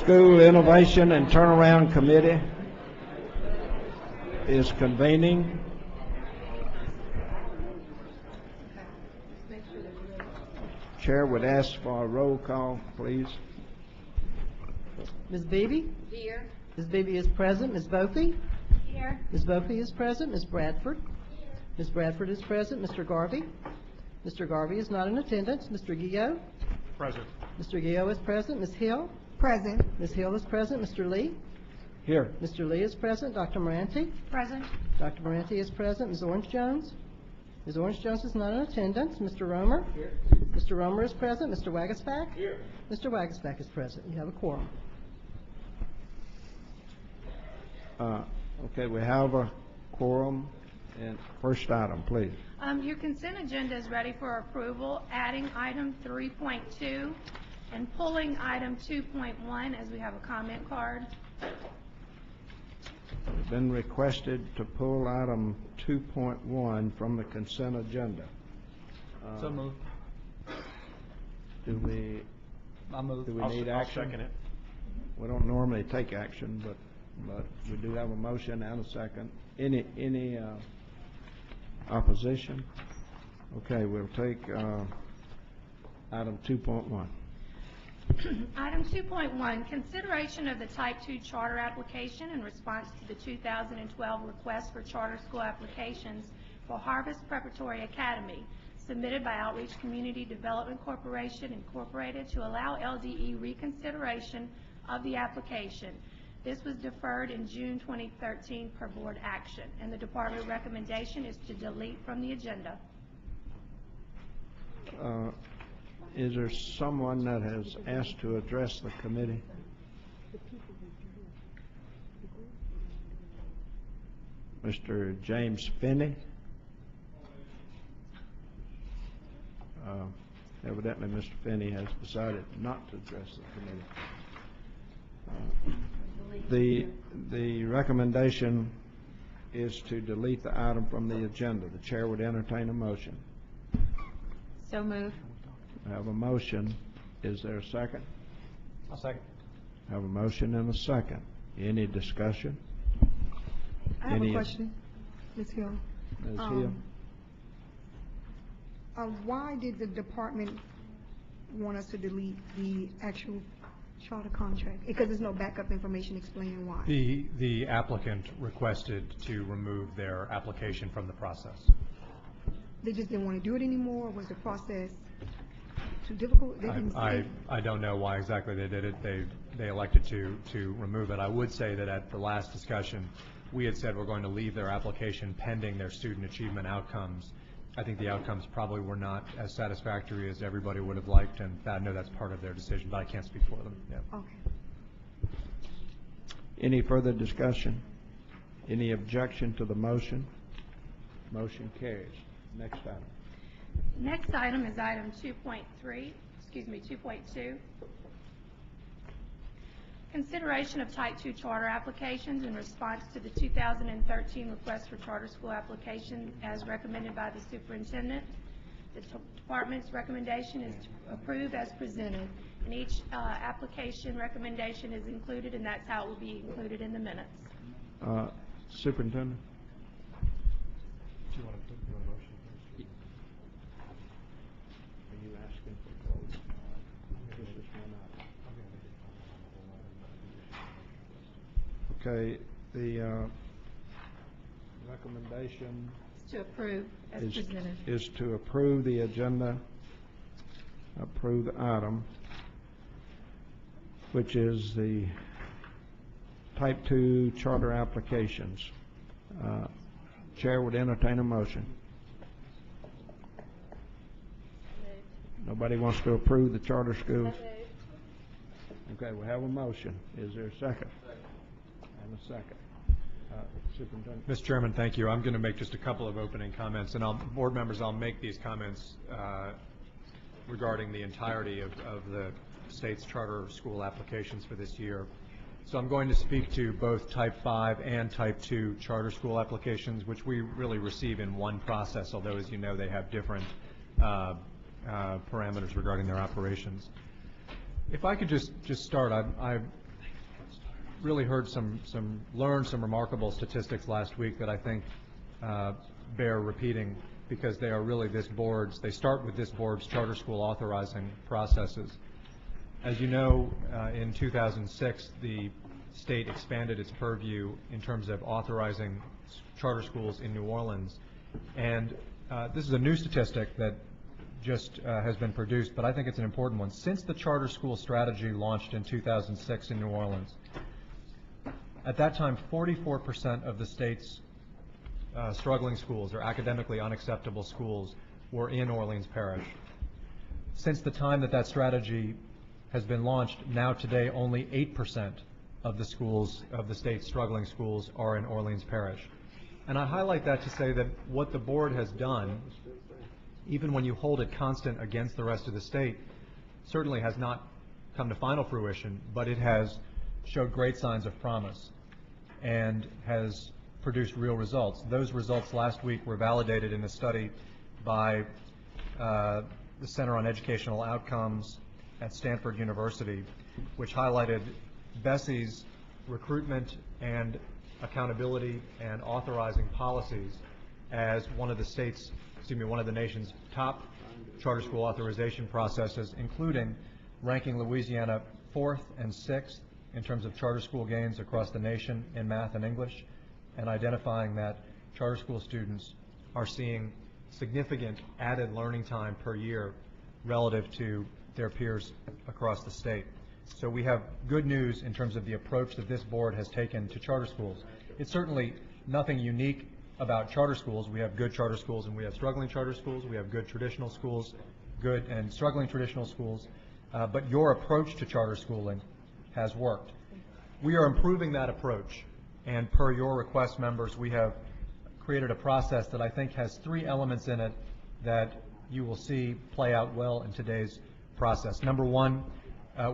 School Innovation and Turnaround Committee is convening. Chair would ask for a roll call, please. Ms. Beebe? Here. Ms. Beebe is present. Ms. Bofi? Here. Ms. Bofi is present. Ms. Bradford? Ms. Bradford is present. Mr. Garvey? Mr. Garvey is not in attendance. Mr. Guillot? Present. Mr. Guillot is present. Ms. Hill? Present. Ms. Hill is present. Mr. Lee? Here. Mr. Lee is present. Dr. Moranti? Present. Dr. Moranti is present. Ms. Orange Jones? Ms. Orange Jones is not in attendance. Mr. Romer? Here. Mr. Romer is present. Mr. Wagasback? Here. Mr. Wagasback is present. You have a quorum. Okay, we have a quorum. And first item, please. Your consent agenda is ready for approval, adding item 3.2 and pulling item 2.1 as we have a comment card. It's been requested to pull item 2.1 from the consent agenda. So moved. Do we I'll move. Do we need action? I'll second it. We don't normally take action, but we do have a motion and a second. Any opposition? Okay, we'll take item 2.1. Item 2.1, consideration of the Type 2 charter application in response to the 2012 request for charter school applications for Harvest Preparatory Academy, submitted by Outreach Community Development Corporation, Incorporated, to allow LDE reconsideration of the application. This was deferred in June 2013 per board action, and the department recommendation is to delete from the agenda. Is there someone that has asked to address the committee? Mr. James Finney? Evidently, Mr. Finney has decided not to address the committee. The recommendation is to delete the item from the agenda. The chair would entertain a motion. So moved. I have a motion. Is there a second? I'll second. I have a motion and a second. Any discussion? I have a question, Ms. Hill. Ms. Hill? Why did the department want us to delete the actual charter contract? Because there's no backup information explaining why. The applicant requested to remove their application from the process. They just didn't want to do it anymore? Was the process too difficult? They didn't say. I don't know why exactly they did it. They elected to remove it. I would say that at the last discussion, we had said we're going to leave their application pending their student achievement outcomes. I think the outcomes probably were not as satisfactory as everybody would have liked, and I know that's part of their decision, but I can't speak for them. Yeah. Okay. Any further discussion? Any objection to the motion? Motion carries. Next item. Next item is item 2.2. Consideration of Type 2 charter applications in response to the 2013 request for charter school application as recommended by the superintendent. The department's recommendation is to approve as presented, and each application recommendation is included, and that's how it will be included in the minutes. Superintendent? Do you want a motion? Are you asking for vote? This is one item. Okay, the recommendation To approve as presented. is to approve the agenda, approve the item, which is the Type 2 charter applications. Chair would entertain a motion. Nobody wants to approve the charter schools? Okay, we have a motion. Is there a second? And a second. Superintendent. Mr. Chairman, thank you. I'm going to make just a couple of opening comments, and board members, I'll make these comments regarding the entirety of the state's charter school applications for this year. So I'm going to speak to both Type 5 and Type 2 charter school applications, which we really receive in one process, although, as you know, they have different parameters regarding their operations. If I could just start, really learned some remarkable statistics last week that I think bear repeating, because they are really they start with this board's charter school authorizing processes. As you know, in 2006, the state expanded its purview in terms of authorizing charter schools in New Orleans. And this is a new statistic that just has been produced, but I think it's an important one. Since the charter school strategy launched in 2006 in New Orleans, at that time, 44% of the state's struggling schools or academically unacceptable schools were in Orleans Parish. Since the time that strategy has been launched, now today only 8% of the schools, of the state's struggling schools, are in Orleans Parish. And I highlight that to say that what the board has done, even when you hold it constant against the rest of the state, certainly has not come to final fruition, but it has showed great signs of promise and has produced real results. Those results last week were validated in a study by the Center on Educational Outcomes at Stanford University, which highlighted BESE's recruitment and accountability and authorizing policies as one of the nation's top charter school authorization processes, including ranking Louisiana 4th and 6th in terms of charter school gains across the nation in math and English, and identifying that charter school students are seeing significant added learning time per year relative to their peers across the state. So we have good news in terms of the approach that this board has taken to charter schools. It's certainly nothing unique about charter schools. We have good charter schools and we have struggling charter schools. We have good traditional schools, good and struggling traditional schools. But your approach to charter schooling has worked. We are improving that approach, and per your request, members, we have created a process that I think has 3 elements in it that you will see play out well in today's process. Number 1,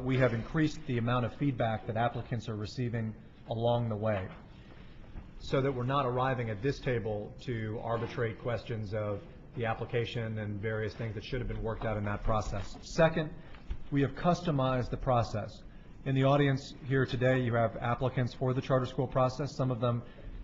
we have increased the amount of feedback that applicants are receiving along the way, so that we're not arriving at this table to arbitrate questions of the application and various things that should have been worked out in that process. Second, we have customized the process. In the audience here today, you have applicants for the charter school process. Some of them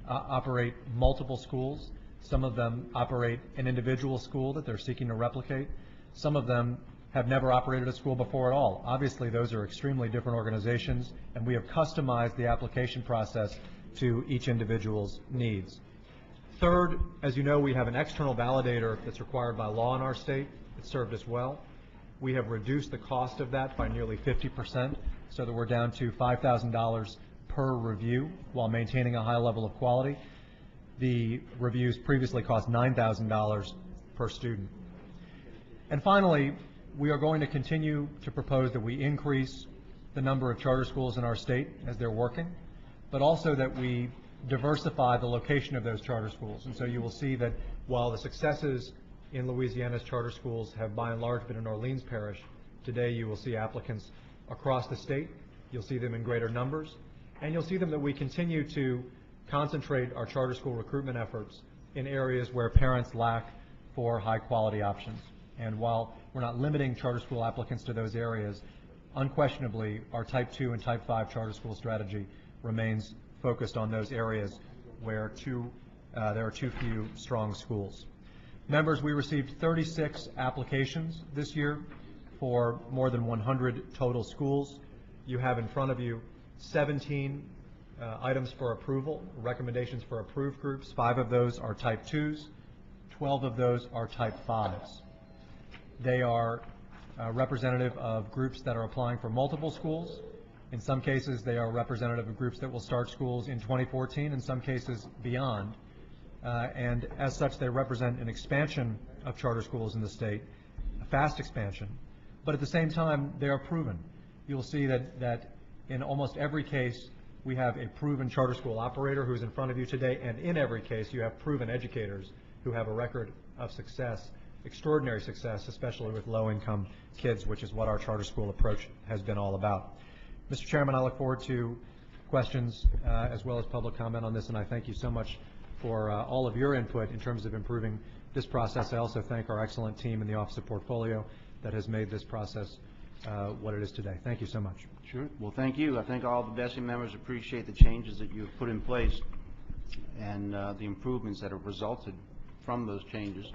operate multiple schools. Some of them operate an individual school that they're seeking to replicate. Some of them have never operated a school before at all. Obviously, those are extremely different organizations, and we have customized the application process to each individual's needs. Third, as you know, we have an external validator that's required by law in our state. It's served us well. We have reduced the cost of that by nearly 50%, so that we're down to $5,000 per review while maintaining a high level of quality. The reviews previously cost $9,000 per student. And finally, we are going to continue to propose that we increase the number of charter schools in our state as they're working, but also that we diversify the location of those charter schools. And so you will see that while the successes in Louisiana's charter schools have by and large been in Orleans Parish, today you will see applicants across the state. You'll see them in greater numbers, and you'll see them that we continue to concentrate our charter school recruitment efforts in areas where parents lack for high quality options. And while we're not limiting charter school applicants to those areas, unquestionably our Type 2 and Type 5 charter school strategy remains focused on those areas where there are too few strong schools. Members, we received 36 applications this year for more than 100 total schools. You have in front of you 17 items for approval, recommendations for approved groups. 5 of those are Type 2s, 12 of those are Type 5s. They are representative of groups that are applying for multiple schools. In some cases, they are representative of groups that will start schools in 2014, in some cases beyond. And as such, they represent an expansion of charter schools in the state, a fast expansion. But at the same time, they are proven. You'll see that in almost every case, we have a proven charter school operator who's in front of you today, and in every case, you have proven educators who have a record of success, extraordinary success, especially with low-income kids, which is what our charter school approach has been all about. Mr. Chairman, I look forward to questions as well as public comment on this, and I thank you so much for all of your input in terms of improving this process. I also thank our excellent team in the Office of Portfolio that has made this process what it is today. Thank you so much. Sure. Well, thank you. I think all the BESE members appreciate the changes that you've put in place and the improvements that have resulted from those changes.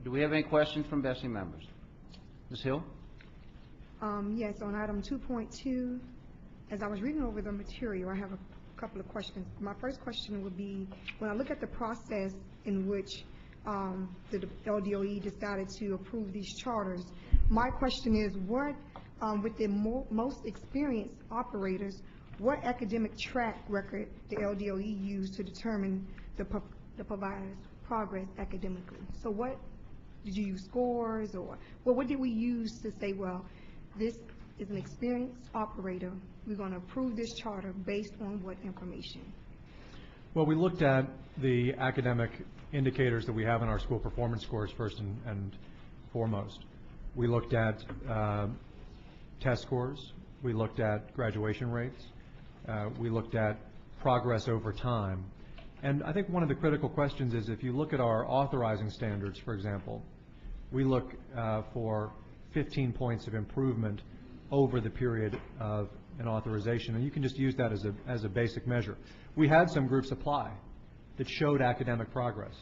Do we have any questions from BESE members? Ms. Hill? Yes, on item 2.2, as I was reading over the material, I have a couple of questions. My first question would be, when I look at the process in which the LDOE decided to approve these charters, my question is, what, with the most experienced operators, what academic track record the LDOE used to determine the provider's progress academically? So what, did you use scores, or what did we use to say, well, this is an experienced operator, we're going to approve this charter based on what information? Well, we looked at the academic indicators that we have in our school performance scores first and foremost. We looked at test scores. We looked at graduation rates. We looked at progress over time. And I think one of the critical questions is, if you look at our authorizing standards, for example, we look for 15 points of improvement over the period of an authorization, and you can just use that as a basic measure. We had some groups apply that showed academic progress.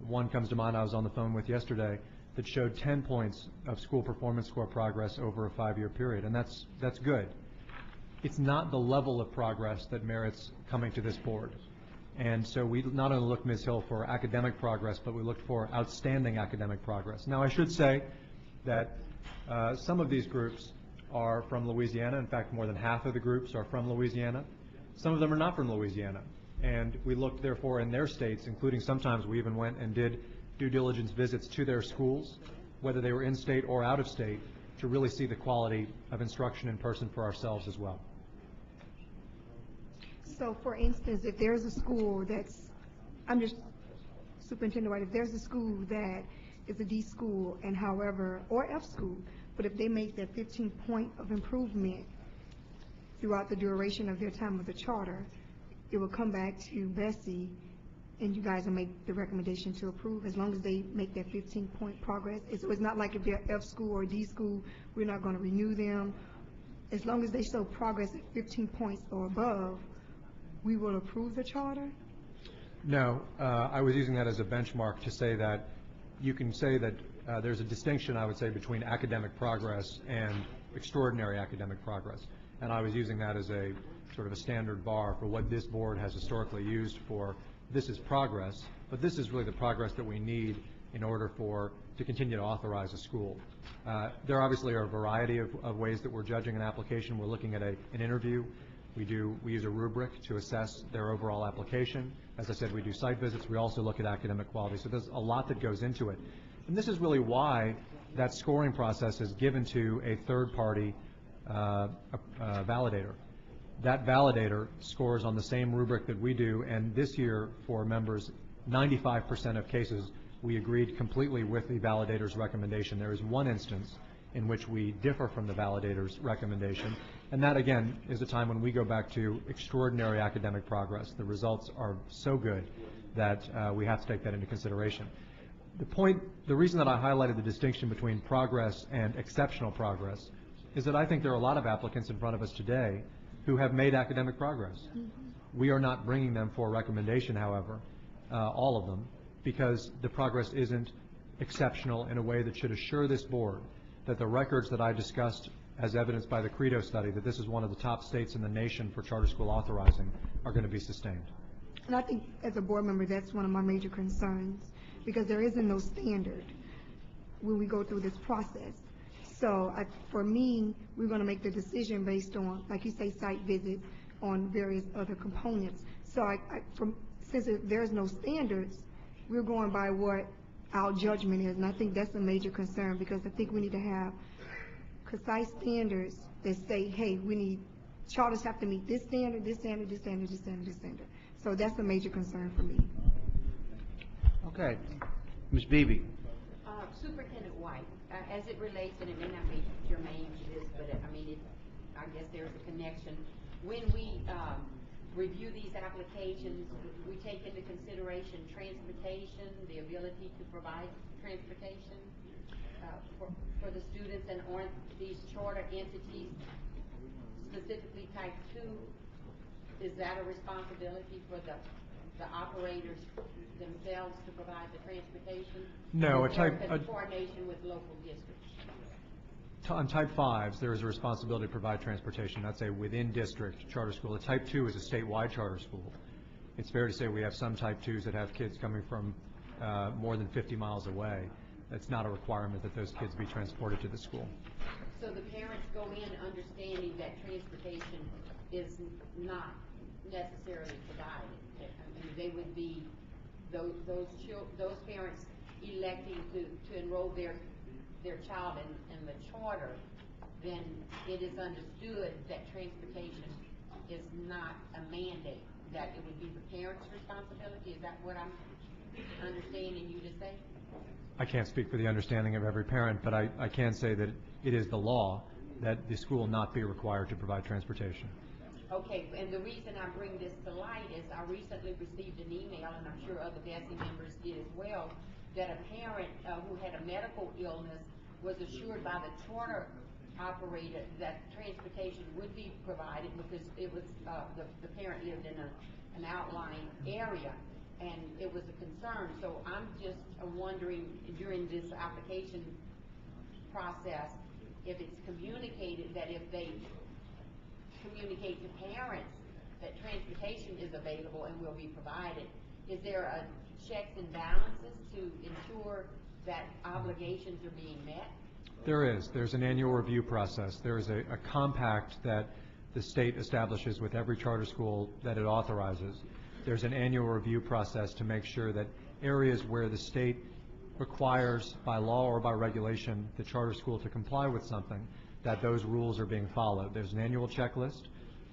One comes to mind I was on the phone with yesterday that showed 10 points of school performance score progress over a 5-year period, and that's good. It's not the level of progress that merits coming to this board. And so we not only looked, Ms. Hill, for academic progress, but we looked for outstanding academic progress. Now, I should say that some of these groups are from Louisiana. In fact, more than half of the groups are from Louisiana. Some of them are not from Louisiana. And we looked, therefore, in their states, including sometimes we even went and did due diligence visits to their schools, whether they were in-state or out of state, to really see the quality of instruction in person for ourselves as well. So, for instance, if there's a school that's, I'm just Superintendent White, if there's a school that is a D school and however, or F school, but if they make that 15-point of improvement throughout the duration of their time with the charter, it will come back to BESE and you guys will make the recommendation to approve as long as they make that 15-point progress. So it's not like if they're F school or D school, we're not going to renew them. As long as they show progress at 15 points or above, we will approve the charter? No, I was using that as a benchmark to say that you can say that there's a distinction, I would say, between academic progress and extraordinary academic progress. And I was using that as a sort of a standard bar for what this board has historically used for this is progress, but this is really the progress that we need in order to continue to authorize a school. There obviously are a variety of ways that we're judging an application. We're looking at an interview. We use a rubric to assess their overall application. As I said, we do site visits. We also look at academic quality. So there's a lot that goes into it. And this is really why that scoring process is given to a third-party validator. That validator scores on the same rubric that we do, and this year for members, 95% of cases we agreed completely with the validator's recommendation. There is one instance in which we differ from the validator's recommendation, and that again is a time when we go back to extraordinary academic progress. The results are so good that we have to take that into consideration. The reason that I highlighted the distinction between progress and exceptional progress is that I think there are a lot of applicants in front of us today who have made academic progress. Mm-hmm. We are not bringing them for recommendation, however, all of them, because the progress isn't exceptional in a way that should assure this board that the records that I discussed as evidenced by the Credo study, that this is one of the top states in the nation for charter school authorizing, are going to be sustained. And I think as a board member, that's one of my major concerns, because there isn't no standard when we go through this process. So for me, we're going to make the decision based on, like you say, site visits, on various other components. So since there's no standards, we're going by what our judgment is, and I think that's a major concern, because I think we need to have concise standards that say, hey, charters have to meet this standard, this standard, this standard, this standard, this standard. So that's a major concern for me. Okay. Ms. Beebe. Superintendent White, as it relates, and it may not be germane to this, but I guess there's a connection. When we review these applications, we take into consideration transportation, the ability to provide transportation. for the students, and aren't these charter entities specifically type 2? Is that a responsibility for the operators themselves to provide the transportation? No, Or a type- is there coordination with local districts? On Type 5s, there is a responsibility to provide transportation. That's a within-district charter school. A Type 2 is a statewide charter school. It's fair to say we have some Type 2s that have kids coming from more than 50 miles away. That's not a requirement that those kids be transported to the school. So the parents go in understanding that transportation is not necessarily provided. I mean, they would be, those parents electing to enroll their child in the charter, then it is understood that transportation is not a mandate, that it would be the parent's responsibility. Is that what I'm understanding you to say? I can't speak for the understanding of every parent, but I can say that it is the law that the school not be required to provide transportation. Okay, and the reason I bring this to light is I recently received an email, and I'm sure other BESE members did as well, that a parent who had a medical illness was assured by the charter operator that transportation would be provided because it was the parent lived in an outlying area, and it was a concern. So I'm just wondering during this application process if it's communicated that if they communicate to parents that transportation is available and will be provided, is there a checks and balances to ensure that obligations are being met? There is. There's an annual review process. There is a compact that the state establishes with every charter school that it authorizes. There's an annual review process to make sure that areas where the state requires by law or by regulation the charter school to comply with something, that those rules are being followed. There's an annual checklist.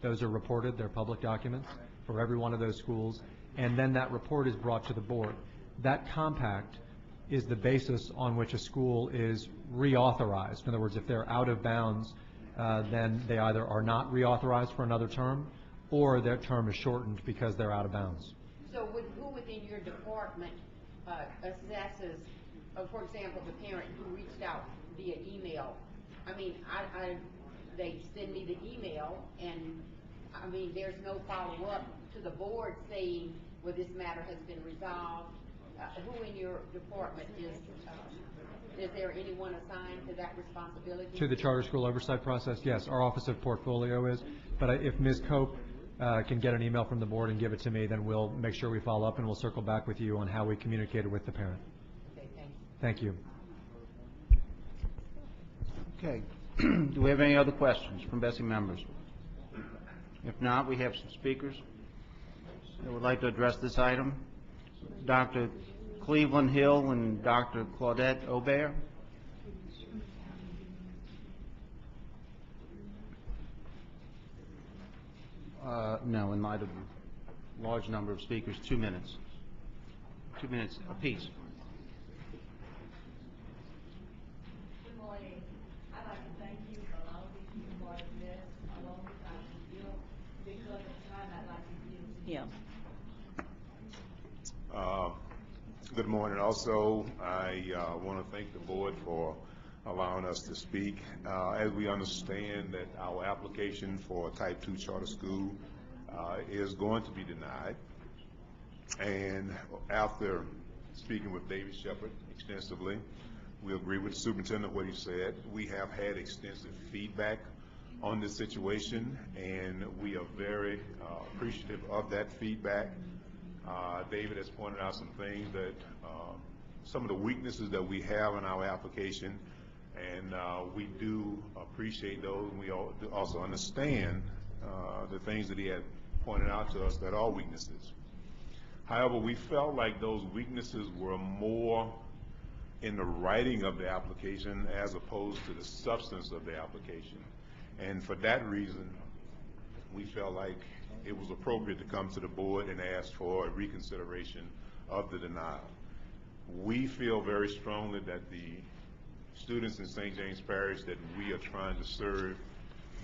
Those are reported. They're public documents for every one of those schools. And then that report is brought to the board. That compact is the basis on which a school is reauthorized. In other words, if they're out of bounds, then they either are not reauthorized for another term or their term is shortened because they're out of bounds. So who within your department assesses, for example, the parent who reached out via email? I mean, they send me the email, and I mean, there's no follow-up to the board saying, well, this matter has been resolved. Who in your department is there anyone assigned to that responsibility? To the charter school oversight process, yes. Our Office of Portfolio is. But if Ms. Cope can get an email from the board and give it to me, then we'll make sure we follow up and we'll circle back with you on how we communicated with the parent. Okay, Thank you. Okay. Do we have any other questions from BESE members? If not, we have some speakers that would like to address this item. Dr. Cleveland Hill and Dr. Claudette Aubert. No, in light of the large number of speakers, 2 minutes. 2 minutes apiece. Good morning. I'd like to thank you for allowing me to be part of this, along with Dr. Gill, because of time I'd like to give to him. Good morning. Also, I want to thank the board for allowing us to speak. As we understand that our application for a Type 2 charter school is going to be denied, and after speaking with David Shepard extensively, we agree with the superintendent what he said. We have had extensive feedback on this situation, and we are very appreciative of that feedback. David has pointed out some things that, some of the weaknesses that we have in our application, and we do appreciate those, and we also understand the things that he had pointed out to us that are weaknesses. However, we felt like those weaknesses were more in the writing of the application as opposed to the substance of the application. And for that reason, we felt like it was appropriate to come to the board and ask for a reconsideration of the denial. We feel very strongly that the students in St. James Parish that we are trying to serve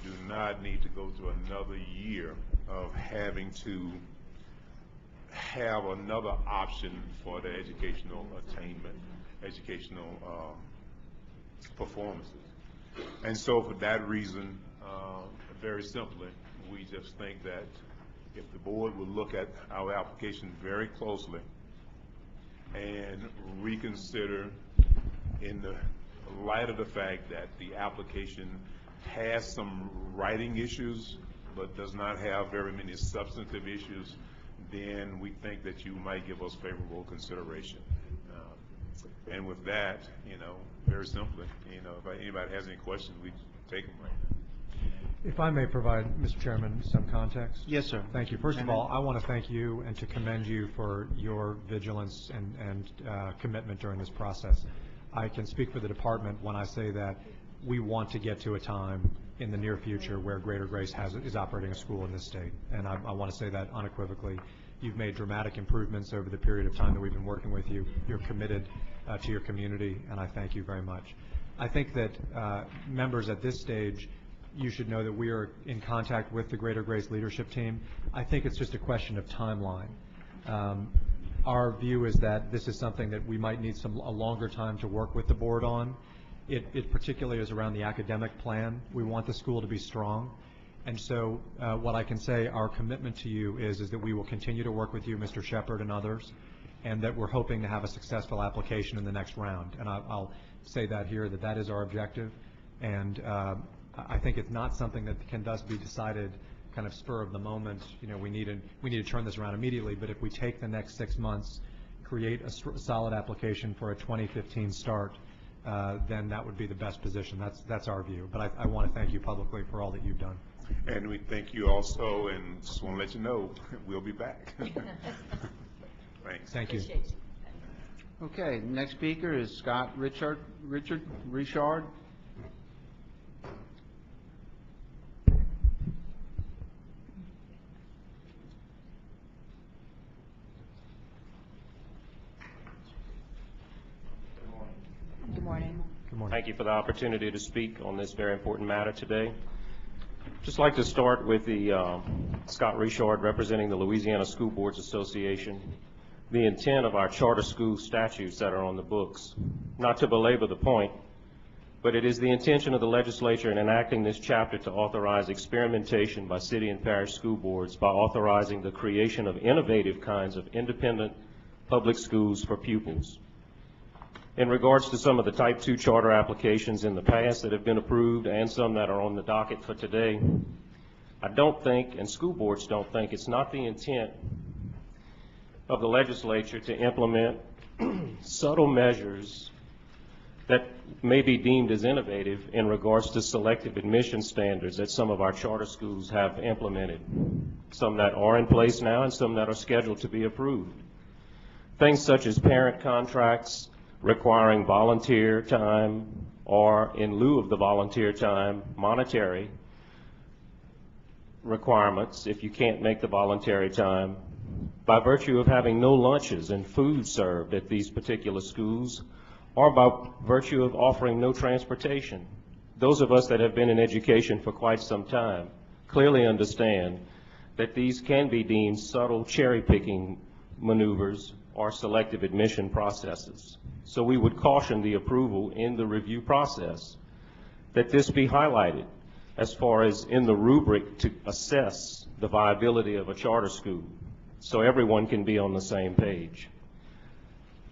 do not need to go through another year of having to have another option for their educational attainment, educational performances. And so for that reason, very simply, we just think that if the board would look at our application very closely and reconsider in the light of the fact that the application has some writing issues but does not have very many substantive issues, then we think that you might give us favorable consideration. And with that, very simply, if anybody has any questions, we take them right now. If I may provide, Mr. Chairman, some context. Yes, sir. Thank you. First of all, I want to thank you and to commend you for your vigilance and commitment during this process. I can speak for the department when I say that we want to get to a time in the near future where Greater Grace is operating a school in this state. And I want to say that unequivocally. You've made dramatic improvements over the period of time that we've been working with you. You're committed to your community, and I thank you very much. I think that members at this stage, you should know that we are in contact with the Greater Grace leadership team. I think it's just a question of timeline. Our view is that this is something that we might need a longer time to work with the board on. It particularly is around the academic plan. We want the school to be strong. And so what I can say, our commitment to you is that we will continue to work with you, Mr. Shepard and others, and that we're hoping to have a successful application in the next round. And I'll say that here, that is our objective. And I think it's not something that can thus be decided kind of spur of the moment. We need to turn this around immediately. But if we take the next 6 months, create a solid application for a 2015 start, then that would be the best position. That's our view. But I want to thank you publicly for all that you've done. And we thank you also, and just want to let you know, we'll be back. Thanks. Thank you. Okay, next speaker is Scott Richard. Good morning. Good morning. Thank you for the opportunity to speak on this very important matter today. Just like to start with the Scott Richard representing the Louisiana School Boards Association, the intent of our charter school statutes that are on the books. Not to belabor the point, but it is the intention of the legislature in enacting this chapter to authorize experimentation by city and parish school boards by authorizing the creation of innovative kinds of independent public schools for pupils. In regards to some of the Type 2 charter applications in the past that have been approved and some that are on the docket for today, I don't think, and school boards don't think, it's not the intent of the legislature to implement subtle measures that may be deemed as innovative in regards to selective admission standards that some of our charter schools have implemented, some that are in place now and some that are scheduled to be approved. Things such as parent contracts requiring volunteer time, or in lieu of the volunteer time, monetary requirements if you can't make the voluntary time, by virtue of having no lunches and food served at these particular schools, or by virtue of offering no transportation. Those of us that have been in education for quite some time clearly understand that these can be deemed subtle cherry-picking maneuvers or selective admission processes. So we would caution the approval in the review process that this be highlighted as far as in the rubric to assess the viability of a charter school, so everyone can be on the same page.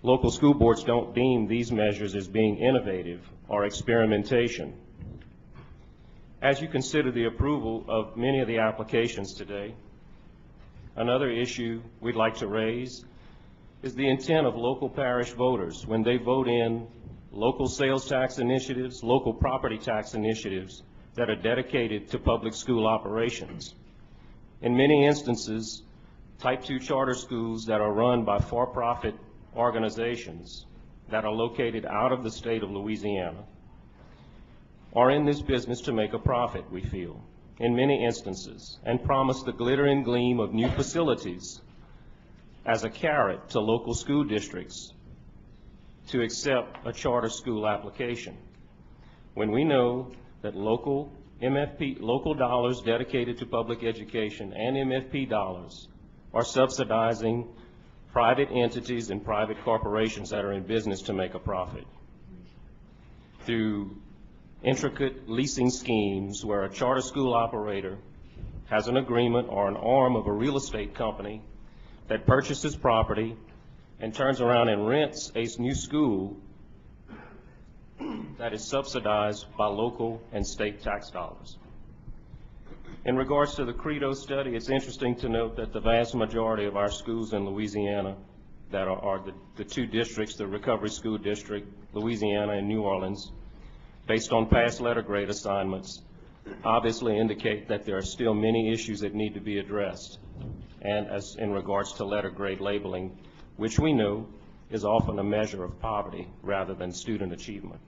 Local school boards don't deem these measures as being innovative or experimentation. As you consider the approval of many of the applications today, another issue we'd like to raise is the intent of local parish voters when they vote in local sales tax initiatives, local property tax initiatives that are dedicated to public school operations. In many instances, Type 2 charter schools that are run by for-profit organizations that are located out of the state of Louisiana are in this business to make a profit, we feel, in many instances, and promise the glitter and gleam of new facilities as a carrot to local school districts to accept a charter school application, when we know that local dollars dedicated to public education and MFP dollars are subsidizing private entities and private corporations that are in business to make a profit. through intricate leasing schemes where a charter school operator has an agreement or an arm of a real estate company that purchases property and turns around and rents a new school that is subsidized by local and state tax dollars. In regards to the Credo study, it's interesting to note that the vast majority of our schools in Louisiana that are the two districts, the Recovery School District, Louisiana and New Orleans, based on past letter grade assignments, obviously indicate that there are still many issues that need to be addressed, and as in regards to letter grade labeling, which we know is often a measure of poverty rather than student achievement.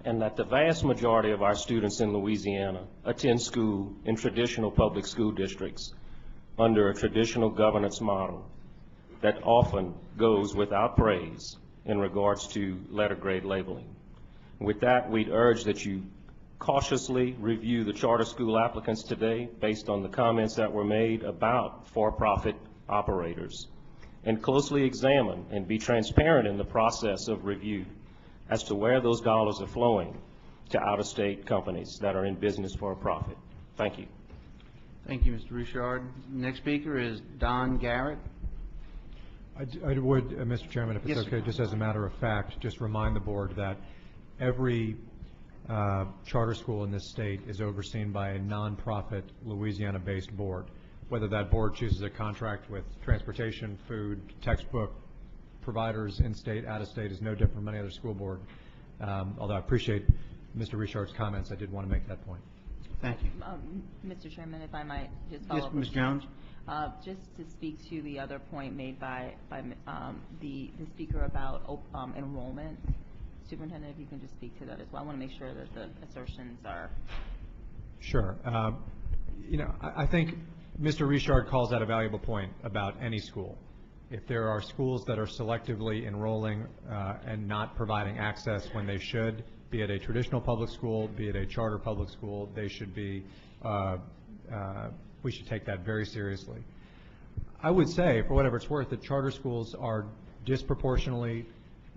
And that the vast majority of our students in Louisiana attend school in traditional public school districts under a traditional governance model that often goes without praise in regards to letter grade labeling. With that, we'd urge that you cautiously review the charter school applicants today based on the comments that were made about for-profit operators, and closely examine and be transparent in the process of review as to where those dollars are flowing to out-of-state companies that are in business for a profit. Thank you. Thank you, Mr. Richard. Next speaker is Don Garrett. I would, Mr. Chairman, if it's Yes, okay, sir. just as a matter of fact, just remind the board that every charter school in this state is overseen by a nonprofit Louisiana-based board. Whether that board chooses a contract with transportation, food, textbook providers in-state, out-of-state is no different from any other school board. Although I appreciate Mr. Richard's comments, I did want to make that point. Thank you. Mr. Chairman, if I might just follow Yes, up. Ms. Jones? Just to speak to the other point made by the speaker about enrollment. Superintendent, if you can just speak to that as well. I want to make sure that the assertions are... Sure. You know, I think Mr. Richard calls out a valuable point about any school. If there are schools that are selectively enrolling and not providing access when they should, be it a traditional public school, be it a charter public school, they should be, we should take that very seriously. I would say, for whatever it's worth, that charter schools are disproportionately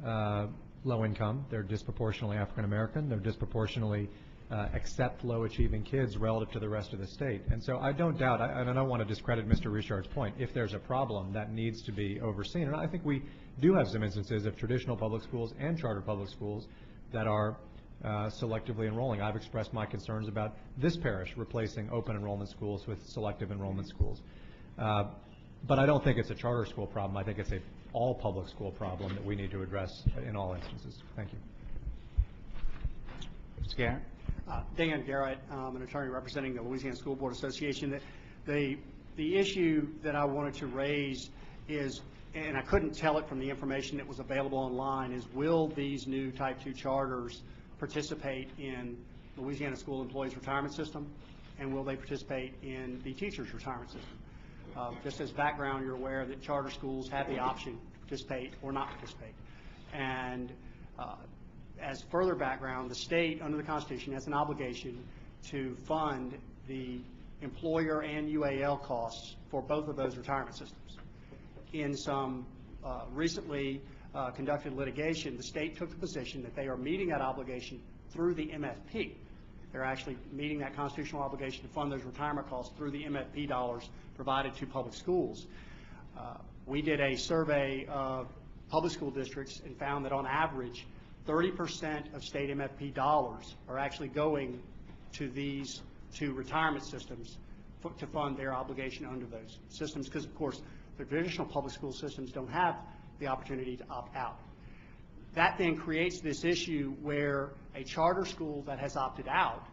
low income, they're disproportionately African American, they're disproportionately accept low achieving kids relative to the rest of the state. And so I don't doubt, and I don't want to discredit Mr. Richard's point, if there's a problem that needs to be overseen. And I think we do have some instances of traditional public schools and charter public schools that are selectively enrolling. I've expressed my concerns about this parish replacing open enrollment schools with selective enrollment schools. But I don't think it's a charter school problem. I think it's a all public school problem that we need to address in all instances. Thank you. Mr. Garrett? Dan Garrett, an attorney representing the Louisiana School Board Association. The issue that I wanted to raise is, and I couldn't tell it from the information that was available online, is will these new Type 2 charters participate in Louisiana School Employees Retirement System, and will they participate in the Teachers Retirement System? Just as background, you're aware that charter schools have the option to participate or not participate. And as further background, the state, under the Constitution, has an obligation to fund the employer and UAL costs for both of those retirement systems. In some recently conducted litigation, the state took the position that they are meeting that obligation through the MFP. They're actually meeting that constitutional obligation to fund those retirement costs through the MFP dollars provided to public schools. We did a survey of public school districts and found that on average, 30% of state MFP dollars are actually going to these two retirement systems to fund their obligation under those systems, because, of course, the traditional public school systems don't have the opportunity to opt out. That then creates this issue where a charter school that has opted out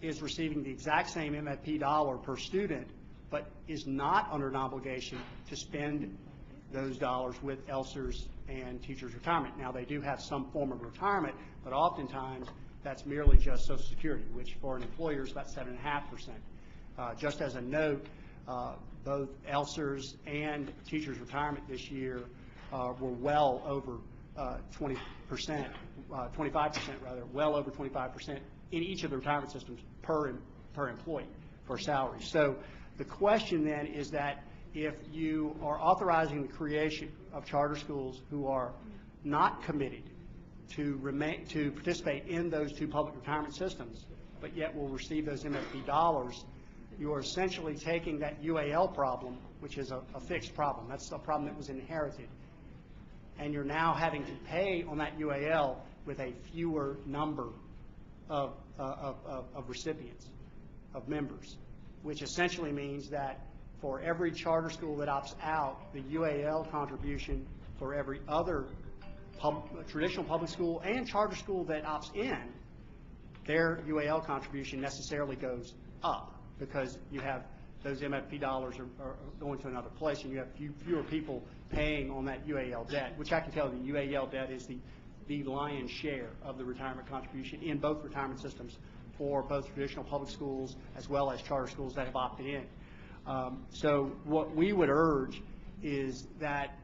is receiving the exact same MFP dollar per student, but is not under an obligation to spend those dollars with ELSERs and teachers' retirement. Now, they do have some form of retirement, but oftentimes that's merely just Social Security, which for an employer is about 7.5%. Just as a note, both ELSERs and teachers' retirement this year were well over 20%, 25% rather, well over 25% in each of the retirement systems per employee for salary. So the question then is that if you are authorizing the creation of charter schools who are not committed to participate in those two public retirement systems, but yet will receive those MFP dollars, you are essentially taking that UAL problem, which is a fixed problem. That's a problem that was inherited. And you're now having to pay on that UAL with a fewer number of recipients, of members, which essentially means that for every charter school that opts out, the UAL contribution for every other traditional public school and charter school that opts in, their UAL contribution necessarily goes up because you have those MFP dollars are going to another place, and you have fewer people paying on that UAL debt, which I can tell you the UAL debt is the lion's share of the retirement contribution in both retirement systems for both traditional public schools as well as charter schools that have opted in. So what we would urge is that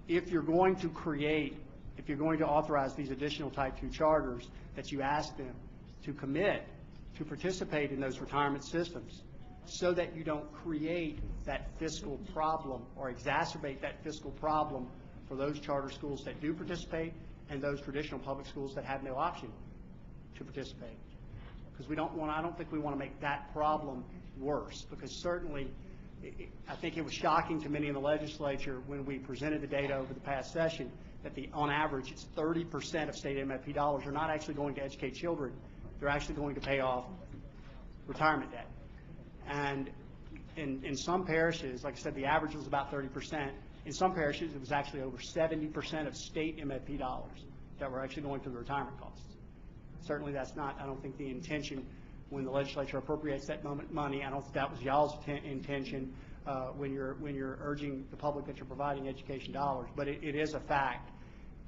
if you're going to authorize these additional Type 2 charters, that you ask them to commit to participate in those retirement systems so that you don't create that fiscal problem or exacerbate that fiscal problem for those charter schools that do participate and those traditional public schools that have no option to participate. Because I don't think we want to make that problem worse, because certainly I think it was shocking to many in the legislature when we presented the data over the past session that on average it's 30% of state MFP dollars are not actually going to educate children. They're actually going to pay off retirement debt. And in some parishes, like I said, the average was about 30%. In some parishes, it was actually over 70% of state MFP dollars that were actually going to the retirement costs. Certainly that's not, I don't think, the intention when the legislature appropriates that money. I don't think that was y'all's intention when you're urging the public that you're providing education dollars. But it is a fact,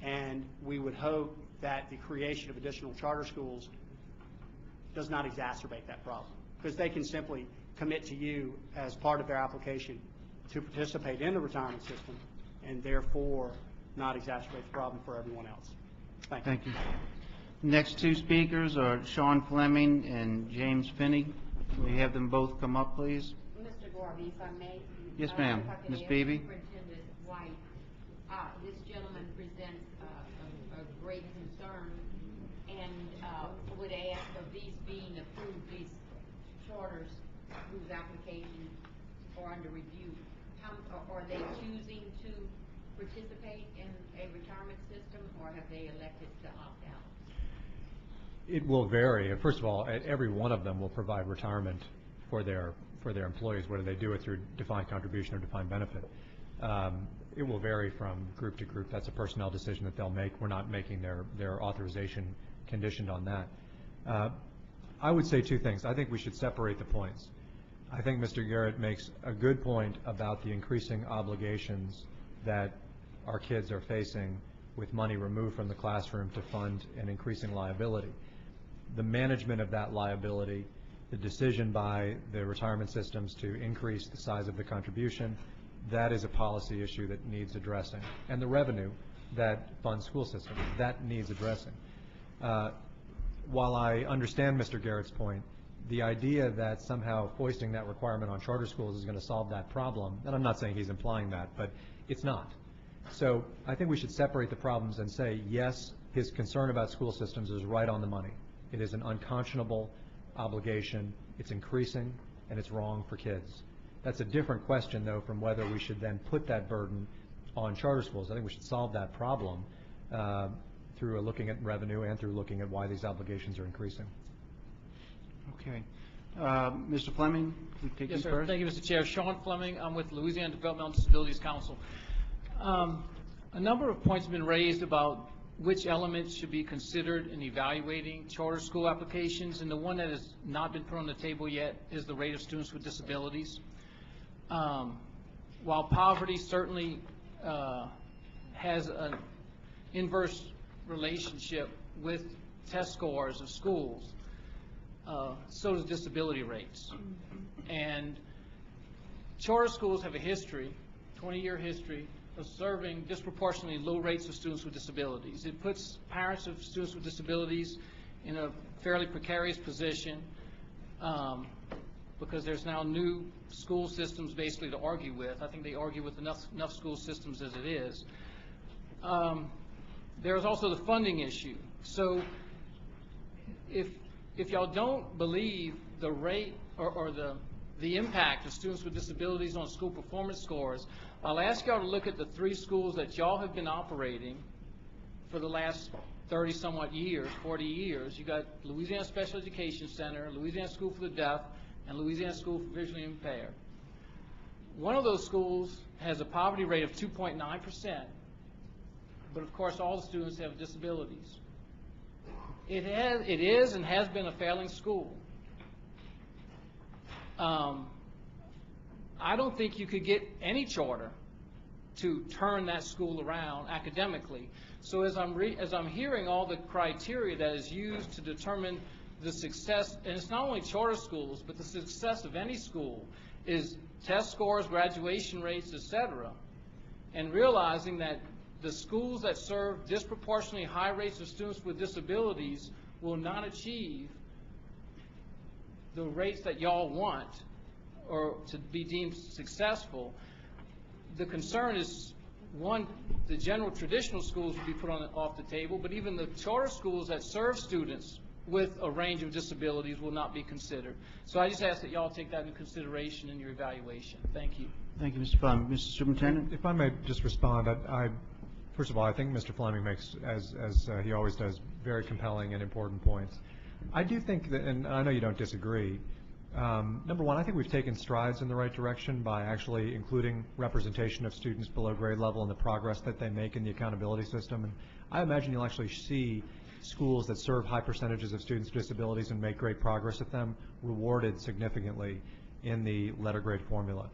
and we would hope that the creation of additional charter schools does not exacerbate that problem, because they can simply commit to you as part of their application to participate in the retirement system and therefore not exacerbate the problem for everyone else. Thank you. Thank you. Next two speakers are Sean Fleming and James Finney. Will you have them both come up, please? Mr. Garvey, if I may. Yes, ma'am. Ms. Beebe? Superintendent White, this gentleman presents a great concern and would ask of these being approved, these charters whose applications are under review, are they choosing to participate in a retirement system, or have they elected to opt out? It will vary. First of all, every one of them will provide retirement for their employees, whether they do it through defined contribution or defined benefit. It will vary from group to group. That's a personnel decision that they'll make. We're not making their authorization conditioned on that. I would say two things. I think we should separate the points. I think Mr. Garrett makes a good point about the increasing obligations that our kids are facing with money removed from the classroom to fund an increasing liability. The management of that liability, the decision by the retirement systems to increase the size of the contribution, that is a policy issue that needs addressing. And the revenue that funds school systems, that needs addressing. While I understand Mr. Garrett's point, the idea that somehow foisting that requirement on charter schools is going to solve that problem, and I'm not saying he's implying that, but it's not. So I think we should separate the problems and say, yes, his concern about school systems is right on the money. It is an unconscionable obligation. It's increasing, and it's wrong for kids. That's a different question, though, from whether we should then put that burden on charter schools. I think we should solve that problem through looking at revenue and through looking at why these obligations are increasing. Okay. Mr. Fleming, we take you Yes, sir. first. Thank you, Mr. Chair. Sean Fleming. I'm with Louisiana Developmental Disabilities Council. A number of points have been raised about which elements should be considered in evaluating charter school applications, and the one that has not been put on the table yet is the rate of students with disabilities. While poverty certainly has an inverse relationship with test scores of schools, so does disability rates. And charter schools have a history, 20-year history, of serving disproportionately low rates of students with disabilities. It puts parents of students with disabilities in a fairly precarious position because there's now new school systems basically to argue with. I think they argue with enough school systems as it is. There's also the funding issue. So if y'all don't believe the rate or the impact of students with disabilities on school performance scores, I'll ask y'all to look at the 3 schools that y'all have been operating for the last 30-somewhat years, 40 years. You got Louisiana Special Education Center, Louisiana School for the Deaf, and Louisiana School for Visually Impaired. One of those schools has a poverty rate of 2.9%, but of course all the students have disabilities. It is and has been a failing school. I don't think you could get any charter to turn that school around academically. So as I'm hearing all the criteria that is used to determine the success, and it's not only charter schools, but the success of any school is test scores, graduation rates, etc., and realizing that the schools that serve disproportionately high rates of students with disabilities will not achieve the rates that y'all want or to be deemed successful. The concern is, one, the general traditional schools will be put off the table, but even the charter schools that serve students with a range of disabilities will not be considered. So I just ask that y'all take that into consideration in your evaluation. Thank you. Thank you, Mr. Fleming. Mr. Superintendent? If I may just respond, first of all, I think Mr. Fleming makes, as he always does, very compelling and important points. I do think that, and I know you don't disagree, number one, I think we've taken strides in the right direction by actually including representation of students below grade level and the progress that they make in the accountability system. And I imagine you'll actually see schools that serve high percentages of students with disabilities and make great progress at them rewarded significantly in the letter grade formula,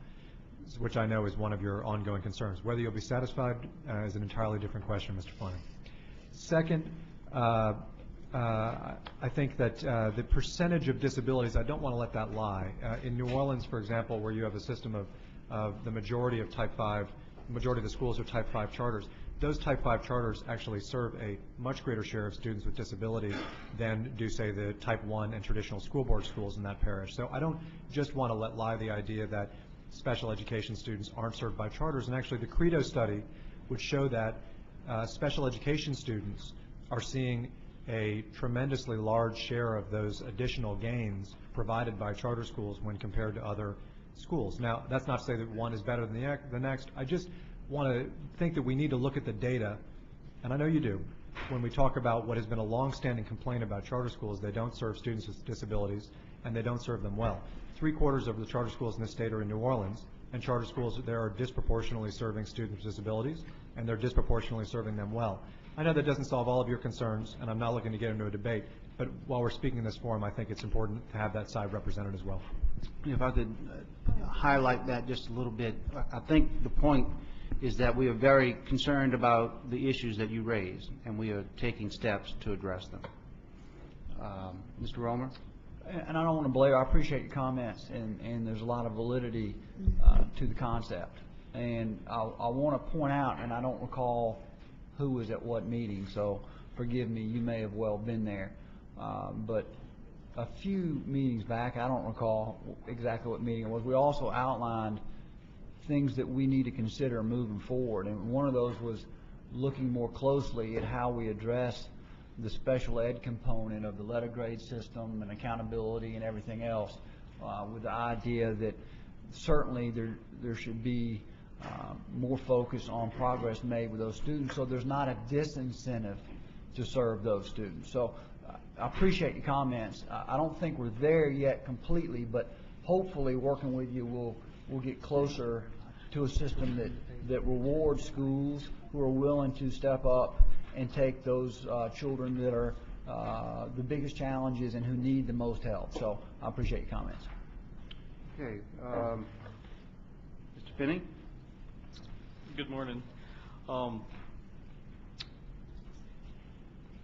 which I know is one of your ongoing concerns. Whether you'll be satisfied is an entirely different question, Mr. Fleming. Second, I think that the percentage of disabilities, I don't want to let that lie. In New Orleans, for example, where you have a system of the majority of Type 5, the majority of the schools are Type 5 charters, those Type 5 charters actually serve a much greater share of students with disabilities than do, say, the Type 1 and traditional school board schools in that parish. So I don't just want to let lie the idea that special education students aren't served by charters. And actually the Credo study would show that special education students are seeing a tremendously large share of those additional gains provided by charter schools when compared to other schools. Now, that's not to say that one is better than the next. I just want to think that we need to look at the data, and I know you do, when we talk about what has been a long-standing complaint about charter schools. They don't serve students with disabilities, and they don't serve them well. 3/4 of the charter schools in the state are in New Orleans, and charter schools there are disproportionately serving students with disabilities, and they're disproportionately serving them well. I know that doesn't solve all of your concerns, and I'm not looking to get into a debate, but while we're speaking in this forum, I think it's important to have that side represented as well. If I could highlight that just a little bit, I think the point is that we are very concerned about the issues that you raised, and we are taking steps to address them. Mr. Romer? And I don't want to belabor, I appreciate your comments, and there's a lot of validity to the concept. And I want to point out, and I don't recall who was at what meeting, so forgive me, you may have well been there. But a few meetings back, I don't recall exactly what meeting it was, we also outlined things that we need to consider moving forward. And one of those was looking more closely at how we address the special ed component of the letter grade system and accountability and everything else, with the idea that certainly there should be more focus on progress made with those students, so there's not a disincentive to serve those students. So I appreciate your comments. I don't think we're there yet completely, but hopefully working with you we'll get closer to a system that rewards schools who are willing to step up and take those children that are the biggest challenges and who need the most help. So I appreciate your comments. Okay. Mr. Finney? Good morning.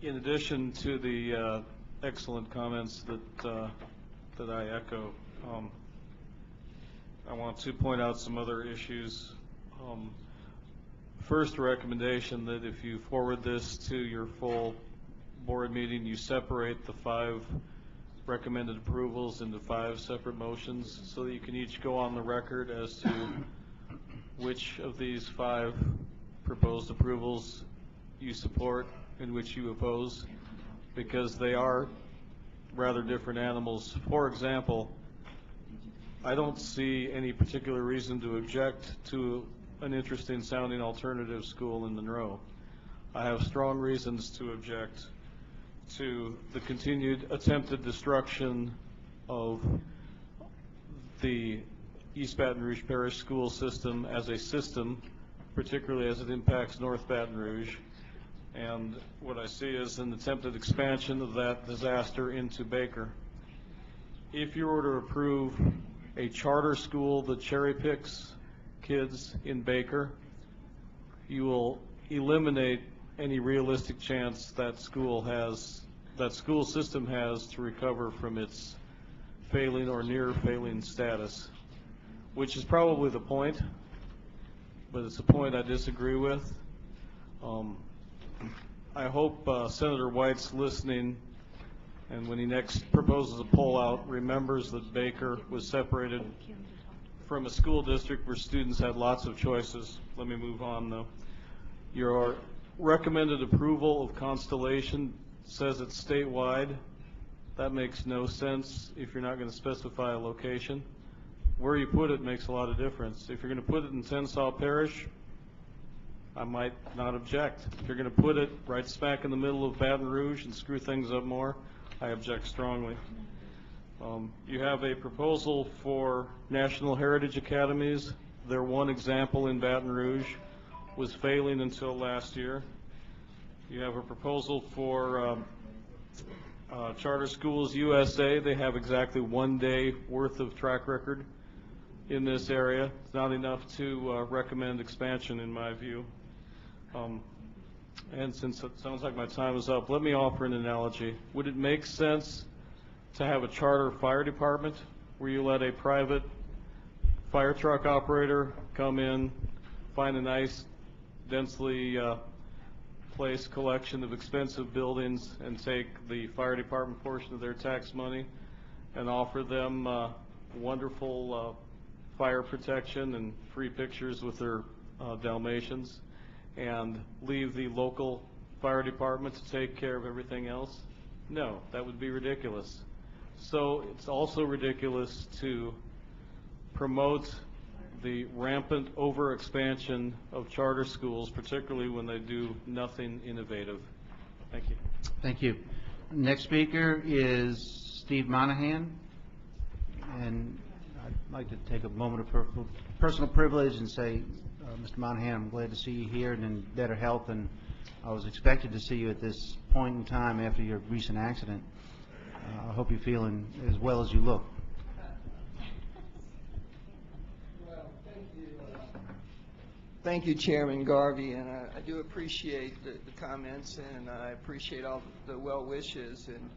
In addition to the excellent comments that I echo, I want to point out some other issues. First, a recommendation that if you forward this to your full board meeting, you separate the 5 recommended approvals into 5 separate motions so that you can each go on the record as to which of these 5 proposed approvals you support and which you oppose, because they are rather different animals. For example, I don't see any particular reason to object to an interesting sounding alternative school in Monroe. I have strong reasons to object to the continued attempted destruction of the East Baton Rouge Parish school system as a system, particularly as it impacts North Baton Rouge. And what I see is an attempted expansion of that disaster into Baker. If you were to approve a charter school that cherry picks kids in Baker, you will eliminate any realistic chance that school system has to recover from its failing or near failing status, which is probably the point, but it's a point I disagree with. I hope Senator White's listening, and when he next proposes a pullout, remembers that Baker was separated from a school district where students had lots of choices. Let me move on, though. Your recommended approval of Constellation says it's statewide. That makes no sense if you're not going to specify a location. Where you put it makes a lot of difference. If you're going to put it in Tensas Parish, I might not object. If you're going to put it right smack in the middle of Baton Rouge and screw things up more, I object strongly. You have a proposal for National Heritage Academies. Their one example in Baton Rouge was failing until last year. You have a proposal for Charter Schools USA. They have exactly 1 day worth of track record in this area. It's not enough to recommend expansion in my view. And since it sounds like my time is up, let me offer an analogy. Would it make sense to have a charter fire department where you let a private fire truck operator come in, find a nice, densely placed collection of expensive buildings and take the fire department portion of their tax money and offer them wonderful fire protection and free pictures with their Dalmatians, and leave the local fire department to take care of everything else? No, that would be ridiculous. So it's also ridiculous to promote the rampant overexpansion of charter schools, particularly when they do nothing innovative. Thank you. Thank you. Next speaker is Steve Monahan, and I'd like to take a moment of personal privilege and say, Mr. Monahan, I'm glad to see you here and in better health than I was expected to see you at this point in time after your recent accident. I hope you're feeling as well as you look. Well, thank you, Chairman Garvey, and I do appreciate the comments, and I appreciate all the well wishes. And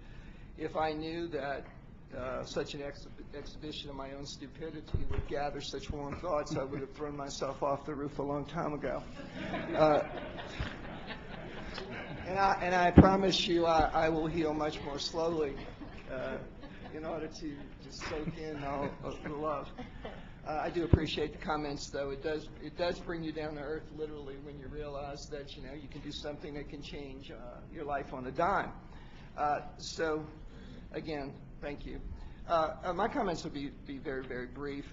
if I knew that such an exhibition of my own stupidity would gather such warm thoughts, I would have thrown myself off the roof a long time ago. And I promise you I will heal much more slowly in order to just soak in all of the love. I do appreciate the comments, though. It does bring you down to earth, literally, when you realize that you can do something that can change your life on a dime. So, again, thank you. My comments will be very, very brief.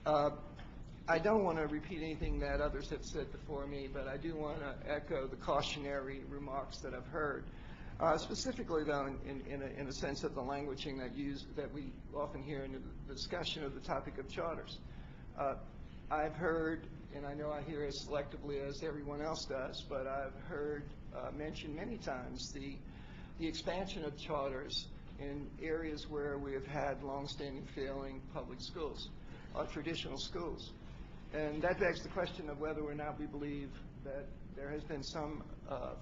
I don't want to repeat anything that others have said before me, but I do want to echo the cautionary remarks that I've heard. Specifically, though, in a sense of the languaging that we often hear in the discussion of the topic of charters. I've heard, and I know I hear as selectively as everyone else does, but I've heard mentioned many times the expansion of charters in areas where we have had long-standing failing public schools, traditional schools. And that begs the question of whether or not we believe that there has been some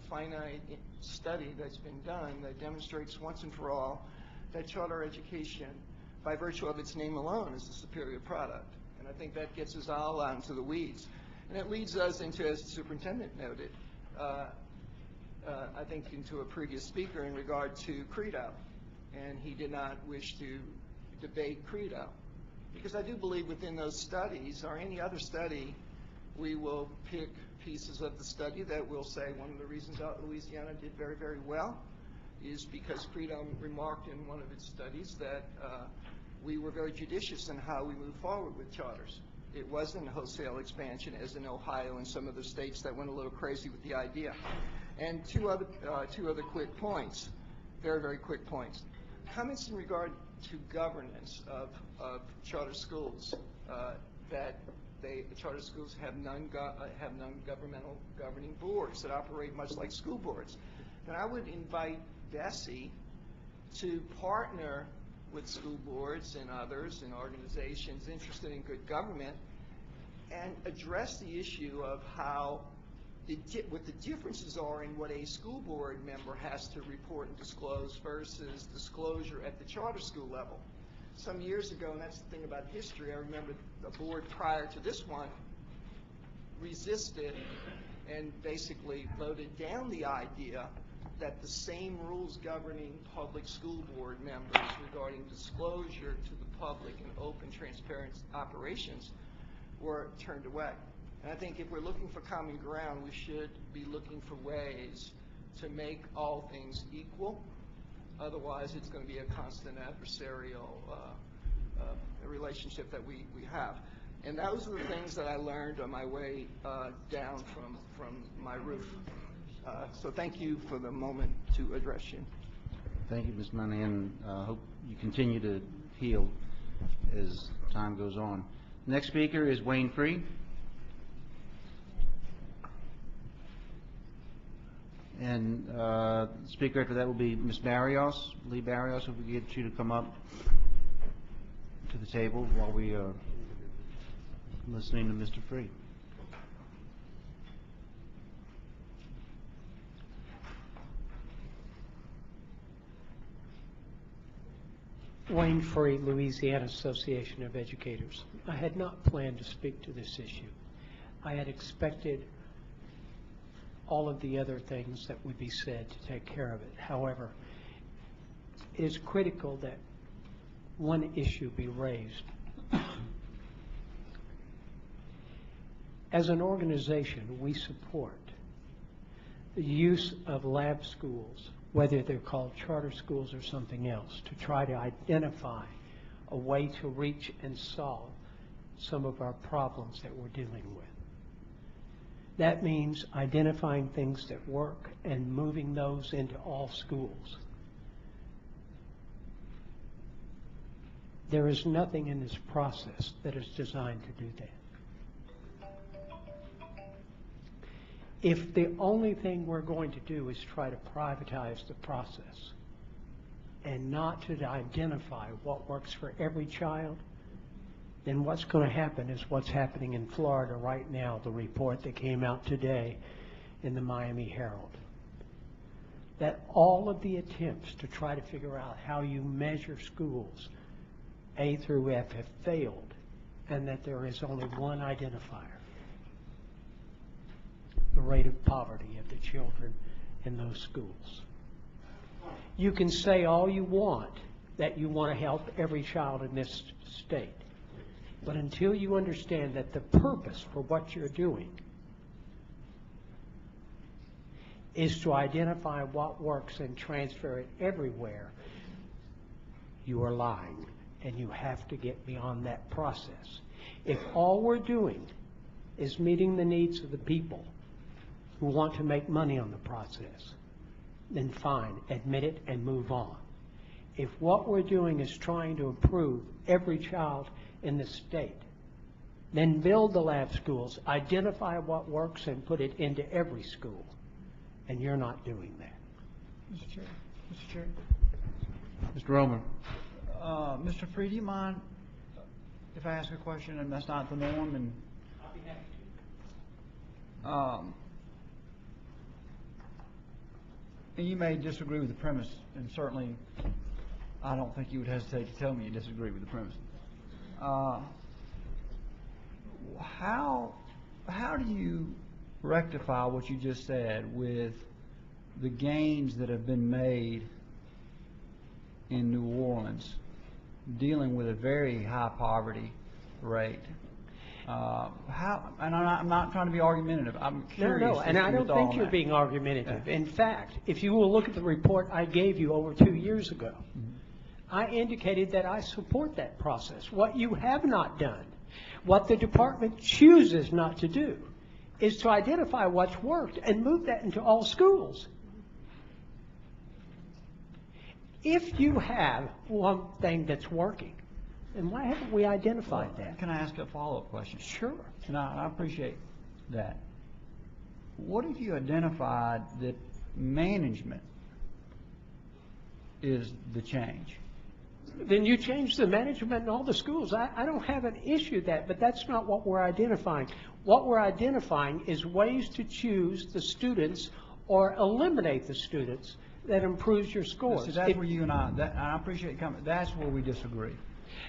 finite study that's been done that demonstrates once and for all that charter education, by virtue of its name alone, is a superior product. And I think that gets us all out into the weeds. And it leads us into, as the superintendent noted, I think into a previous speaker in regard to Credo. And he did not wish to debate Credo. Because I do believe within those studies, or any other study, We will pick pieces of the study that will say one of the reasons Louisiana did very, very well is because Freedom remarked in one of its studies that we were very judicious in how we moved forward with charters. It wasn't wholesale expansion as in Ohio and some other states that went a little crazy with the idea. And two other quick points, very, very quick points. Comments in regard to governance of charter schools, that charter schools have non-governmental governing boards that operate much like school boards. Then I would invite BESE to partner with school boards and others and organizations interested in good government and address the issue of how what the differences are in what a school board member has to report and disclose versus disclosure at the charter school level. Some years ago, and that's the thing about history, I remember the board prior to this one resisted and basically voted down the idea that the same rules governing public school board members regarding disclosure to the public and open, transparent operations were turned away. And I think if we're looking for common ground, we should be looking for ways to make all things equal. Otherwise, it's going to be a constant adversarial relationship that we have. And those are the things that I learned on my way down from my roof. So thank you for the moment to address you. Thank you, Ms. Money, and hope you continue to heal as time goes on. Next speaker is Wayne Free. And speaker after that will be Ms. Barrios, Lee Barrios, if we get you to come up to the table while we are listening to Mr. Free. Wayne Free, Louisiana Association of Educators. I had not planned to speak to this issue. I had expected all of the other things that would be said to take care of it. However, it is critical that one issue be raised. As an organization, we support the use of lab schools, whether they're called charter schools or something else, to try to identify a way to reach and solve some of our problems that we're dealing with. That means identifying things that work and moving those into all schools. There is nothing in this process that is designed to do that. If the only thing we're going to do is try to privatize the process and not to identify what works for every child, then what's going to happen is what's happening in Florida right now, the report that came out today in the Miami Herald. That all of the attempts to try to figure out how you measure schools, A through F, have failed, and that there is only one identifier: the rate of poverty of the children in those schools. You can say all you want that you want to help every child in this state, but until you understand that the purpose for what you're doing is to identify what works and transfer it everywhere, you are lying, and you have to get beyond that process. If all we're doing is meeting the needs of the people who want to make money on the process, then fine, admit it and move on. If what we're doing is trying to improve every child in the state, then build the lab schools, identify what works and put it into every school. And you're not doing that. Mr. Chair. Mr. Chair. Mr. Romer. Mr. Free, do you mind if I ask a question and that's not the norm? And I'll be happy to. And you may disagree with the premise, and certainly I don't think you would hesitate to tell me you disagree with the premise. How do you rectify what you just said with the gains that have been made in New Orleans dealing with a very high poverty rate? And I'm not trying to be argumentative. I'm curious. No, and I don't think you're being argumentative. In fact, if you will look at the report I gave you over 2 years ago, I indicated that I support that process. What you have not done, what the department chooses not to do, is to identify what's worked and move that into all schools. If you have one thing that's working, then why haven't we identified that? Can I ask a follow-up question? Sure. No, I appreciate that. What if you identified that management is the change? Then you change the management in all the schools. I don't have an issue with that, but that's not what we're identifying. What we're identifying is ways to choose the students or eliminate the students that improves your scores. See, that's where you and I appreciate your comment. That's where we disagree.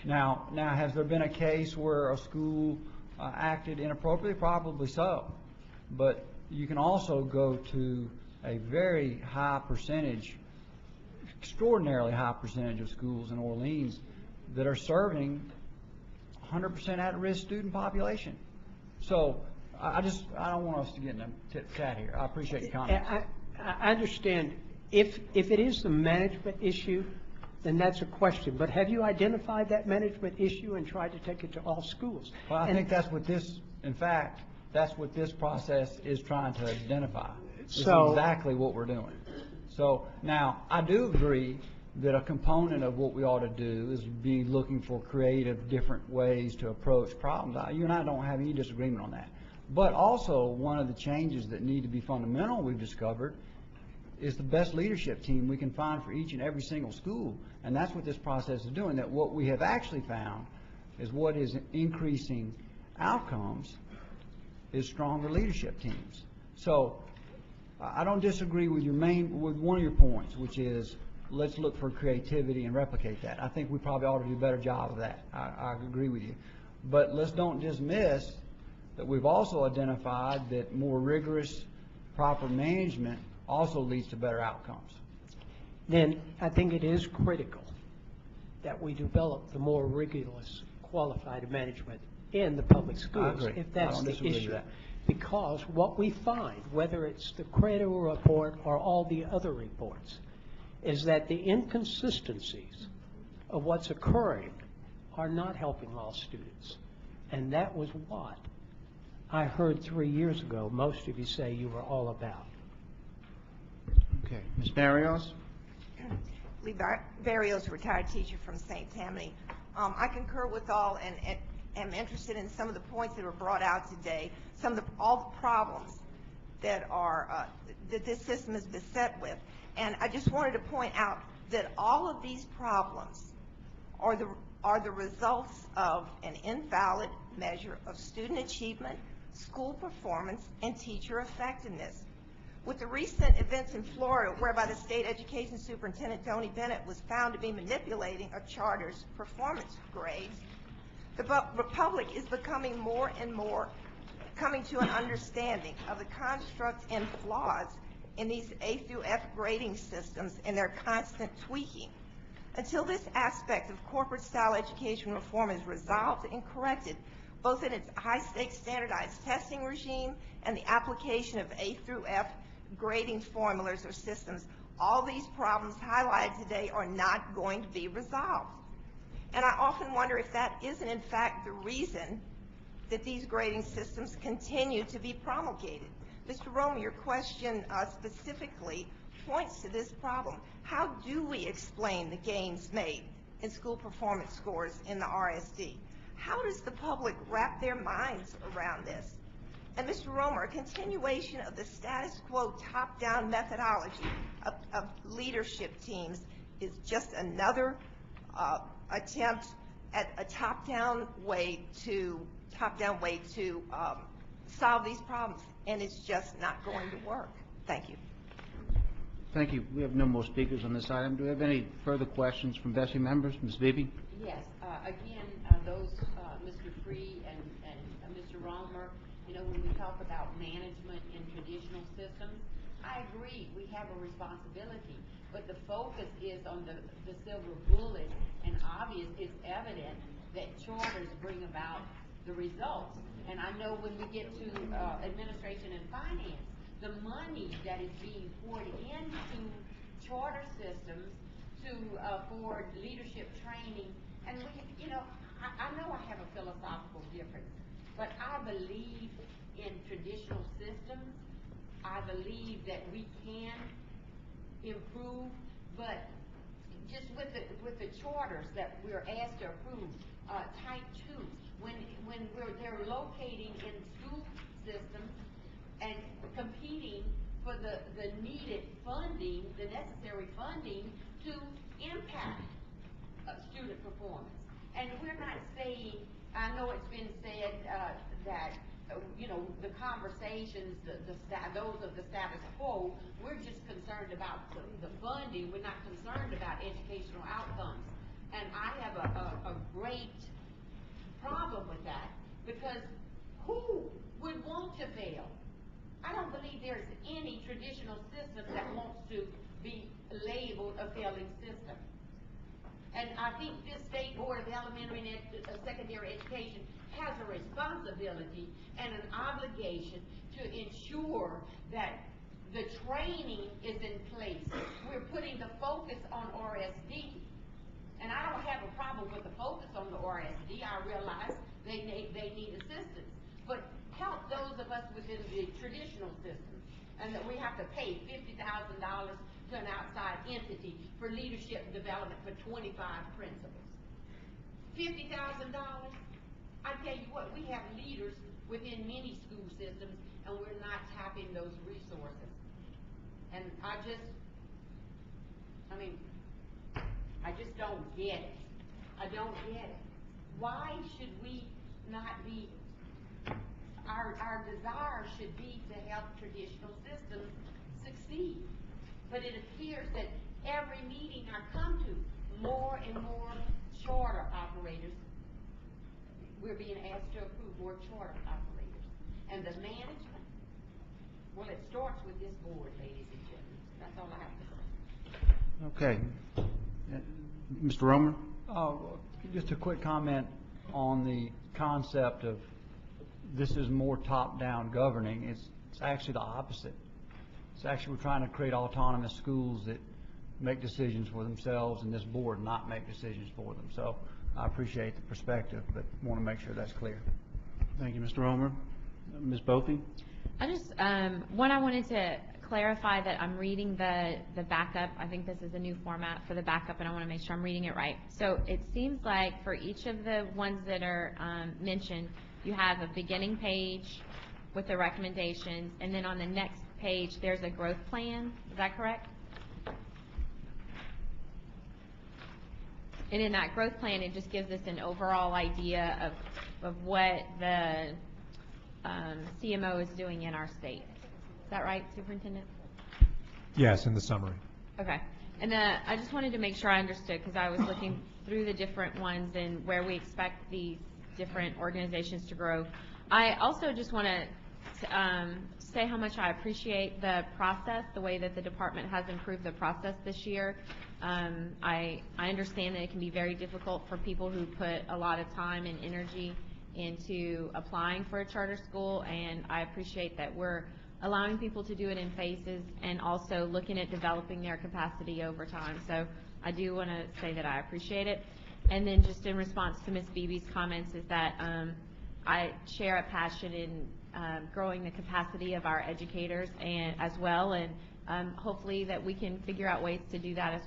Now, has there been a case where a school acted inappropriately? Probably so. But you can also go to a very high percentage, extraordinarily high percentage of schools in Orleans that are serving 100% at-risk student population. So I don't want us to get in a tit-tat here. I appreciate your comments. I understand. If it is the management issue, then that's a question. But have you identified that management issue and tried to take it to all schools? Well, I think that's what this, in fact, that's what this process is trying to identify. It's exactly what we're doing. So now, I do agree that a component of what we ought to do is be looking for creative, different ways to approach problems. You and I don't have any disagreement on that. But also, one of the changes that need to be fundamental, we've discovered, is the best leadership team we can find for each and every single school. And that's what this process is doing, that what we have actually found is what is increasing outcomes is stronger leadership teams. So I don't disagree with with one of your points, which is let's look for creativity and replicate that. I think we probably ought to do a better job of that. I agree with you. But let's don't dismiss that we've also identified that more rigorous, proper management also leads to better outcomes. Then I think it is critical that we develop the more rigorous, qualified management in the public schools, I agree. if that's I don't the disagree with issue. that. Because what we find, whether it's the Credo report or all the other reports, is that the inconsistencies of what's occurring are not helping all students. And that was what I heard 3 years ago most of you say you were all about. Okay. Ms. Barrios? Lee Barrios, retired teacher from St. Tammany. I concur with all and am interested in some of the points that were brought out today, all the problems that that this system is beset with. And I just wanted to point out that all of these problems are the results of an invalid measure of student achievement, school performance, and teacher effectiveness. With the recent events in Florida, whereby the state education superintendent, Tony Bennett, was found to be manipulating a charter's performance grades, the Republic is becoming more and more coming to an understanding of the construct and flaws in these A through F grading systems and their constant tweaking. Until this aspect of corporate-style education reform is resolved and corrected, both in its high-stakes standardized testing regime and the application of A through F grading formulas or systems, all these problems highlighted today are not going to be resolved. And I often wonder if that isn't in fact the reason that these grading systems continue to be promulgated. Mr. Romer, your question specifically points to this problem. How do we explain the gains made in school performance scores in the RSD? How does the public wrap their minds around this? And Mr. Romer, a continuation of the status quo top-down methodology of leadership teams is just another attempt at a top-down way to solve these problems, and it's just not going to work. Thank you. Thank you. We have no more speakers on this item. Do we have any further questions from BESE members? Ms. Beebe? Yes. Again, Mr. Free and Mr. Romer, when we talk about management in traditional systems, I agree we have a responsibility, but the focus is on the silver bullet, and it's evident that charters bring about the results. And I know when we get to administration and finance, the money that is being poured into charter systems for leadership training, and I know I have a philosophical difference, but I believe in traditional systems. I believe that we can improve, but just with the charters that we're asked to approve, type 2, when they're locating in school systems and competing for the needed funding, the necessary funding to impact student performance. And we're not saying, I know it's been said that the conversations, those of the status quo, we're just concerned about the funding. We're not concerned about educational outcomes. And I have a great problem with that, because who would want to fail? I don't believe there's any traditional system that wants to be labeled a failing system. And I think this State Board of Elementary and Secondary Education has a responsibility and an obligation to ensure that the training is in place. We're putting the focus on RSD. And I don't have a problem with the focus on the RSD. I realize they need assistance. But help those of us within the traditional system, and that we have to pay $50,000 to an outside entity for leadership development for 25 principals. $50,000? I tell you what, we have leaders within many school systems, and we're not tapping those resources. And I just don't get it. I don't get it. Why should we not be, our desire should be to help traditional systems succeed. But it appears that every meeting I come to, more and more charter operators, we're being asked to approve more charter operators. And the management, well, it starts with this board, ladies and gentlemen. That's all I have to say. Okay. Mr. Romer? Just a quick comment on the concept of this is more top-down governing. It's actually the opposite. It's actually we're trying to create autonomous schools that make decisions for themselves, and this board not make decisions for them. So I appreciate the perspective, but want to make sure that's clear. Thank you, Mr. Romer. Ms. Bothy? I just, I wanted to clarify that I'm reading the backup. I think this is a new format for the backup, and I want to make sure I'm reading it right. So it seems like for each of the ones that are mentioned, you have a beginning page with the recommendations, and then on the next page, there's a growth plan. Is that correct? And in that growth plan, it just gives us an overall idea of what the CMO is doing in our state. Is that right, Superintendent? Yes, in the summary. Okay. And I just wanted to make sure I understood, because I was looking through the different ones and where we expect these different organizations to grow. I also just want to say how much I appreciate the process, the way that the department has improved the process this year. I understand that it can be very difficult for people who put a lot of time and energy into applying for a charter school, and I appreciate that we're allowing people to do it in phases and also looking at developing their capacity over time. So I do want to say that I appreciate it. And then just in response to Ms. Beebe's comments is that I share a passion in growing the capacity of our educators and as well, and hopefully that we can figure out ways to do that,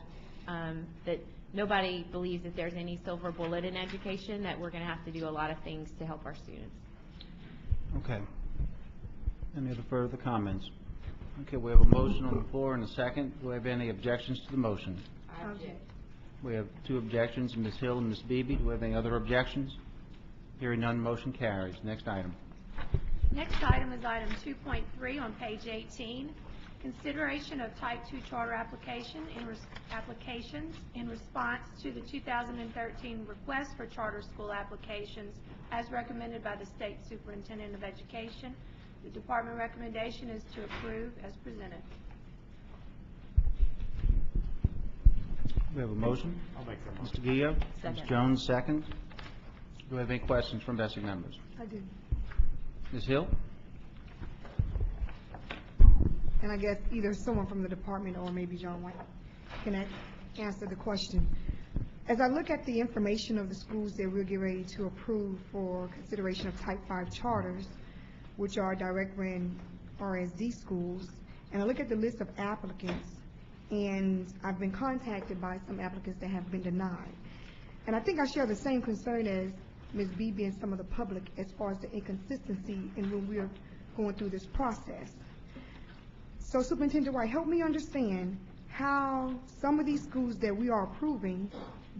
that nobody believes that there's any silver bullet in education, that we're going to have to do a lot of things to help our students. Okay. Any other further comments? Okay, we have a motion on the floor and a second. Do we have any objections to the motion? I object. We have 2 objections, Ms. Hill and Ms. Beebe. Do we have any other objections? Hearing none, motion carries. Next item. Next item is item 2.3 on page 18. Consideration of Type 2 charter applications in response to the 2013 request for charter school applications as recommended by the State Superintendent of Education. The department recommendation is to approve as presented. We have a motion. I'll make the Mr. Guillo. Second. Ms. Jones, second. Do we have any questions from BESE members? I do. Ms. Hill? And I guess either someone from the department or maybe John White can answer the question. As I look at the information of the schools that we're getting ready to approve for consideration of Type 5 charters, which are direct ran RSD schools, and I look at the list of applicants, and I've been contacted by some applicants that have been denied. And I think I share the same concern as Ms. Beebe and some of the public as far as the inconsistency in when we're going through this process. So Superintendent White, help me understand how some of these schools that we are approving,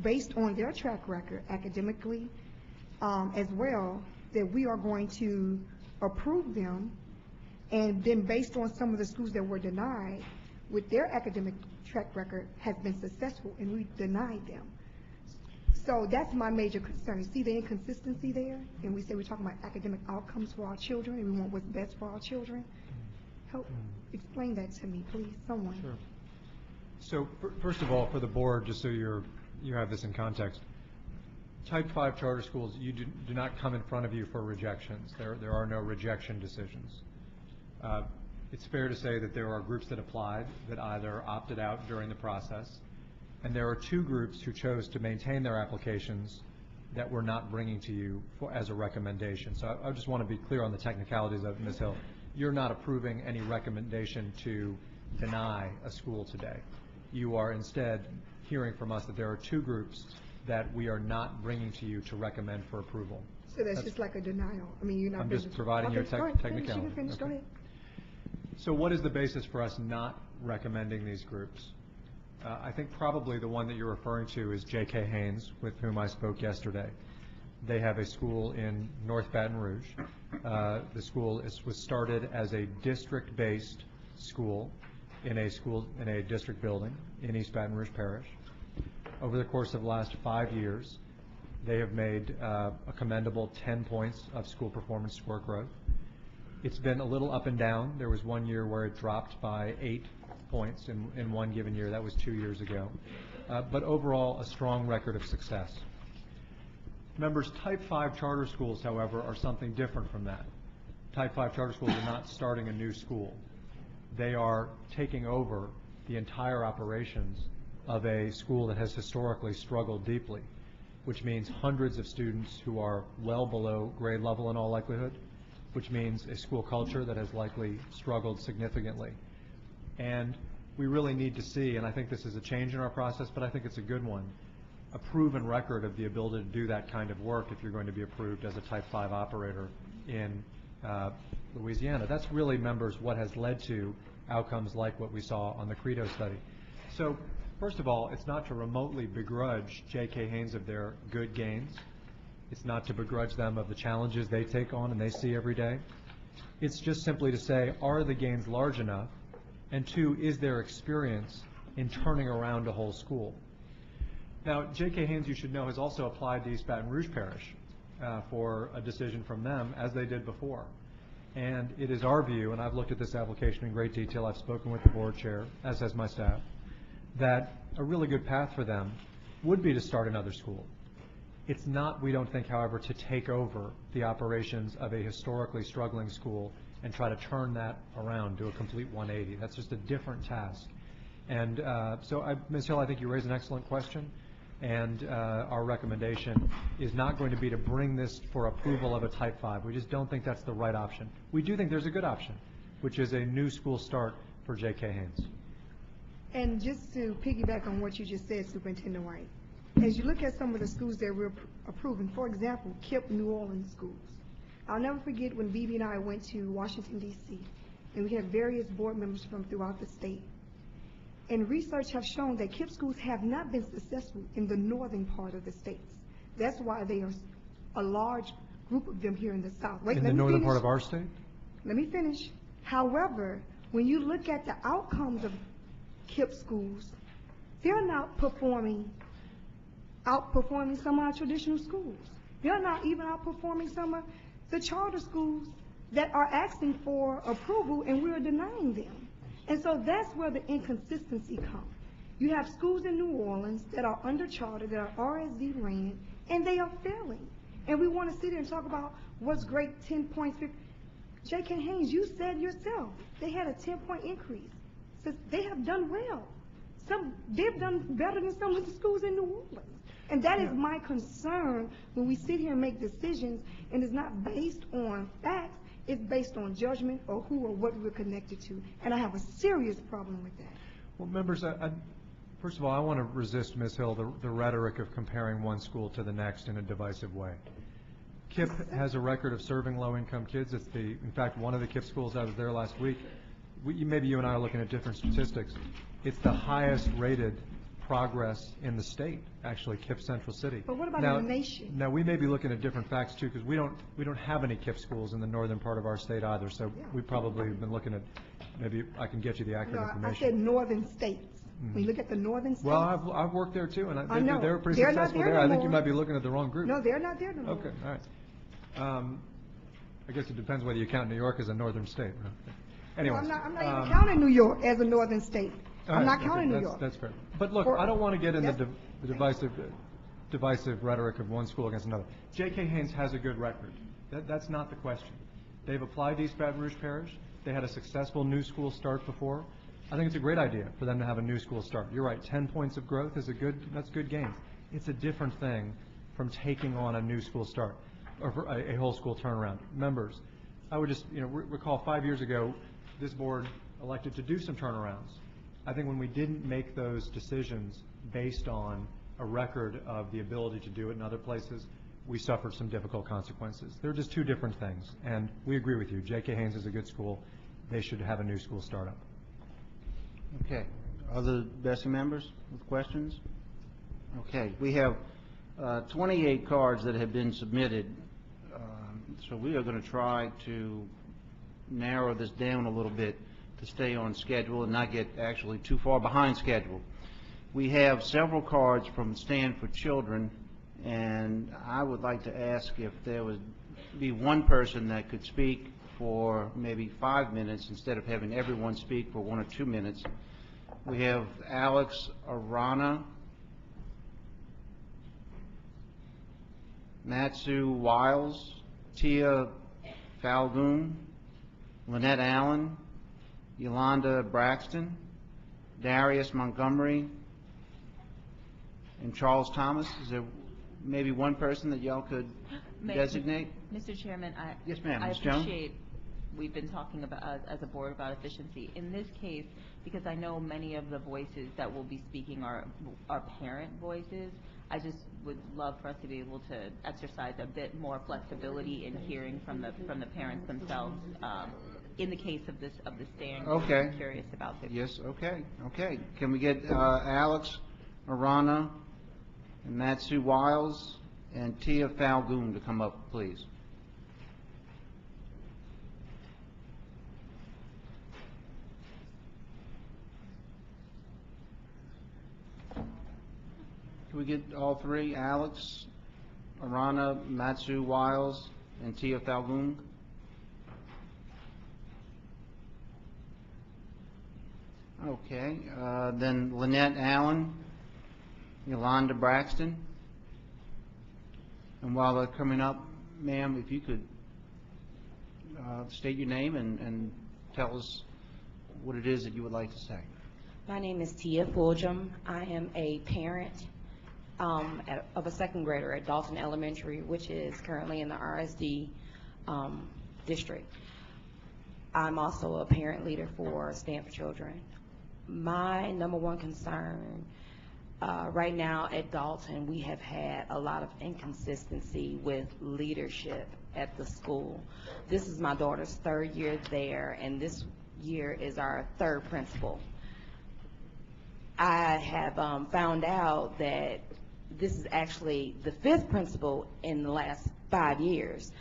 based on their track record academically, as well, that we are going to approve them, and then based on some of the schools that were denied, with their academic track record has been successful, and we denied them. So that's my major concern. See the inconsistency there? And we say we're talking about academic outcomes for our children, and we want what's best for our children. Help explain that to me, please, someone. Sure. So first of all, for the board, just so you have this in context, Type 5 charter schools, you do not come in front of you for rejections. There are no rejection decisions. It's fair to say that there are groups that applied that either opted out during the process, and there are two groups who chose to maintain their applications that we're not bringing to you as a recommendation. So I just want to be clear on the technicalities of it, Ms. Hill. You're not approving any recommendation to deny a school today. You are instead hearing from us that there are two groups that we are not bringing to you to recommend for approval. So that's just like a denial. I mean, you're not. I'm just providing your technicality. Finish. Go ahead. So what is the basis for us not recommending these groups? I think probably the one that you're referring to is J.K. Haynes, with whom I spoke yesterday. They have a school in North Baton Rouge. The school was started as a district-based school in a district building in East Baton Rouge Parish. Over the course of the last 5 years, they have made a commendable 10 points of school performance score growth. It's been a little up and down. There was 1 year where it dropped by 8 points in one given year. That was 2 years ago. But overall, a strong record of success. Members, Type 5 charter schools, however, are something different from that. Type 5 charter schools are not starting a new school. They are taking over the entire operations of a school that has historically struggled deeply, which means hundreds of students who are well below grade level in all likelihood, which means a school culture that has likely struggled significantly. And we really need to see, and I think this is a change in our process, but I think it's a good one, a proven record of the ability to do that kind of work if you're going to be approved as a Type 5 operator in Louisiana. That's really, members, what has led to outcomes like what we saw on the Credo study. So, first of all, it's not to remotely begrudge J.K. Haynes of their good gains. It's not to begrudge them of the challenges they take on and they see every day. It's just simply to say, are the gains large enough? And two, is there experience in turning around a whole school? Now, J.K. Haynes, you should know, has also applied to East Baton Rouge Parish for a decision from them, as they did before. And it is our view, and I've looked at this application in great detail, I've spoken with the board chair, as has my staff, that a really good path for them would be to start another school. It's not, we don't think, however, to take over the operations of a historically struggling school and try to turn that around to a complete 180. That's just a different task. And Ms. Hill, I think you raised an excellent question, and our recommendation is not going to be to bring this for approval of a Type 5. We just don't think that's the right option. We do think there's a good option, which is a new school start for J.K. Haynes. And just to piggyback on what you just said, Superintendent White, as you look at some of the schools that we're approving, for example, KIPP New Orleans schools. I'll never forget when Bibi and I went to Washington, D.C., and we had various board members from throughout the state. And research has shown that KIPP schools have not been successful in the northern part of the states. That's why they are a large group of them here in the South. Wait, in the northern part of our state? Let me finish. However, when you look at the outcomes of KIPP schools, they're not outperforming some of our traditional schools. They're not even outperforming some of the charter schools that are asking for approval, and we're denying them. And so that's where the inconsistency comes. You have schools in New Orleans that are under charter, that are RSD ran, and they are failing. And we want to sit here and talk about what's great, 10 points. J.K. Haynes, you said yourself, they had a 10-point increase. So they have done well. They've done better than some of the schools in New Orleans. And that is my concern when we sit here and make decisions, and it's not based on facts, it's based on judgment or who or what we're connected to. And I have a serious problem with that. Well, members, first of all, I want to resist, Ms. Hill, the rhetoric of comparing one school to the next in a divisive way. KIPP has a record of serving low-income kids. It's in fact, one of the KIPP schools I was there last week. Maybe you and I are looking at different statistics. It's the highest rated progress in the state, actually, KIPP Central City. But what about in the nation? Now, we may be looking at different facts, too, because we don't have any KIPP schools in the northern part of our state either, so we probably have been looking at, maybe I can get you the accurate information. I said northern states. When you look at the northern states. Well, I've worked there, too, and I know. they were pretty They're successful not there there. no I think more. you might be looking at the wrong group. No, they're not there no more. Okay, all right. I guess it depends whether you count New York as a northern state. Anyway. No, I'm not even counting New York as a northern state. I'm not counting New York. That's fair. But look, I don't want to get in the divisive rhetoric of one school against another. J.K. Haynes has a good record. That's not the question. They've applied to East Baton Rouge Parish. They had a successful new school start before. I think it's a great idea for them to have a new school start. You're right, 10 points of growth is that's good gains. It's a different thing from taking on a new school start or a whole school turnaround. Members, I would just recall 5 years ago, this board elected to do some turnarounds. I think when we didn't make those decisions based on a record of the ability to do it in other places, we suffered some difficult consequences. They're just two different things, and we agree with you. J.K. Haynes is a good school. They should have a new school startup. Okay. Other BESE members with questions? Okay. We have 28 cards that have been submitted, so we are going to try to narrow this down a little bit to stay on schedule and not get actually too far behind schedule. We have several cards from Stand for Children, and I would like to ask if there would be one person that could speak for maybe 5 minutes instead of having everyone speak for 1 or 2 minutes. We have Alex Arana, Matsu Wiles, Tia Falgoon, Lynette Allen, Yolanda Braxton, Darius Montgomery, and Charles Thomas. Is there maybe one person that y'all could designate? Mr. Chairman, Yes, ma'am. I Ms. Jones? appreciate we've been talking about as a board about efficiency. In this case, because I know many of the voices that will be speaking are parent voices, I just would love for us to be able to exercise a bit more flexibility in hearing from the parents themselves. In the case of the stand, Okay. I'm curious about this. Yes, okay. Can we get Alex Arana and Matsu Wiles and Tia Falgoon to come up, please? Can we get all three, Alex Arana, Matsu Wiles, and Tia Falgoon? Okay, then Lynette Allen, Yolanda Braxton. And while they're coming up, ma'am, if you could state your name and tell us what it is that you would like to say. My name is Tia Fulgham. I am a parent of a second grader at Dalton Elementary, which is currently in the RSD district. I'm also a parent leader for Stand for Children. My number one concern right now at Dalton, we have had a lot of inconsistency with leadership at the school. This is my daughter's 3rd year there, and this year is our 3rd principal. I have found out that this is actually the 5th principal in the last 5 years.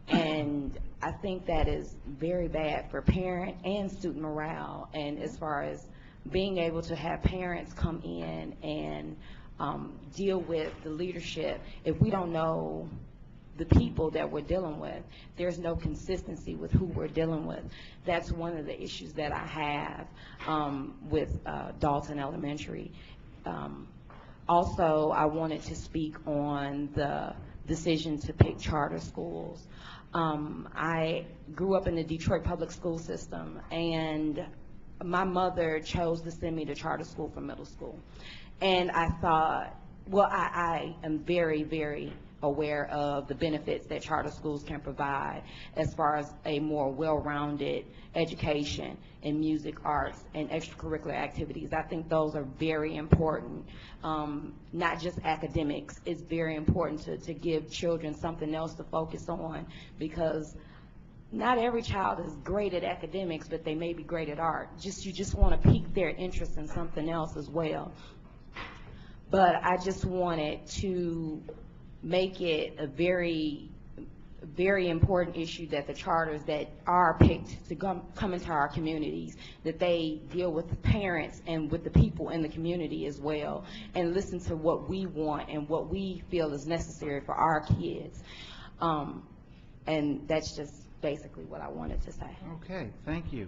And I think that is very bad for parent and student morale. And as far as being able to have parents come in and deal with the leadership, if we don't know the people that we're dealing with, there's no consistency with who we're dealing with. That's one of the issues that I have with Dalton Elementary. Also, I wanted to speak on the decision to pick charter schools. I grew up in the Detroit public school system, and my mother chose to send me to charter school for middle school. And I thought, well, I am very, very aware of the benefits that charter schools can provide as far as a more well-rounded education in music, arts, and extracurricular activities. I think those are very important, not just academics. It's very important to give children something else to focus on, because not every child is great at academics, but they may be great at art. You just want to pique their interest in something else as well. But I just wanted to make it a very, very important issue that the charters that are picked to come into our communities, that they deal with the parents and with the people in the community as well, and listen to what we want and what we feel is necessary for our kids. And that's just basically what I wanted to say. Okay, thank you.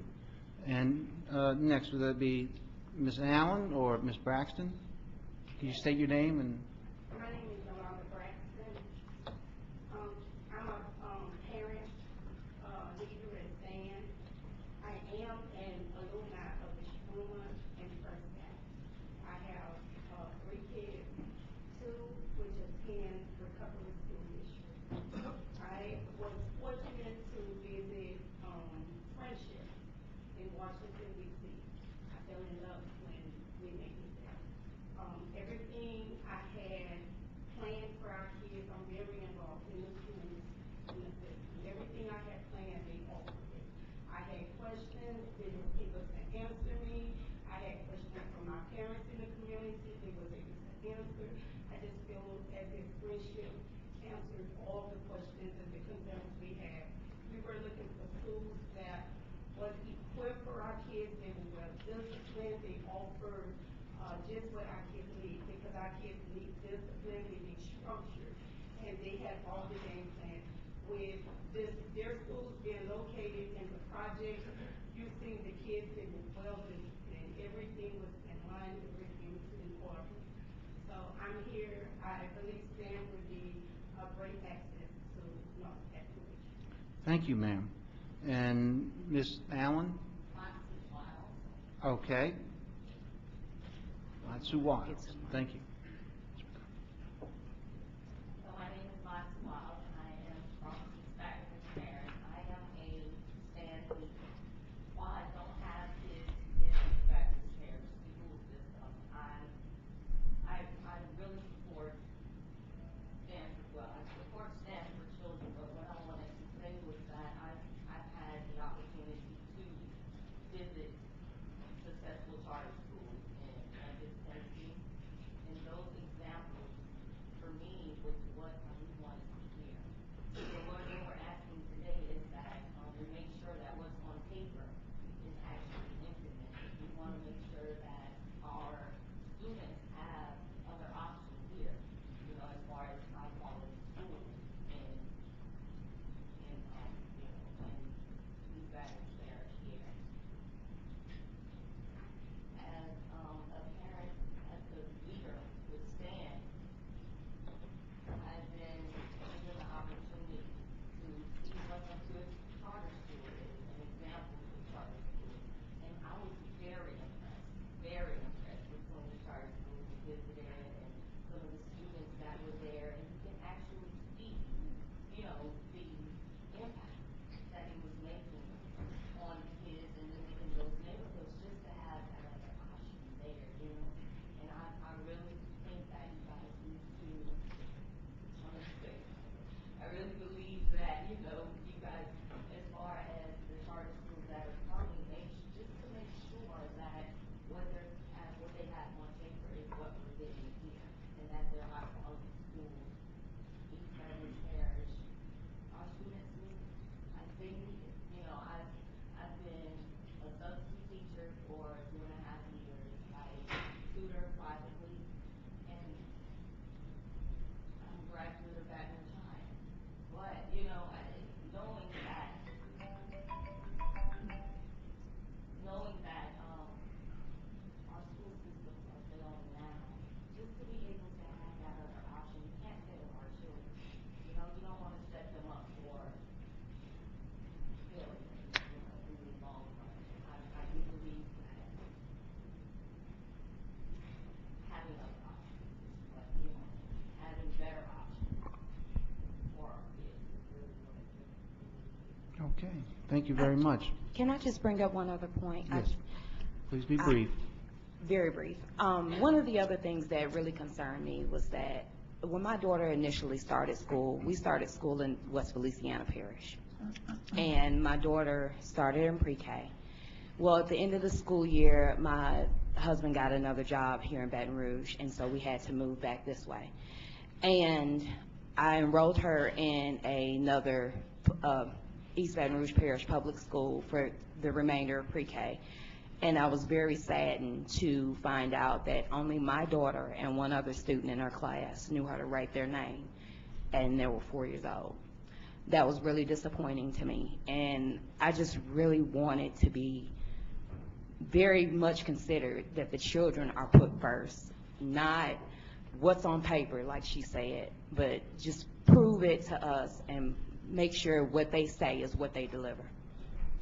And next, would that be Ms. Allen or Ms. Braxton? Can you state your name and... My name is Yolanda Braxton. I'm a parent, leader at SAN. I am an alumni of the Shruma and First Act. I have 3 kids, 2 which attend recovery school district. I was fortunate to visit Friendship in Washington, D.C. I fell in love when we made it there. Everything I had planned for our kids, I'm very involved in the schools, in the system. Everything I had planned, they offered it. I had questions, they were able to answer me. I had questions from my parents in the community, they were able to answer. I just feel as if Friendship answered all the questions and the concerns we had. We were looking for schools that was equipped for our kids, they were well disciplined, they offered just what our kids need, because our kids need discipline, they need structure, and they had all the game plan. With their schools being located in the project, you've seen the kids, they were well disciplined, everything was in line, everything was in order. So I'm here, I believe STEM would be a great access to North Carolina. Thank you, ma'am. And Ms. Allen? Okay. Matsu Wiles. Thank you. So my name is Matsu Wiles, and I am from Spectrum Parent. I am a STAN leader. While I don't have kids in the Spectrum Parent school system, I really support STAN. Well, I support STAN for children, but what I wanted to say was that I've had the opportunity to visit successful charter schools in Memphis, Tennessee. In Okay, thank you very much. Can I just bring up one other point? Yes. Please be brief. Very brief. One of the other things that really concerned me was that when my daughter initially started school, we started school in West Louisiana Parish. And my daughter started in pre-K. Well, at the end of the school year, my husband got another job here in Baton Rouge, and so we had to move back this way. And I enrolled her in another East Baton Rouge Parish public school for the remainder of pre-K. And I was very saddened to find out that only my daughter and one other student in her class knew how to write their name, and they were 4 years old. That was really disappointing to me, and I just really wanted to be very much considered that the children are put first, not what's on paper, like she said, but just prove it to us and make sure what they say is what they deliver.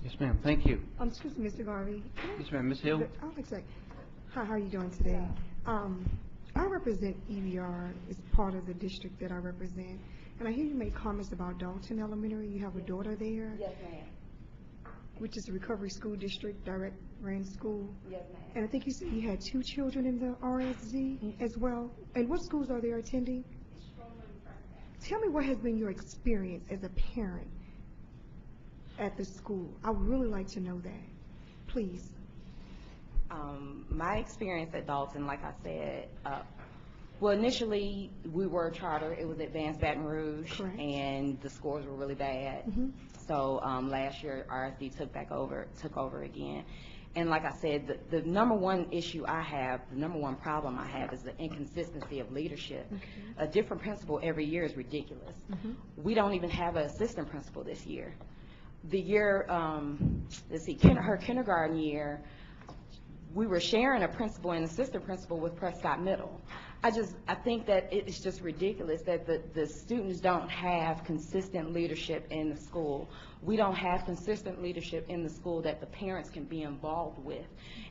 Yes, ma'am, thank you. Excuse me, Mr. Garvey. Yes, ma'am, Ms. Hill? I would like to say, hi, how are you doing today? I represent EBR. It's part of the district that I represent. And I hear you make comments about Dalton Elementary. You have a daughter there? Yes, ma'am. Which is a recovery school district, direct ran school. Yes, ma'am. And I think you said you had 2 children in the RSD as well. And what schools are they attending? Tell me what has been your experience as a parent at the school. I would really like to know that. Please. My experience at Dalton, like I said, well, initially we were a charter. It was Advanced Baton Rouge. Correct. And the scores were really bad. So last year RSD took over again. And like I said, the number one issue I have, the number one problem I have is the inconsistency of leadership. A different principal every year is ridiculous. We don't even have an assistant principal this year. The year, let's see, her kindergarten year, we were sharing a principal and assistant principal with Prescott Middle. I think that it's just ridiculous that the students don't have consistent leadership in the school. We don't have consistent leadership in the school that the parents can be involved with.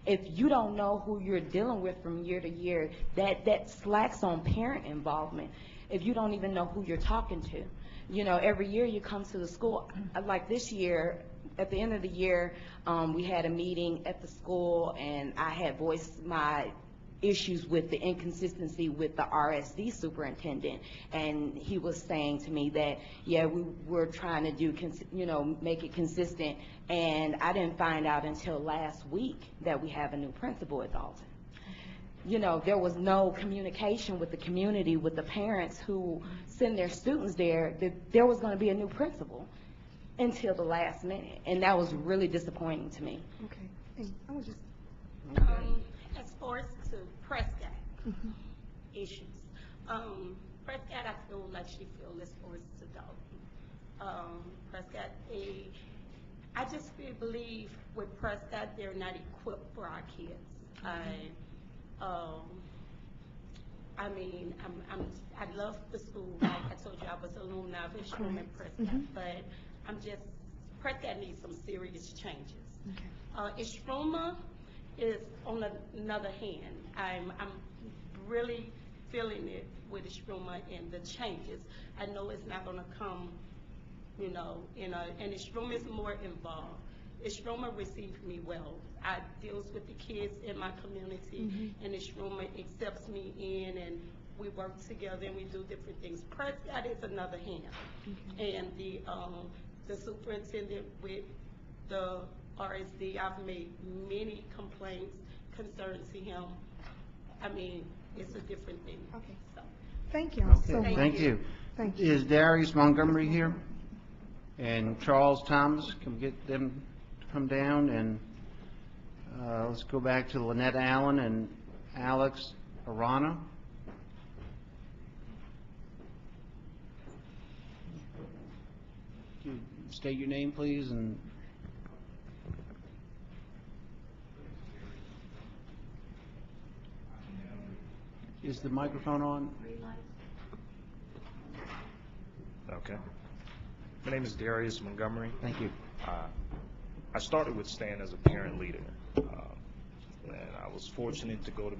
If you don't know who you're dealing with from year to year, that slacks on parent involvement. If you don't even know who you're talking to. You know, every year you come to the school, like this year, at the end of the year, we had a meeting at the school, and I had voiced my issues with the inconsistency with the RSD superintendent, and he was saying to me that, yeah, we were trying to do, make it consistent, and I didn't find out until last week that we have a new principal at Dalton. You know, there was no communication with the community, with the parents who send their students there, that there was going to be a new principal until the last minute, and that was really disappointing to me. Okay. And I was just... As far as to Prescott issues, Prescott, I feel like she feels as far as to Dalton. Prescott, I just believe with Prescott, they're not equipped for our kids. I love the school. Like I told you, I was alumni of Ishmael and Prescott, but Prescott needs some serious changes. Ishroma is on another hand. I'm really feeling it with Ishroma and the changes. I know it's not going to come, and Ishroma is more involved. Ishroma received me well. I deals with the kids in my community, and Ishroma accepts me in, and we work together and we do different things. Prescott is another hand, and the superintendent with the RSD, I've made many complaints, concerns to him. It's a different thing. Okay. So. Thank you. Okay, thank you. Thank you. Is Darius Montgomery here? And Charles Thomas, can we get them to come down? And let's go back to Lynette Allen and Alex Arana. Can you state your name, please, and is the microphone on? Okay. My name is Darius Montgomery. Thank you. I started with Stan as a parent leader, and I was fortunate to go to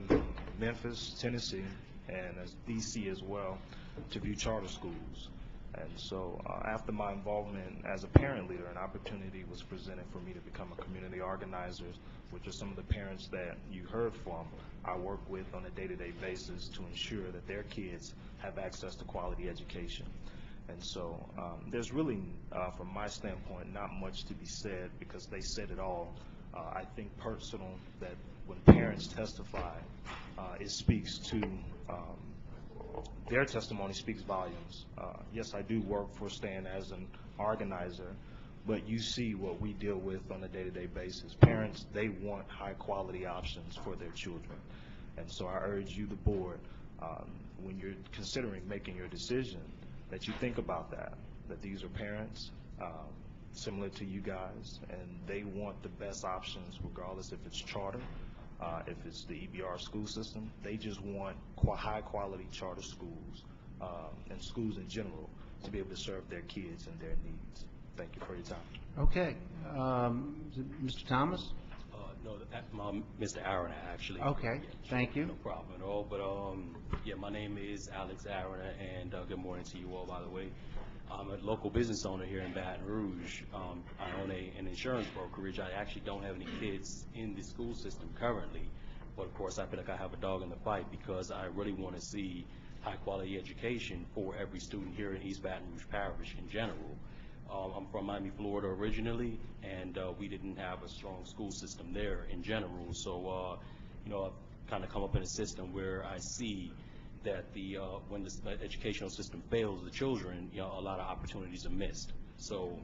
Memphis, Tennessee, and as DC as well, to view charter schools. And so after my involvement as a parent leader, an opportunity was presented for me to become a community organizer, which are some of the parents that you heard from I work with on a day-to-day basis to ensure that their kids have access to quality education. And so there's really, from my standpoint, not much to be said because they said it all. I think personal that when parents testify, it speaks to their testimony speaks volumes. Yes, I do work for Stan as an organizer, but you see what we deal with on a day-to-day basis. Parents, they want high-quality options for their children. And so I urge you, the board, when you're considering making your decision, that you think about that these are parents similar to you guys, and they want the best options regardless if it's charter, if it's the EBR school system. They just want high-quality charter schools and schools in general to be able to serve their kids and their needs. Thank you for your time. Okay. Mr. Thomas? No, Mr. Aaron, actually. Okay, thank you. No problem at all. But yeah, my name is Alex Aaron, and good morning to you all, by the way. I'm a local business owner here in Baton Rouge. I own an insurance brokerage. I actually don't have any kids in the school system currently, but of course I feel like I have a dog in the fight because I really want to see high-quality education for every student here in East Baton Rouge Parish in general. I'm from Miami, Florida originally, and we didn't have a strong school system there in general. So, you know, I've kind of come up in a system where I see that when the educational system fails the children, you know, a lot of opportunities are missed. So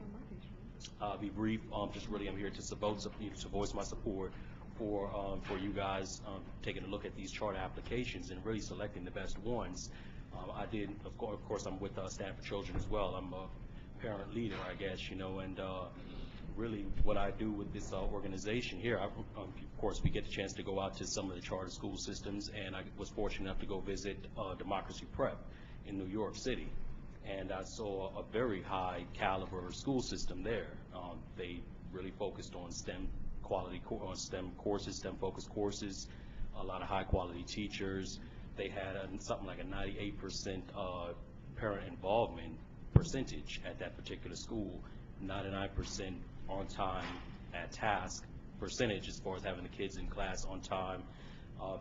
I'll be brief. Just really, I'm here to voice my support for you guys taking a look at these charter applications and really selecting the best ones. I did, of course, I'm with Stand for Children as well. I'm a parent leader, I guess, you know, and really what I do with this organization here, of course, we get the chance to go out to some of the charter school systems, and I was fortunate enough to go visit Democracy Prep in New York City, and I saw a very high caliber school system there. They really focused on STEM quality, on STEM courses, STEM focused courses, a lot of high quality teachers. They had something like a 98% parent involvement percentage at that particular school, 99% on time at task percentage as far as having the kids in class on time.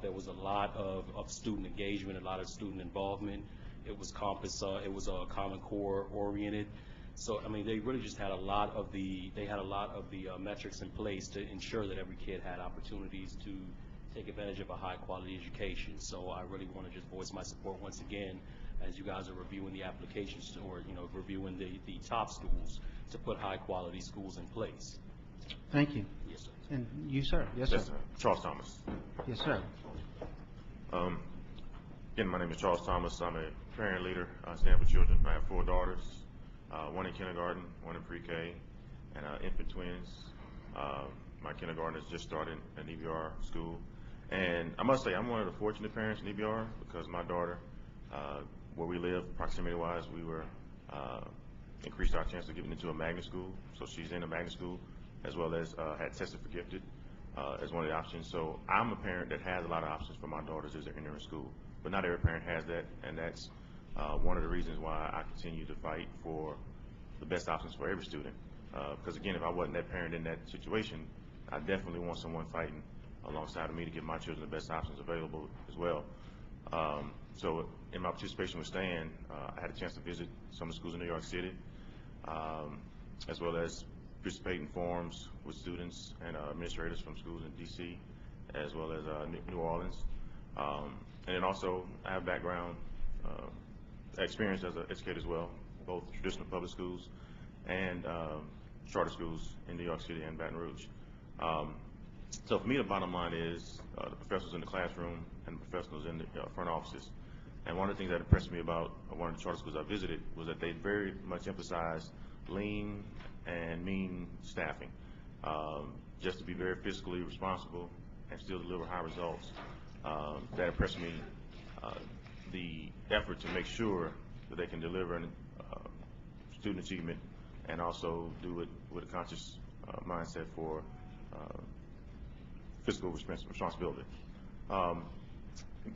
There was a lot of student engagement, a lot of student involvement. It was Common Core oriented. So I mean, they really just had a lot of the metrics in place to ensure that every kid had opportunities to take advantage of a high quality education. So I really want to just voice my support once again as you guys are reviewing the applications, or reviewing the top schools, to put high quality schools in place. Thank you. Yes, sir. And you, sir? Yes, sir. Charles Thomas. Yes, sir. Again, my name is Charles Thomas. I'm a parent leader. I stand for children. I have 4 daughters, one in kindergarten, one in pre-K, and infant twins. My kindergarten has just started an EBR school. And I must say, I'm one of the fortunate parents in EBR because my daughter, where we live, proximity-wise, we were increased our chance of getting into a magnet school. So she's in a magnet school, as well as had tested for gifted as one of the options. So I'm a parent that has a lot of options for my daughters as they're entering school. But not every parent has that, and that's one of the reasons why I continue to fight for the best options for every student. Because again, if I wasn't that parent in that situation, I definitely want someone fighting alongside of me to give my children the best options available as well. So in my participation with Stan, I had a chance to visit some of the schools in New York City, as well as participate in forums with students and administrators from schools in D.C., as well as New Orleans. And then also, I have background experience as an educator as well, both traditional public schools and charter schools in New York City and Baton Rouge. So for me, the bottom line is the professors in the classroom and the professionals in the front offices. And one of the things that impressed me about one of the charter schools I visited was that they very much emphasized lean and mean staffing, just to be very fiscally responsible and still deliver high results. That impressed me, the effort to make sure that they can deliver student achievement and also do it with a conscious mindset for fiscal responsibility.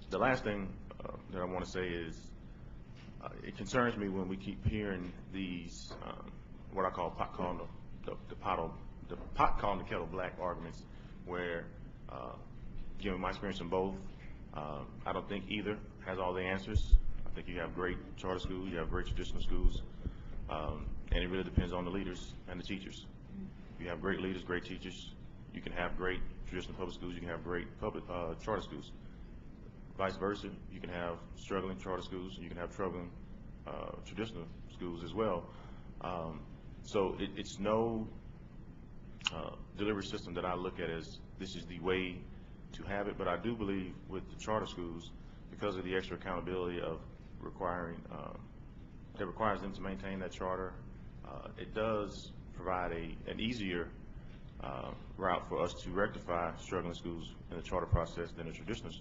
The last thing that I want to say is It concerns me when we keep hearing these, what I call pot calling the pot calling the kettle black arguments, where, given my experience in both, I don't think either has all the answers. I think you have great charter schools, you have great traditional schools, and it really depends on the leaders and the teachers. If you have great leaders, great teachers, you can have great traditional public schools, you can have great public charter schools. Vice versa, you can have struggling charter schools, and you can have struggling traditional schools as well. So it's no delivery system that I look at as this is the way to have it, but I do believe with the charter schools, because of the extra accountability of requiring, that requires them to maintain that charter, it does provide an easier route for us to rectify struggling schools in the charter process than the traditional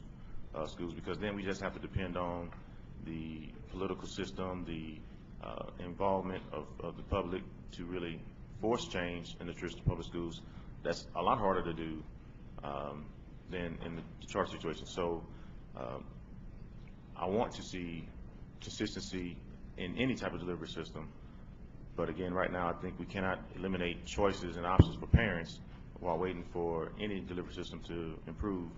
schools, because then we just have to depend on the political system, the involvement of the public to really force change in the traditional public schools. That's a lot harder to do than in the charter situation. So I want to see consistency in any type of delivery system. But again, right now, I think we cannot eliminate choices and options for parents while waiting for any delivery system to improve.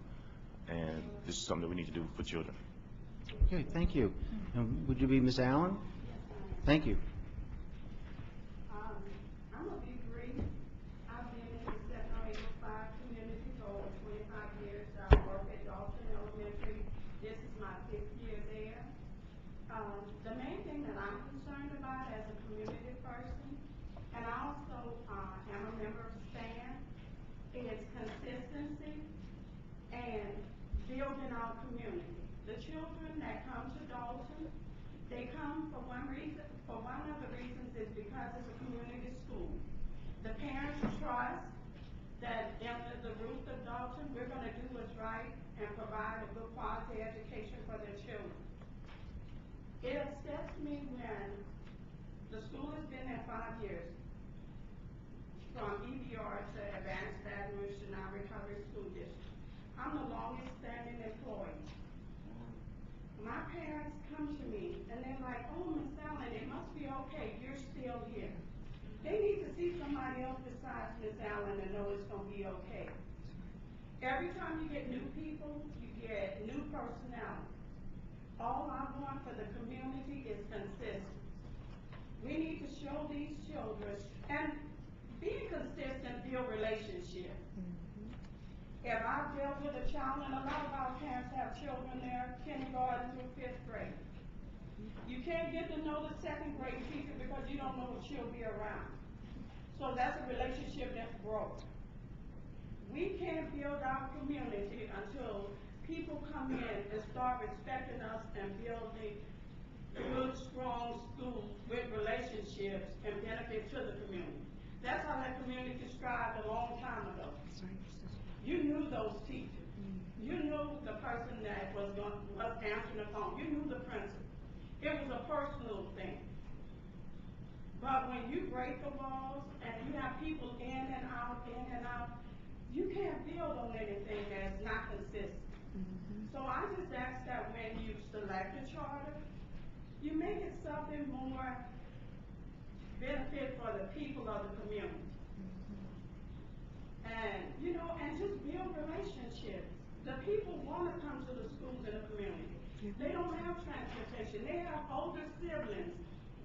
And this is something that we need to do for children. Okay, thank you. And would you be Ms. Allen? Thank you. I'm a big brief. I've been in the 705 community for over 25 years. I work at Dalton Elementary. This is my 5th year there. The main thing that I'm concerned about as a community person, and I also am a member of STAN, is consistency and building our community. The children that come to Dalton, they come for one reason. For one of the reasons is because it's a community school. The parents trust that under the roof of Dalton, we're going to do what's right and provide a good quality education for their children. It upsets me when the school has been there 5 years, from EBR to Advanced Baton Rouge to now Recovery School District. I'm the longest standing employee. My parents come to me and they're like, oh, Miss Allen, it must be okay, you're still here. They need to see somebody else besides Miss Allen and know it's going to be okay. Every time you get new people, you get new personnel. All I want for the community is consistency. We need to show these children, and being consistent, build relationships. If I've dealt with a child, and a lot of our parents have children there, kindergarten through 5th grade. You can't get to know the 2nd grade teacher because you don't know if she'll be around. So that's a relationship that's broken. We can't build our community until people come in and start respecting us and building good, strong schools with relationships and benefit to the community. That's how that community thrived a long time ago. You knew those teachers. You knew the person that was answering the phone. You knew the principal. It was a personal thing. But when you break the walls and you have people in and out, you can't build on anything that's not consistent. So I just ask that when you select a charter, you make it something more benefit for the people of the community. And, you know, and just build relationships. The people want to come to the schools in the community. They don't have transportation. They have older siblings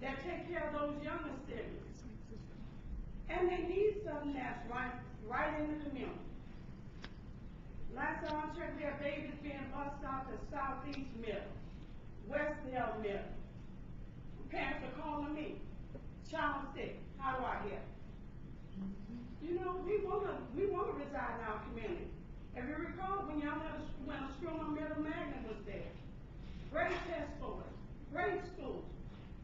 that take care of those younger siblings. And they need something that's right in the community. Last time I checked, we have babies being bused out to Southeast Middle, Westdale Middle. Parents are calling me. Child sick. How do I get? You know, we want to reside in our community. If you recall, when a Struma Middle Magnet was there, great test scores, great schools.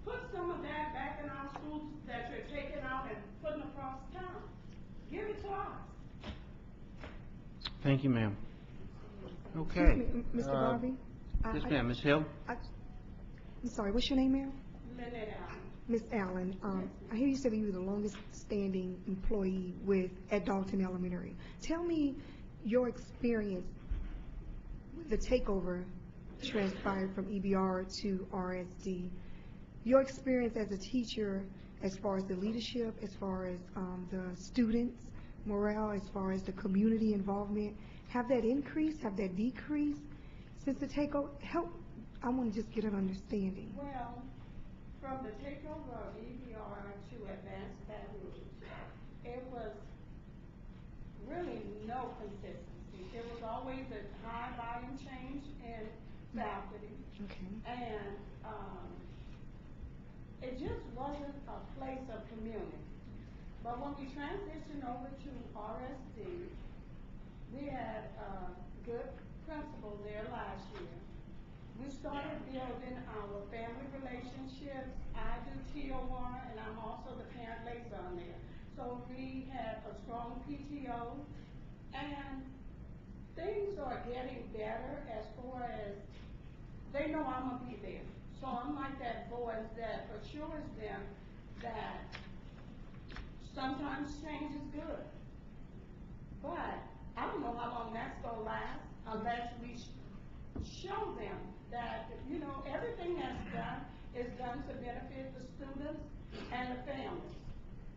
Put some of that back in our schools that you're taking out and putting across town. Give it to us. Thank you, ma'am. Okay. Mr. Garvey? Yes, ma'am. Ms. Hill? I'm sorry, what's your name, ma'am? Lynette Allen. Ms. Allen, I hear you said that you were the longest standing employee at Dalton Elementary. Tell me your experience with the takeover transpired from EBR to RSD. your experience as a teacher, as far as the leadership, as far as the students' morale, as far as the community involvement, have that increased, have that decreased since the takeover? I want to just get an understanding. Well, from the takeover of EBR to Advanced Baton Rouge, it was really no consistency. There was always a high volume change in faculty. Okay. And it just wasn't a place of community. But when we transitioned over to RSD, we had a good principal there last year. We started building our family relationships. I do TOR, and I'm also the parent liaison there. So we had a strong PTO, and things are getting better as far as they know I'm gonna be there. So I'm like that voice that assures them that sometimes change is good. But I don't know how long that's gonna last unless we show them that, you know, everything that's done is done to benefit the students and the families.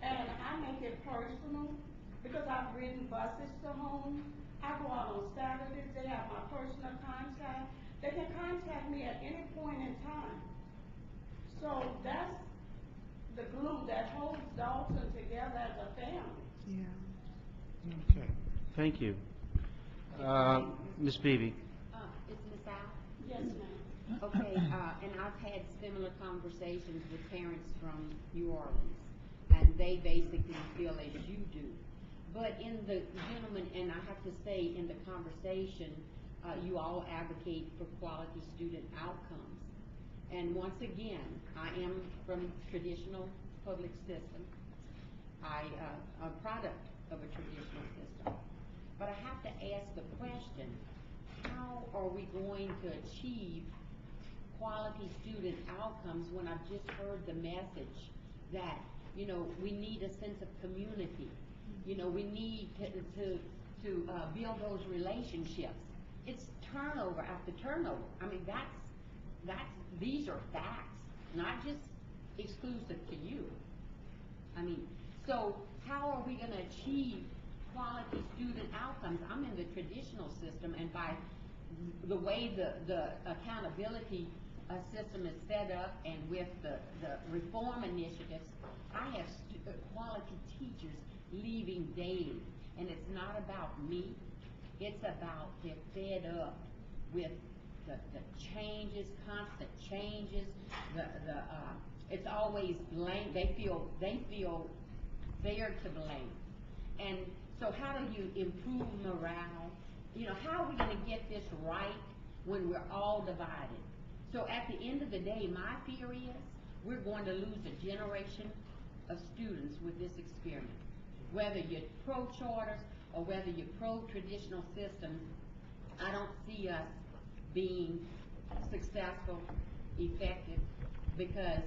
And I make it personal because I've ridden buses to home. I go out on Saturdays. They have my personal contact. They can contact me at any point in time. So that's the glue that holds Dalton together as a family. Yeah. Okay, thank you. Ms. Beebe. It's Ms. Al? Yes, ma'am. Okay, and I've had similar conversations with parents from New Orleans, and they basically feel as you do. But in the gentleman, and I have to say, in the conversation, you all advocate for quality student outcomes. And once again, I am from traditional public system. I'm a product of a traditional system. But I have to ask the question, how are we going to achieve quality student outcomes when I've just heard the message that, you know, we need a sense of community. You know, we need to build those relationships. It's turnover after turnover. I mean, these are facts, not just exclusive to you. I mean, so how are we going to achieve quality student outcomes? I'm in the traditional system, and by the way the accountability system is set up, and with the reform initiatives, I have quality teachers leaving daily, and it's not about me. It's about they're fed up with the changes, constant changes. It's always blame. They feel they're to blame. And so, how do you improve morale? You know, how are we going to get this right when we're all divided? So, at the end of the day, my fear is we're going to lose a generation of students with this experiment. Whether you're pro-charters or whether you're pro-traditional systems, I don't see us being successful, effective, because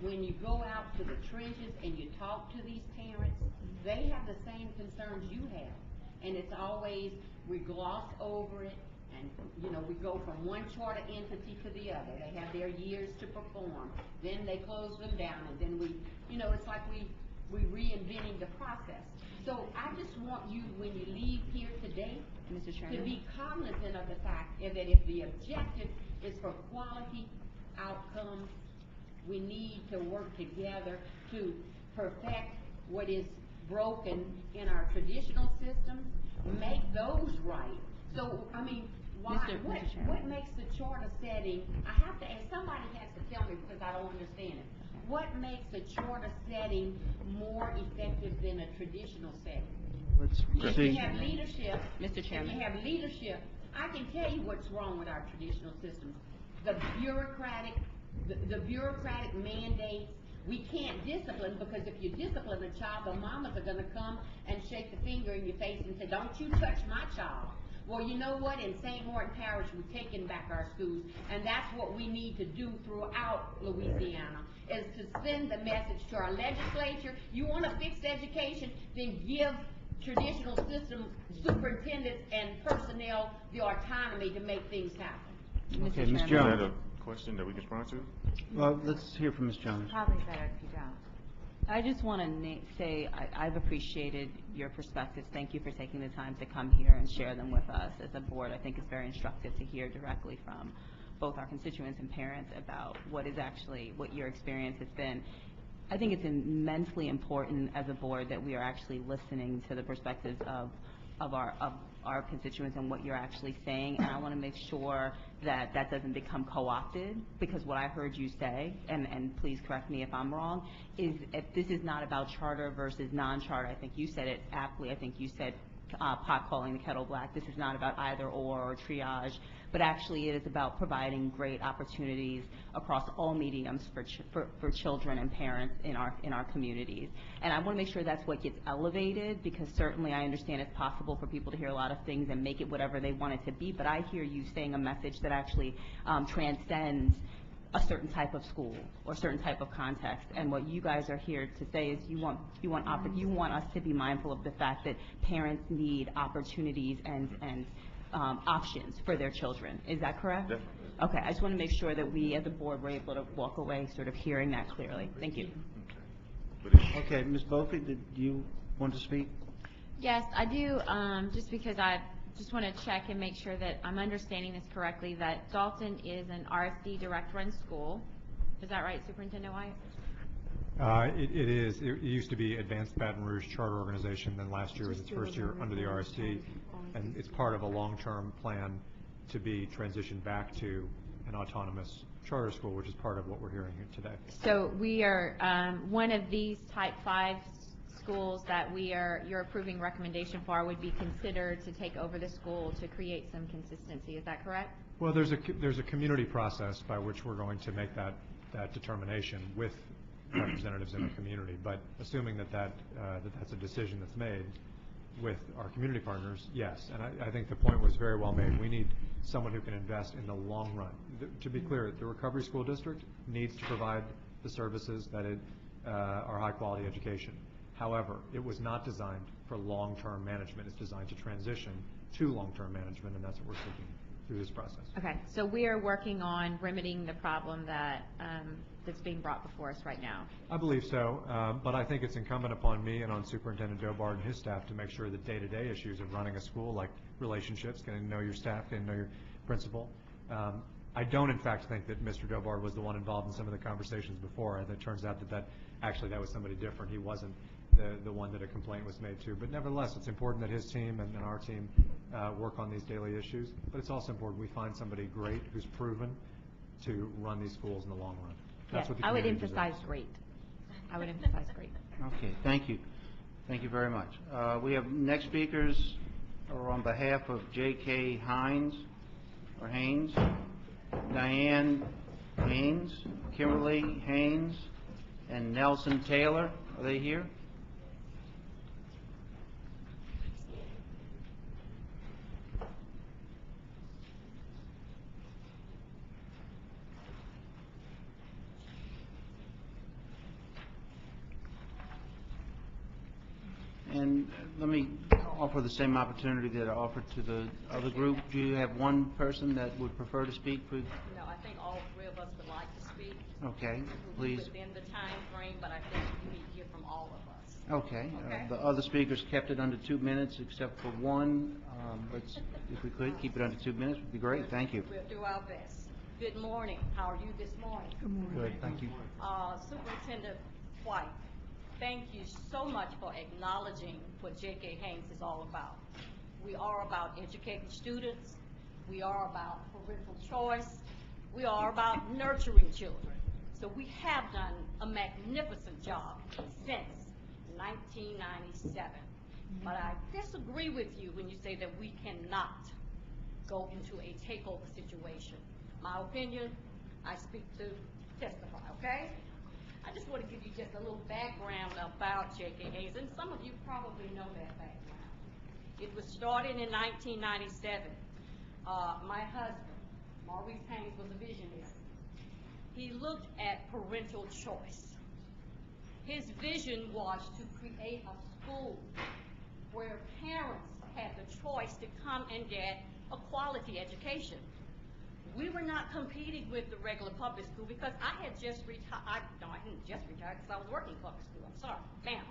when you go out to the trenches and you talk to these parents, they have the same concerns you have. And it's always, we gloss over it, and, you know, we go from one charter entity to the other. They have their years to perform. Then they close them down, and then we, you know, it's like we're reinventing the process. So I just want you, when you leave here today, to be cognizant of the fact that if the objective is for quality outcomes, we need to work together to perfect what is broken in our traditional systems, make those right. So, I mean, what makes the charter setting, I have to ask, somebody has to tell me because I don't understand it. What makes a charter setting more effective than a traditional setting? If you have leadership, If you have leadership, I can tell you what's wrong with our traditional systems. The bureaucratic mandates. We can't discipline, because if you discipline a child, the mamas are going to come and shake the finger in your face and say, "Don't you touch my child." Well, you know what? In St. Martin Parish, we're taking back our schools, and that's what we need to do throughout Louisiana, is to send the message to our legislature. You want to fix education, then give traditional system superintendents and personnel the autonomy to make things happen. Okay, Ms. Jones. I had a question that we can respond to? Well, let's hear from Ms. Jones. Probably better if you don't. I just want to say I've appreciated your perspectives. Thank you for taking the time to come here and share them with us as a board. I think it's very instructive to hear directly from both our constituents and parents about what your experience has been. I think it's immensely important as a board that we are actually listening to the perspectives of our constituents and what you're actually saying, and I want to make sure that that doesn't become co-opted, because what I heard you say, and please correct me if I'm wrong, is if this is not about charter versus non-charter. I think you said it aptly. I think you said pot calling the kettle black. This is not about either or triage, but actually it is about providing great opportunities across all mediums for children and parents in our communities. And I want to make sure that's what gets elevated, because certainly I understand it's possible for people to hear a lot of things and make it whatever they want it to be, but I hear you saying a message that actually transcends a certain type of school or certain type of context. And what you guys are here to say is you want us to be mindful of the fact that parents need opportunities and options for their children. Is that correct? Yeah. Okay, I just want to make sure that we as a board were able to walk away sort of hearing that clearly. Thank you. Okay, Ms. Bofi, did you want to speak? Yes, I do, just because I just want to check and make sure that I'm understanding this correctly, that Dalton is an RSD direct run school. Is that right, Superintendent White? It is. It used to be Advanced Baton Rouge Charter Organization, then last year was its first year under the RSD, and it's part of a long-term plan to be transitioned back to an autonomous charter school, which is part of what we're hearing here today. So we are one of these type 5 schools that you're approving recommendation for would be considered to take over the school to create some consistency. Is that correct? Well, there's a community process by which we're going to make that determination with representatives in the community. But assuming that's a decision that's made with our community partners, yes. And I think the point was very well made. We need someone who can invest in the long run. To be clear, the Recovery School District needs to provide the services that are high-quality education. However, it was not designed for long-term management. It's designed to transition to long-term management, and that's what we're seeking through this process. Okay, so we are working on remedying the problem that's being brought before us right now. I believe so, but I think it's incumbent upon me and on Superintendent Dobard and his staff to make sure that day-to-day issues of running a school, like relationships, getting to know your staff, getting to know your principal. I don't, in fact, think that Mr. Dobard was the one involved in some of the conversations before, and it turns out that was somebody different. He wasn't the one that a complaint was made to. But nevertheless, it's important that his team and our team work on these daily issues, but it's also important we find somebody great who's proven to run these schools in the long run. That's what the I would community emphasize deserves. great. I would emphasize great. Okay, thank you. Thank you very much. We have next speakers are on behalf of J.K. Haynes, Diane Haynes, Kimberly Haynes, and Nelson Taylor. Are they here? And let me offer the same opportunity that I offered to the other group. Do you have one person that would prefer to speak? No, I think all three of us would like to speak. Okay, please. Within the time frame, but I think you need to hear from all of us. Okay. The other speakers kept it under 2 minutes except for one. But if we could keep it under 2 minutes, would be great. Thank you. We'll do our best. Good morning. How are you this morning? Good morning. Good, thank you. Superintendent White, thank you so much for acknowledging what J.K. Haynes is all about. We are about educating students. We are about parental choice. We are about nurturing children. So we have done a magnificent job since 1997. But I disagree with you when you say that we cannot go into a takeover situation. My opinion, I speak to testify, okay? I just want to give you just a little background about J.K. Haynes, and some of you probably know that background. It was started in 1997. My husband, Maurice Haynes, was a visionary. He looked at parental choice. His vision was to create a school where parents had the choice to come and get a quality education. we were not competing with the regular public school because I had just retired. No, I didn't just retire because I was working public school. I'm sorry. Now,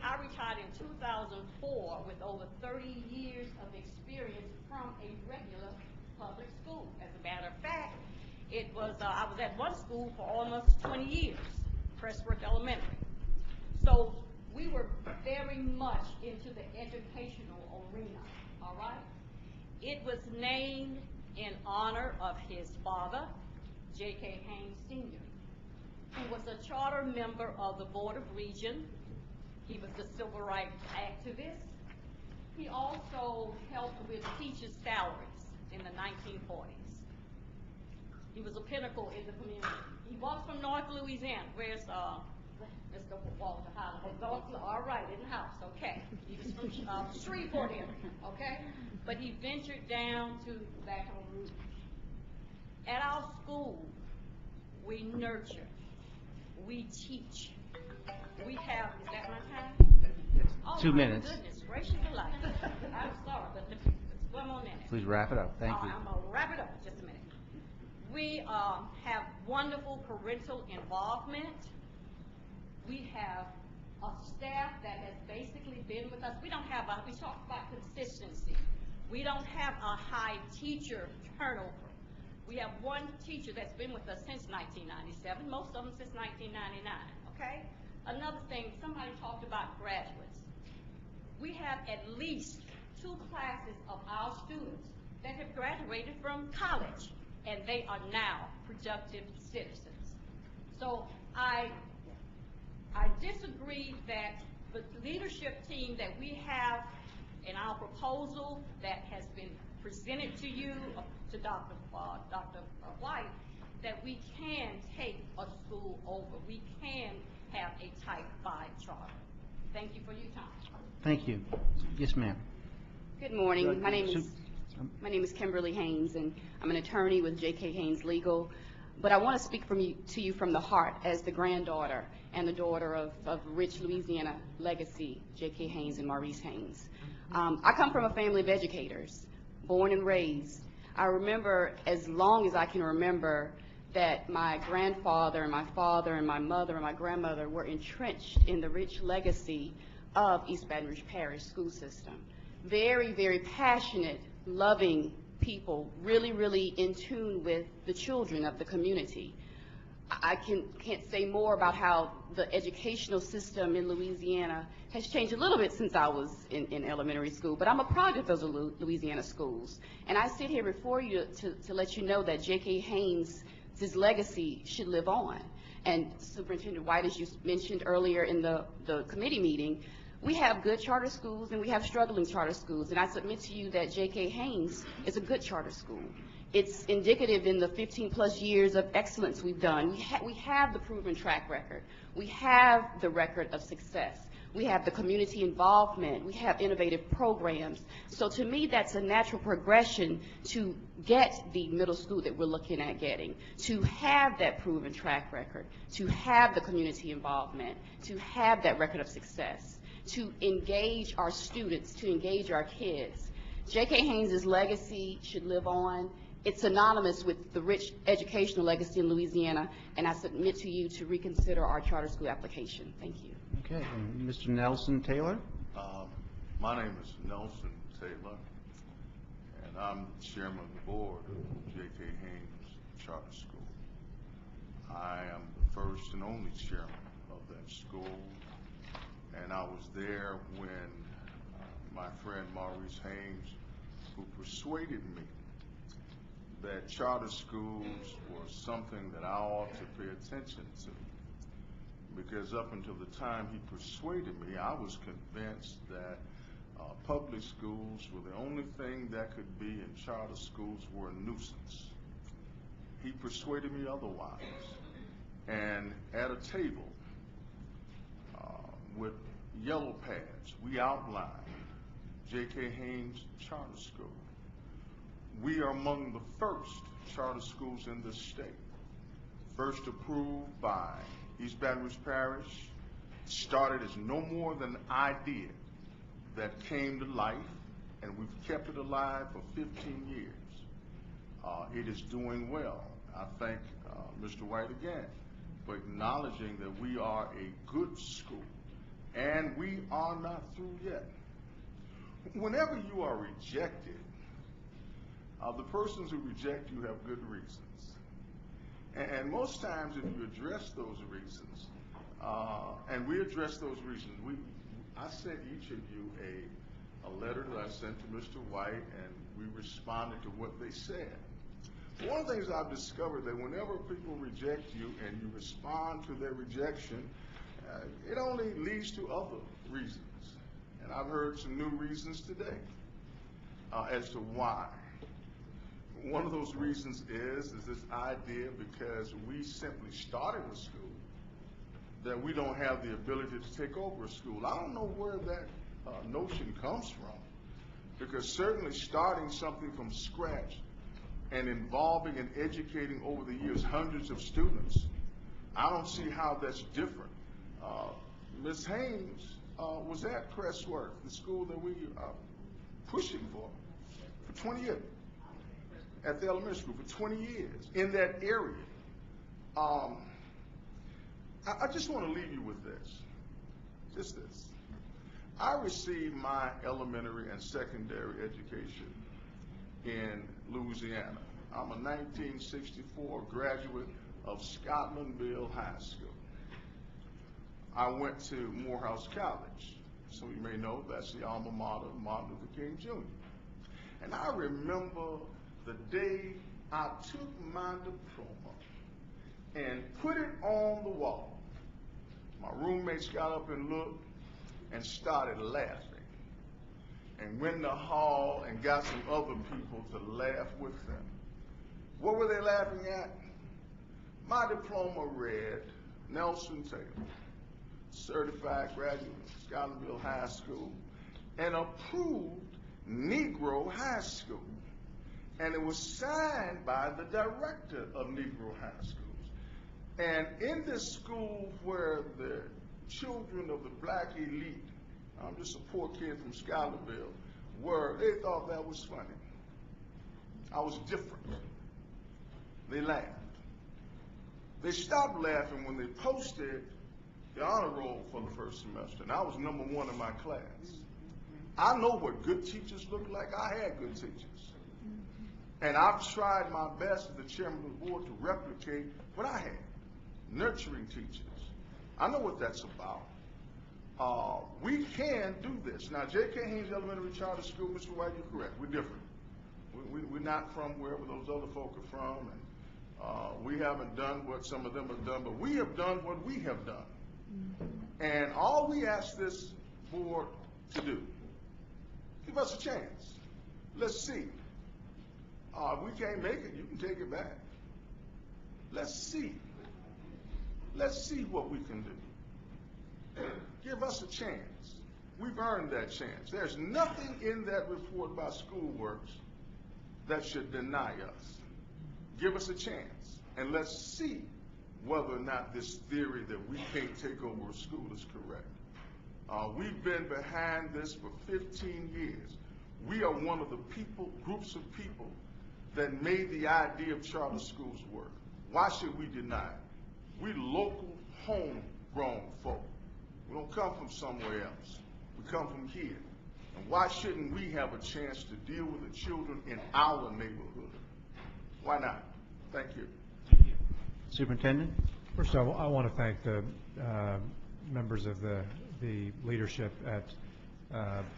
I retired in 2004 with over 30 years of experience from a regular public school. As a matter of fact, I was at one school for almost 20 years, Pressworth Elementary. So we were very much into the educational arena, all right? It was named in honor of his father, J.K. Haynes Sr., who was a charter member of the Board of Regents. He was a civil rights activist. He also helped with teachers' salaries in the 1940s. He was a pinnacle in the community. He was from North Louisiana. Where's Mr. Walter Holland? All right, in the house, okay. He was from Shreveport area, okay? But he ventured down to Baton Rouge. At our school, we nurture, we teach. We have, is that my time? Oh, 2 minutes. My goodness gracious alive. I'm sorry, but let's one more minute. Please wrap it up. Thank you. I'm going to wrap it up in just a minute. We have wonderful parental involvement. We have a staff that has basically been with us. We talk about consistency. We don't have a high teacher turnover. We have one teacher that's been with us since 1997, most of them since 1999, okay? Another thing, somebody talked about graduates. We have at least 2 classes of our students that have graduated from college, and they are now productive citizens. So I disagree that the leadership team that we have in our proposal that has been presented to you, to Dr. White, that we can take a school over. We can have a Type 5 charter. Thank you for your time. Thank you. Yes, ma'am. Good morning. My name is Kimberly Haynes, and I'm an attorney with J.K. Haynes Legal. But I want to speak to you from the heart as the granddaughter and the daughter of rich Louisiana legacy, J.K. Haynes and Maurice Haynes. I come from a family of educators, born and raised. I remember, as long as I can remember, that my grandfather and my father and my mother and my grandmother were entrenched in the rich legacy of East Baton Rouge Parish school system. Very, very passionate, loving people, really, really in tune with the children of the community. I can't say more about how the educational system in Louisiana has changed a little bit since I was in elementary school, but I'm a product of those Louisiana schools. And I sit here before you to let you know that J.K. Haynes' legacy should live on. And Superintendent White, as you mentioned earlier in the committee meeting, we have good charter schools and we have struggling charter schools. And I submit to you that J.K. Haynes is a good charter school. It's indicative in the 15-plus years of excellence we've done. We have the proven track record. We have the record of success. We have the community involvement. We have innovative programs. So to me, that's a natural progression to get the middle school that we're looking at getting, to have that proven track record, to have the community involvement, to have that record of success, to engage our students, to engage our kids. J.K. Haynes' legacy should live on. It's synonymous with the rich educational legacy in Louisiana, and I submit to you to reconsider our charter school application. Thank you. Okay, and Mr. Nelson Taylor? My name is Nelson Taylor, and I'm chairman of the board of J.K. Haynes Charter School. I am the first and only chairman of that school, and I was there when my friend Maurice Haynes, who persuaded me that charter schools were something that I ought to pay attention to. Because up until the time he persuaded me, I was convinced that public schools were the only thing that could be in charter schools were a nuisance. He persuaded me otherwise. And at a table with yellow pads, we outlined J.K. Haynes Charter School. We are among the first charter schools in this state. First approved by East Baton Rouge Parish, started as no more than an idea that came to life, and we've kept it alive for 15 years. It is doing well. I thank Mr. White again for acknowledging that we are a good school, and we are not through yet. Whenever you are rejected, the persons who reject you have good reasons. And most times if you address those reasons, and we address those reasons, I sent each of you a letter that I sent to Mr. White, and we responded to what they said. One of the things I've discovered that whenever people reject you and you respond to their rejection, it only leads to other reasons. And I've heard some new reasons today as to why. One of those reasons is this idea because we simply started a school that we don't have the ability to take over a school. I don't know where that notion comes from, because certainly starting something from scratch and involving and educating over the years hundreds of students, I don't see how that's different. Ms. Haynes was at Crestworth, the school that we are pushing for 20 years, at the elementary school for 20 years, in that area. I just want to leave you with this, just this. I received my elementary and secondary education in Louisiana. I'm a 1964 graduate of Scotlandville High School. I went to Morehouse College. So you may know that's the alma mater of Martin Luther King Jr. And I remember the day I took my diploma and put it on the wall. My roommates got up and looked and started laughing, and went in the hall and got some other people to laugh with them. What were they laughing at? My diploma read Nelson Taylor, certified graduate of Scotlandville High School, and approved Negro High School. And it was signed by the director of Negro High Schools. And in this school where the children of the black elite, I'm just a poor kid from Scotlandville, they thought that was funny. I was different. They laughed. They stopped laughing when they posted the honor roll for the first semester, and I was number one in my class. I know what good teachers look like. I had good teachers. And I've tried my best as the chairman of the board to replicate what I had, nurturing teachers. I know what that's about. We can do this. Now, J.K. Haynes Elementary Charter School, Mr. White, you're correct. We're different. We're not from wherever those other folk are from, and we haven't done what some of them have done, but we have done what we have done. And all we ask this board to do, give us a chance. Let's see. If we can't make it, you can take it back. Let's see. Let's see what we can do. Give us a chance. We've earned that chance. There's nothing in that report by SchoolWorks that should deny us. Give us a chance, and let's see whether or not this theory that we can't take over a school is correct. We've been behind this for 15 years. We are one of the groups of people that made the idea of charter schools work. Why should we deny it? We local, homegrown folk. We don't come from somewhere else. We come from here. And why shouldn't we have a chance to deal with the children in our neighborhood? Why not? Thank you. Superintendent? First of all, I want to thank the members of the leadership at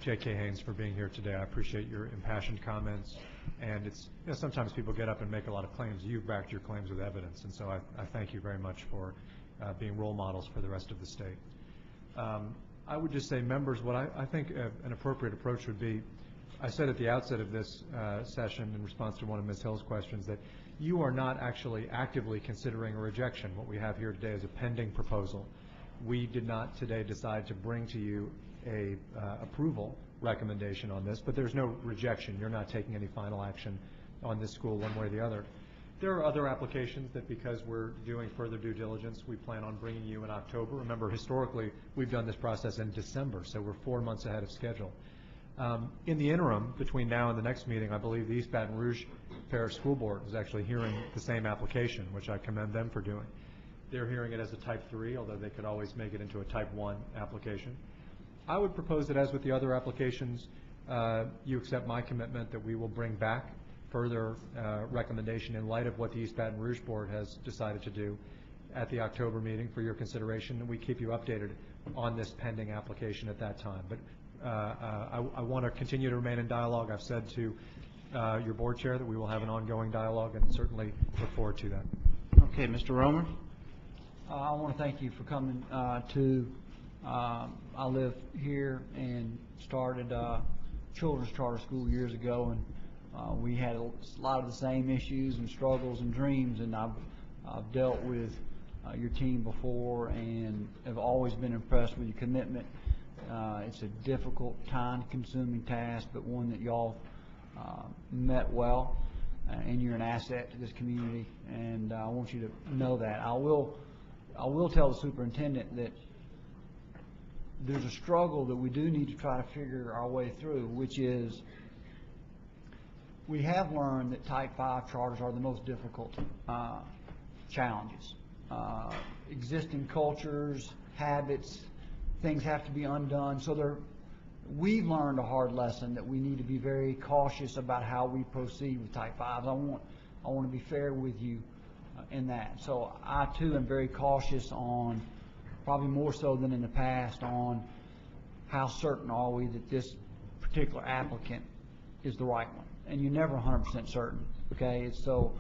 J.K. Haynes for being here today. I appreciate your impassioned comments. And it's, sometimes people get up and make a lot of claims. You've backed your claims with evidence. And so I thank you very much for being role models for the rest of the state. I would just say, members, what I think an appropriate approach would be, I said at the outset of this session in response to one of Ms. Hill's questions that you are not actually actively considering a rejection. What we have here today is a pending proposal. We did not today decide to bring to you a approval recommendation on this, but there's no rejection. You're not taking any final action on this school one way or the other. There are other applications that, because we're doing further due diligence, we plan on bringing you in October. Remember, historically, we've done this process in December, so we're 4 months ahead of schedule. In the interim, between now and the next meeting, I believe the East Baton Rouge Parish School Board is actually hearing the same application, which I commend them for doing. They're hearing it as a Type 3, although they could always make it into a Type 1 application. I would propose that, as with the other applications, you accept my commitment that we will bring back further recommendation in light of what the East Baton Rouge Board has decided to do at the October meeting for your consideration, and we keep you updated on this pending application at that time. But I want to continue to remain in dialogue. I've said to your board chair that we will have an ongoing dialogue, and certainly look forward to that. Okay, Mr. Romer. I want to thank you for coming I live here and started children's charter school years ago, and we had a lot of the same issues and struggles and dreams, and I've dealt with your team before and have always been impressed with your commitment. It's a difficult, time-consuming task, but one that y'all met well, and you're an asset to this community, and I want you to know that. I will tell the superintendent that there's a struggle that we do need to try to figure our way through, which is we have learned that Type 5 charters are the most difficult challenges. Existing cultures, habits, things have to be undone. So we've learned a hard lesson that we need to be very cautious about how we proceed with Type 5s. I want to be fair with you in that. So I too am very cautious on, probably more so than in the past, on how certain are we that this particular applicant is the right one. And you're never 100% certain, okay? So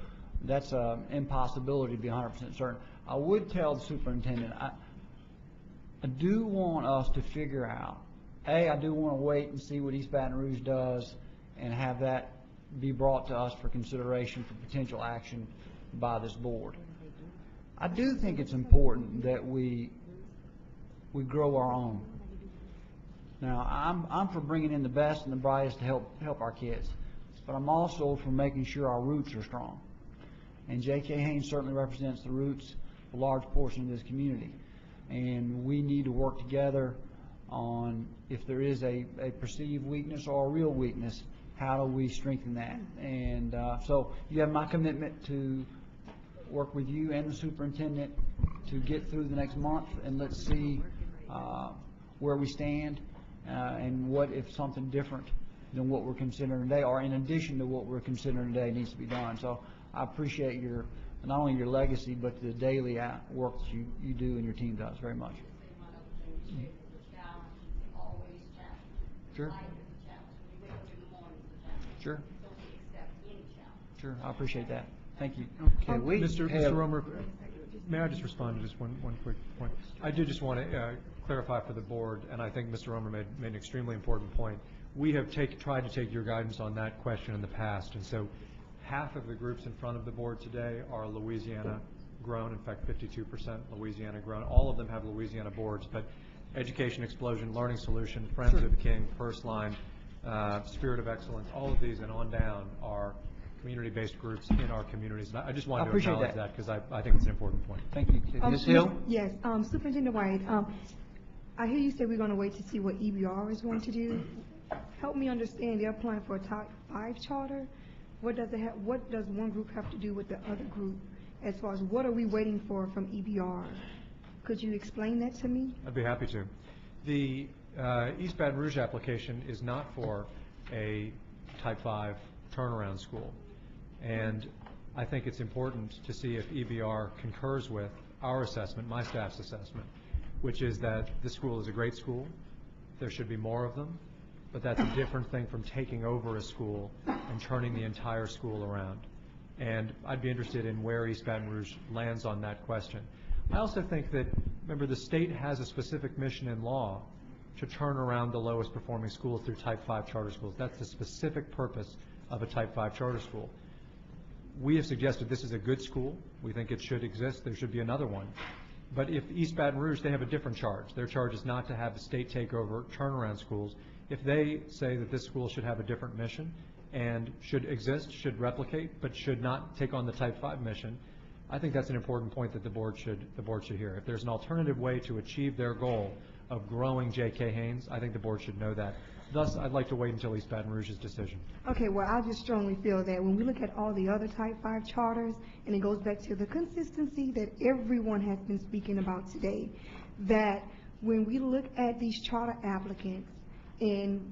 that's an impossibility to be 100% certain. I would tell the superintendent, I do want us to figure out, I do want to wait and see what East Baton Rouge does and have that be brought to us for consideration for potential action by this board. I do think it's important that we grow our own. Now, I'm for bringing in the best and the brightest to help our kids, but I'm also for making sure our roots are strong. And J.K. Haynes certainly represents the roots of a large portion of this community. And we need to work together on, if there is a perceived weakness or a real weakness, how do we strengthen that? And so you have my commitment to work with you and the superintendent to get through the next month, and let's see where we stand and what if something different than what we're considering today, or in addition to what we're considering today, needs to be done. So I appreciate not only your legacy, but the daily work that you do and your team does very much. Sure. Sure. Sure, I appreciate that. Thank you. Okay, Mr. Romer, may I just respond to just one quick point? I do just want to clarify for the board, and I think Mr. Romer made an extremely important point. We have tried to take your guidance on that question in the past, and so half of the groups in front of the board today are Louisiana grown. In fact, 52% Louisiana grown. All of them have Louisiana boards, but Education Explosion, Learning Solution, Friends of the King, First Line, Spirit of Excellence, all of these and on down are community-based groups in our communities. And I just wanted to acknowledge that because I think it's an important point. Thank you. Ms. Hill? Yes, Superintendent White, I hear you say we're going to wait to see what EBR is going to do. Help me understand, they're applying for a Type 5 charter. What does one group have to do with the other group? As far as what are we waiting for from EBR? Could you explain that to me? I'd be happy to. The East Baton Rouge application is not for a Type 5 turnaround school. And I think it's important to see if EBR concurs with our assessment, my staff's assessment, which is that this school is a great school. There should be more of them, but that's a different thing from taking over a school and turning the entire school around. And I'd be interested in where East Baton Rouge lands on that question. I also think that, remember, the state has a specific mission in law to turn around the lowest performing schools through Type 5 charter schools. That's the specific purpose of a Type 5 charter school. We have suggested this is a good school. We think it should exist. There should be another one. But if East Baton Rouge, they have a different charge. Their charge is not to have the state take over turnaround schools. If they say that this school should have a different mission and should exist, should replicate, but should not take on the Type 5 mission, I think that's an important point that the board should hear. If there's an alternative way to achieve their goal of growing J.K. Haynes, I think the board should know that. Thus, I'd like to wait until East Baton Rouge's decision. Okay, well, I just strongly feel that when we look at all the other Type 5 charters, and it goes back to the consistency that everyone has been speaking about today, that when we look at these charter applicants, and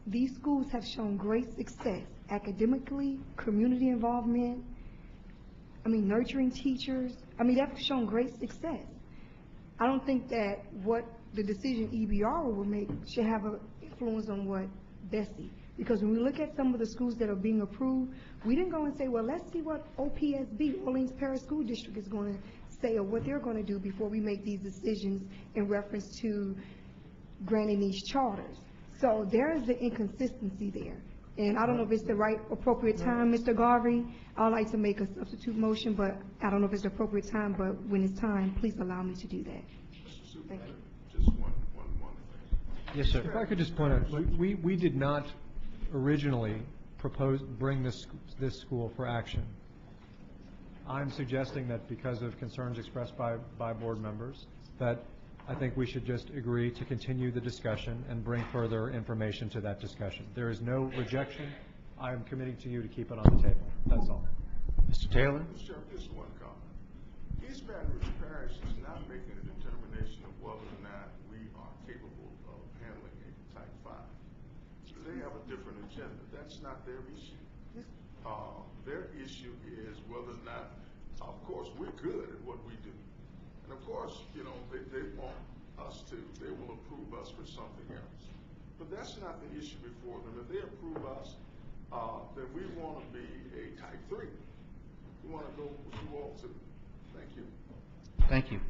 these schools have shown great success academically, community involvement, nurturing teachers, they've shown great success. I don't think that what the decision EBR will make should have an influence on what BESE. Because when we look at some of the schools that are being approved, we didn't go and say, well, let's see what OPSB, Orleans Parish School District, is going to say or what they're going to do before we make these decisions in reference to granting these charters. So there is an inconsistency there. And I don't know if it's the right appropriate time, Mr. Garvey. I'd like to make a substitute motion, but I don't know if it's the appropriate time, but when it's time, please allow me to do that. Thank you. Just one thing. Yes, sir. If I could just point out, we did not originally bring this school for action. I'm suggesting that because of concerns expressed by board members, that I think we should just agree to continue the discussion and bring further information to that discussion. There is no rejection. I am committing to you to keep it on the table. That's all. Mr. Taylor? Mr. Chairman, just one comment. East Baton Rouge Parish is not making a determination of whether or not we are capable of handling a Type 5. So they have a different agenda. That's not their issue. Their issue is whether or not, of course, we're good at what we do. And of course, they want us to, they will approve us for something else. But that's not the issue before them. If they approve us, then we want to be a Type 3. We want to go with you all too. Thank you. Thank you.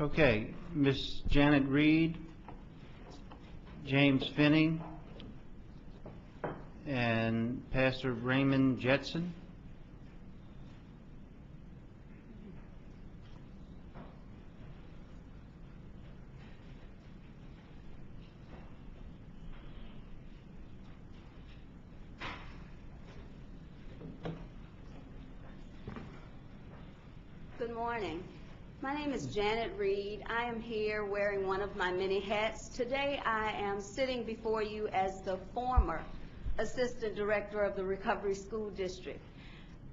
Okay, Miss Janet Reed, James Finney, and Pastor Raymond Jetson. Good morning. My name is Janet Reed. I am here wearing one of my many hats. Today I am sitting before you as the former Assistant Director of the Recovery School District.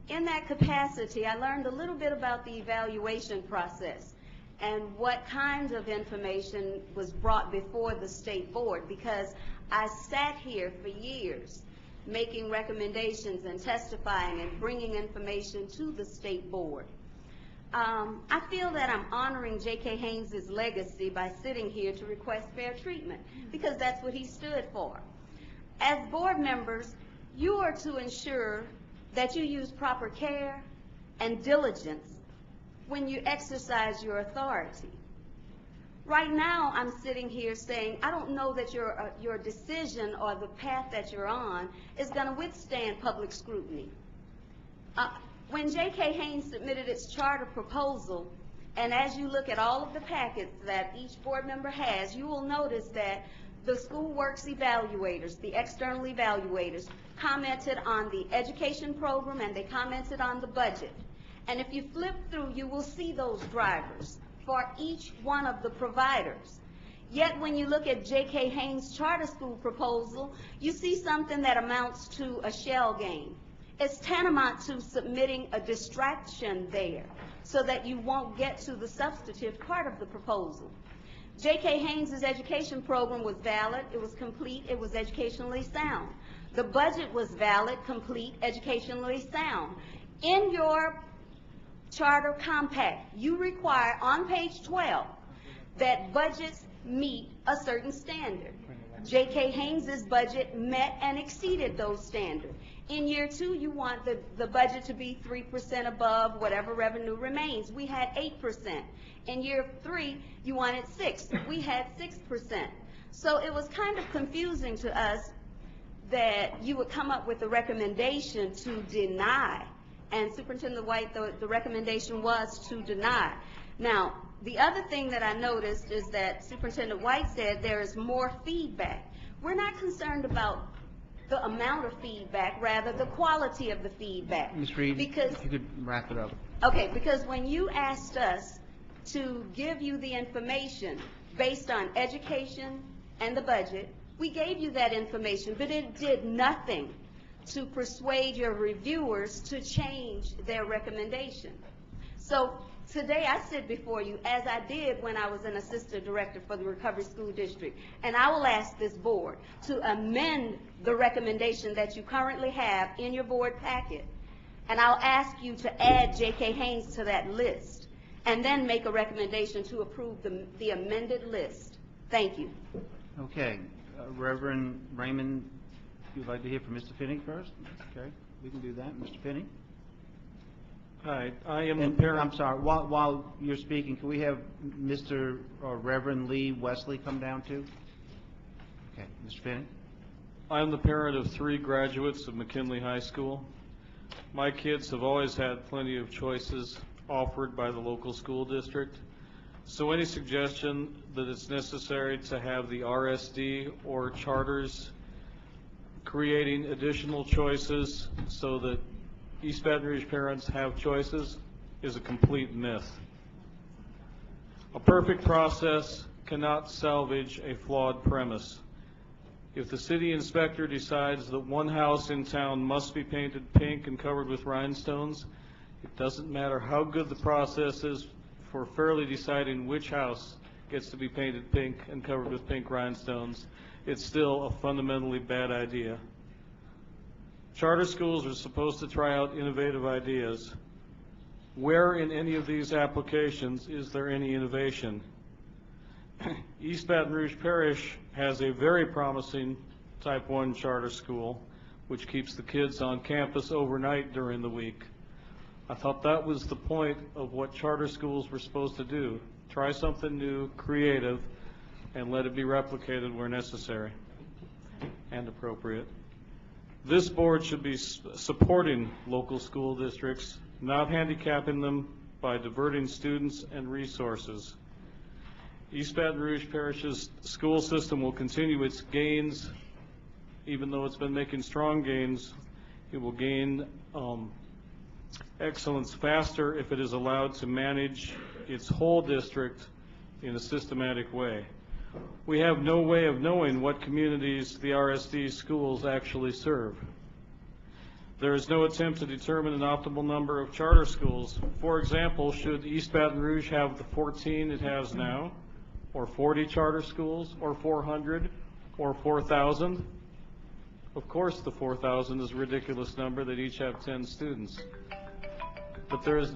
In that capacity, I learned a little bit about the evaluation process and what kinds of information was brought before the State Board, because I sat here for years making recommendations and testifying and bringing information to the State Board. I feel that I'm honoring J.K. Haynes' legacy by sitting here to request fair treatment, because that's what he stood for. As board members, you are to ensure that you use proper care and diligence when you exercise your authority. Right now, I'm sitting here saying, I don't know that your decision or the path that you're on is going to withstand public scrutiny. When J.K. Haynes submitted its charter proposal, and as you look at all of the packets that each board member has, you will notice that the school works evaluators, the external evaluators, commented on the education program and they commented on the budget. And if you flip through, you will see those drivers for each one of the providers. Yet when you look at J.K. Haynes' charter school proposal, you see something that amounts to a shell game. It's tantamount to submitting a distraction there so that you won't get to the substantive part of the proposal. J.K. Haynes' education program was valid, it was complete, it was educationally sound. The budget was valid, complete, educationally sound. In your charter compact, you require on page 12 that budgets meet a certain standard. J.K. Haynes' budget met and exceeded those standards. In year 2, you want the budget to be 3% above whatever revenue remains. We had 8%. In year 3, you wanted 6%. We had 6%. So it was kind of confusing to us that you would come up with a recommendation to deny. And Superintendent White, the recommendation was to deny. Now, the other thing that I noticed is that Superintendent White said there is more feedback. We're not concerned about the amount of feedback, rather the quality of the feedback. Ms. Reed, because, if you could wrap it up. Okay, because when you asked us to give you the information based on education and the budget, We gave you that information, but it did nothing to persuade your reviewers to change their recommendation. So today I sit before you as I did when I was an assistant director for the Recovery School District, and I will ask this board to amend the recommendation that you currently have in your board packet, and I'll ask you to add J.K. Haynes to that list, and then make a recommendation to approve the amended list. Thank you. Okay. Reverend Raymond, you'd like to hear from Mr. Finney first? Okay, we can do that. Mr. Finney? Hi, I am the parent. I'm sorry, while you're speaking, can we have Mr. or Reverend Lee Wesley come down too? Okay, Mr. Finney? I am the parent of 3 graduates of McKinley High School. My kids have always had plenty of choices offered by the local school district. So any suggestion that it's necessary to have the RSD or charters creating additional choices so that East Baton Rouge parents have choices is a complete myth. A perfect process cannot salvage a flawed premise. If the city inspector decides that one house in town must be painted pink and covered with rhinestones, it doesn't matter how good the process is for fairly deciding which house gets to be painted pink and covered with pink rhinestones. It's still a fundamentally bad idea. Charter schools are supposed to try out innovative ideas. Where in any of these applications is there any innovation? East Baton Rouge Parish has a very promising Type 1 charter school, which keeps the kids on campus overnight during the week. I thought that was the point of what charter schools were supposed to do. Try something new, creative, and let it be replicated where necessary and appropriate. This board should be supporting local school districts, not handicapping them by diverting students and resources. East Baton Rouge Parish's school system will continue its gains. Even though it's been making strong gains, it will gain excellence faster if it is allowed to manage its whole district in a systematic way. We have no way of knowing what communities the RSD schools actually serve. There is no attempt to determine an optimal number of charter schools. For example, should East Baton Rouge have the 14 it has now, or 40 charter schools, or 400, or 4,000? Of course the 4,000 is a ridiculous number. That each have 10 students. But there is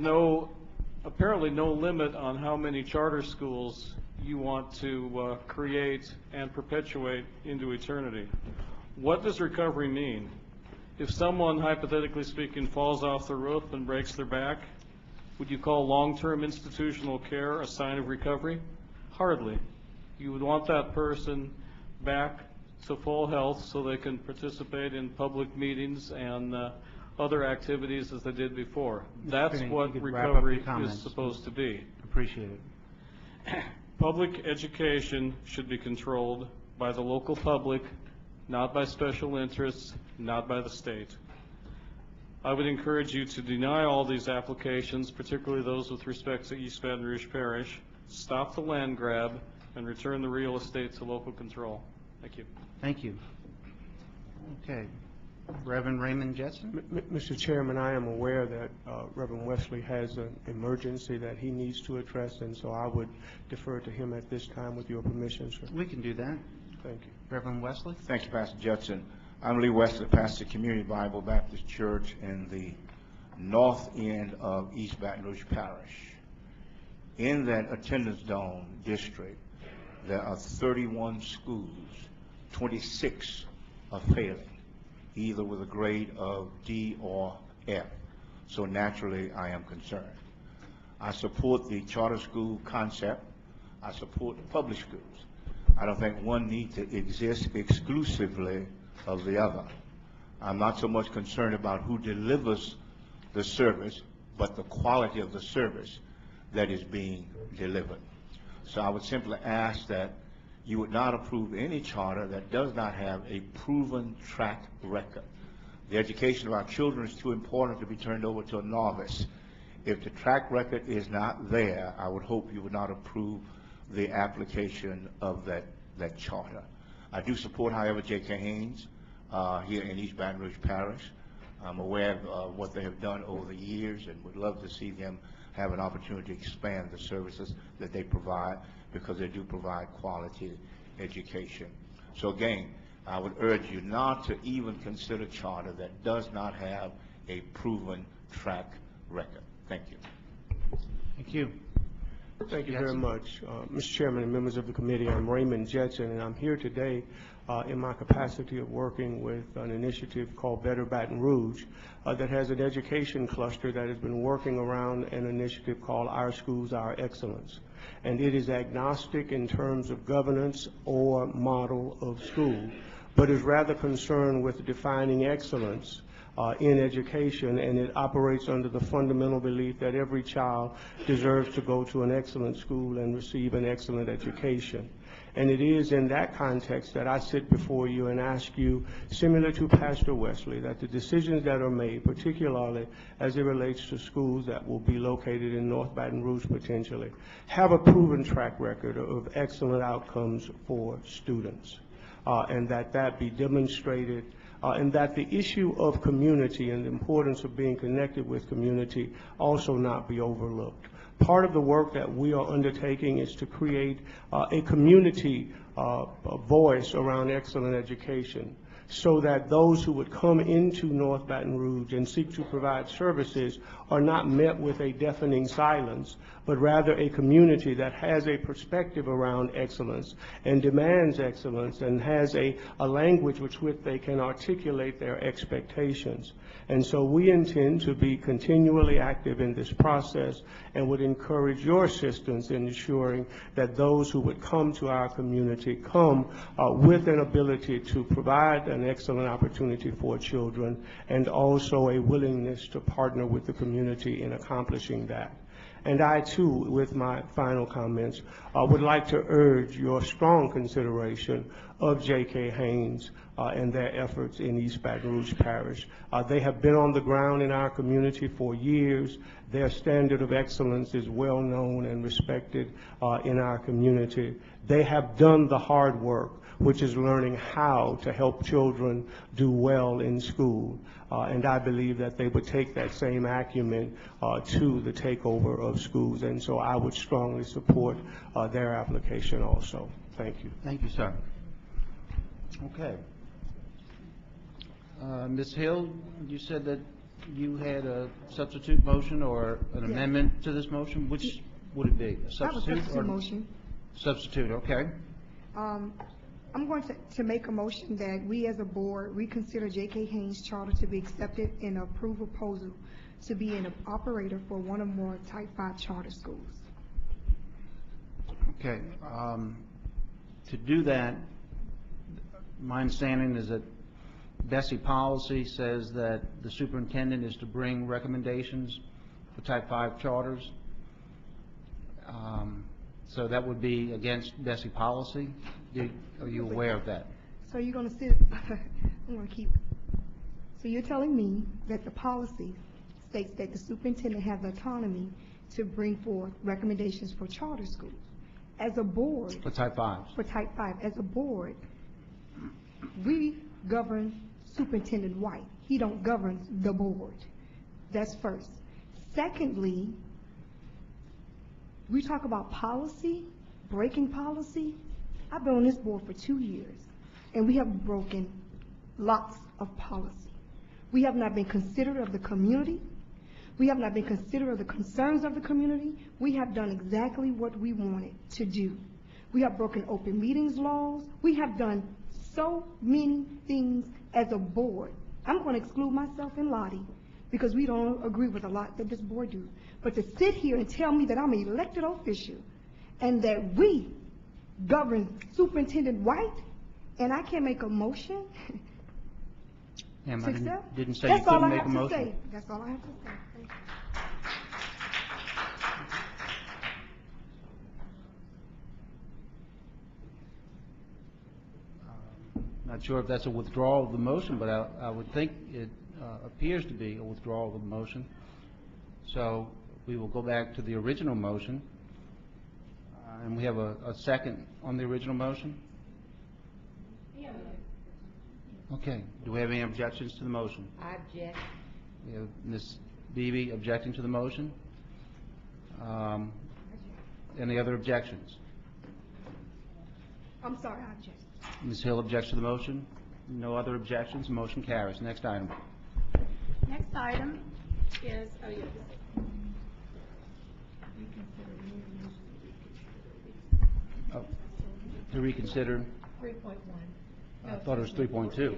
apparently no limit on how many charter schools you want to create and perpetuate into eternity. What does recovery mean? If someone, hypothetically speaking, falls off the roof and breaks their back, would you call long-term institutional care a sign of recovery? Hardly. You would want that person back to full health so they can participate in public meetings and other activities as they did before. That's what recovery is supposed to be. Appreciate it. Public education should be controlled by the local public, not by special interests, not by the state. I would encourage you to deny all these applications, particularly those with respect to East Baton Rouge Parish, stop the land grab, and return the real estate to local control. Thank you. Thank you. Okay. Reverend Raymond Jetson. Mr. Chairman, I am aware that Reverend Wesley has an emergency that he needs to address, and so I would defer to him at this time with your permission, sir. We can do that. Thank you. Reverend Wesley. Thank you, Pastor Judson. I'm Lee Wesley, pastor of Community Bible Baptist Church in the north end of East Baton Rouge Parish. In that attendance dome district, there are 31 schools. 26 are failing, either with a grade of D or F. So naturally, I am concerned. I support the charter school concept. I support the public schools. I don't think one needs to exist exclusively of the other. I'm not so much concerned about who delivers the service, but the quality of the service that is being delivered. So I would simply ask that you would not approve any charter that does not have a proven track record. The education of our children is too important to be turned over to a novice. If the track record is not there, I would hope you would not approve the application of that charter. I do support, however, J.K. Haynes here in East Baton Rouge Parish. I'm aware of what they have done over the years and would love to see them have an opportunity to expand the services that they provide, because they do provide quality education. So again, I would urge you not to even consider charter that does not have a proven track record. Thank you. Thank you. Thank you very much, Mr. Chairman and members of the committee. I'm Raymond Jetson, and I'm here today in my capacity of working with an initiative called Better Baton Rouge that has an education cluster that has been working around an initiative called Our Schools, Our Excellence. And it is agnostic in terms of governance or model of school, but is rather concerned with defining excellence in education, and it operates under the fundamental belief that every child deserves to go to an excellent school and receive an excellent education. And it is in that context that I sit before you and ask you, similar to Pastor Wesley, that the decisions that are made, particularly as it relates to schools that will be located in North Baton Rouge potentially, have a proven track record of excellent outcomes for students, and that be demonstrated, and that the issue of community and the importance of being connected with community also not be overlooked. Part of the work that we are undertaking is to create a community voice around excellent education, so that those who would come into North Baton Rouge and seek to provide services are not met with a deafening silence, but rather a community that has a perspective around excellence and demands excellence and has a language with which they can articulate their expectations. And so we intend to be continually active in this process and would encourage your assistance in ensuring that those who would come to our community come with an ability to provide an excellent opportunity for children, and also a willingness to partner with the community in accomplishing that. And I, too, with my final comments, would like to urge your strong consideration of J.K. Haynes and their efforts in East Baton Rouge Parish. They have been on the ground in our community for years. Their standard of excellence is well known and respected in our community. They have done the hard work, which is learning how to help children do well in school. And I believe that they would take that same acumen to the takeover of schools. And so I would strongly support their application also. Thank you. Thank you, sir. Okay. Ms. Hill, you said that you had a substitute motion or an amendment to this motion. Which would it be? A substitute? I have a substitute motion. Substitute, okay. I'm going to make a motion that we as a board reconsider J.K. Haynes' charter to be accepted and approve a proposal to be an operator for one or more Type 5 charter schools. Okay. To do that, my understanding is that BESE policy says that the superintendent is to bring recommendations for Type 5 charters. So that would be against BESE policy. Are you aware of that? So you're going to sit, I'm going to keep, so you're telling me that the policy states that the superintendent has autonomy to bring forth recommendations for charter schools. As a board. For Type 5. For Type 5. As a board, we govern Superintendent White. He don't govern the board. That's first. Secondly, we talk about policy, breaking policy. I've been on this board for 2 years, and we have broken lots of policy. We have not been considerate of the community. We have not been considerate of the concerns of the community. We have done exactly what we wanted to do. We have broken open meetings laws. We have done so many things as a board. I'm going to exclude myself and Lottie because we don't agree with a lot that this board do. But to sit here and tell me that I'm an elected official and that we govern Superintendent White and I can't make a motion Ma'am, to I accept? didn't say That's you couldn't all I make have a to motion. say. That's all I have to say. Thank you. Not sure if that's a withdrawal of the motion, but I would think it appears to be a withdrawal of the motion. So we will go back to the original motion. And we have a second on the original motion. Okay. Do we have any objections to the motion? I object. We have Ms. Beebe objecting to the motion. Any other objections? I'm sorry, I object. Ms. Hill objects to the motion. No other objections. Motion carries. Next item. Next item is, To reconsider. 3.1. I thought it was 3.2.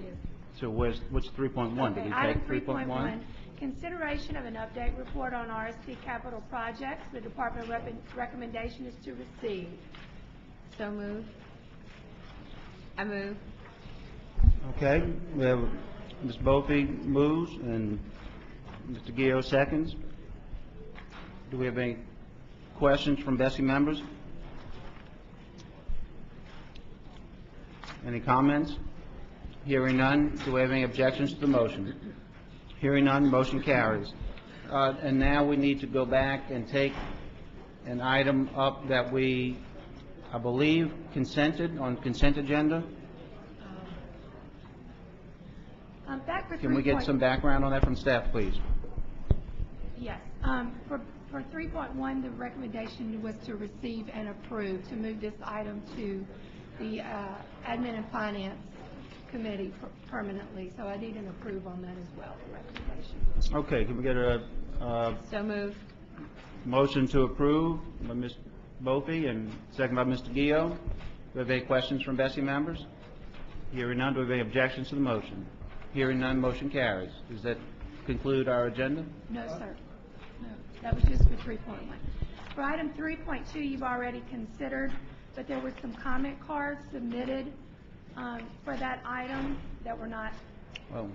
So what's 3.1? Did we Item take 3.1? Consideration of an update report on RSD capital projects. The department recommendation is to receive. So moved. I move. Okay. We have Ms. Bophy moves and Mr. Gio seconds. Do we have any questions from BESE members? Any comments? Hearing none, do we have any objections to the motion? Hearing none, motion carries. And now we need to go back and take an item up that we, I believe, consented on consent agenda. Back for Can we get some background on that from staff, please? Yes. For 3.1, the recommendation was to receive and approve, to move this item to the Admin and Finance Committee permanently. So I need an approve on that as well, the recommendation. Okay, can we get a So moved. motion to approve by Ms. Bophy and second by Mr. Gio? Do we have any questions from BESE members? Hearing none, do we have any objections to the motion? Hearing none, motion carries. Does that conclude our agenda? No, sir. No, that was just for 3.1. For item 3.2, you've already considered, but there were some comment cards submitted for that item that were not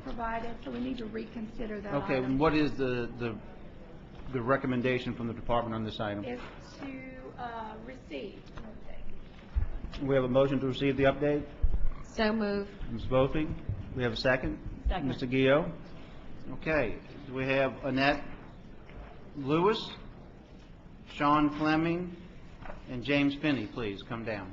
provided, so we need to reconsider that Okay, item. what is the recommendation from the department on this item? Is to receive. We have a motion to receive the update. So moved. Ms. Bophy, we have a second? Second. Mr. Gio? Okay, do we have Annette Lewis, Sean Fleming, and James Finney, please, come down.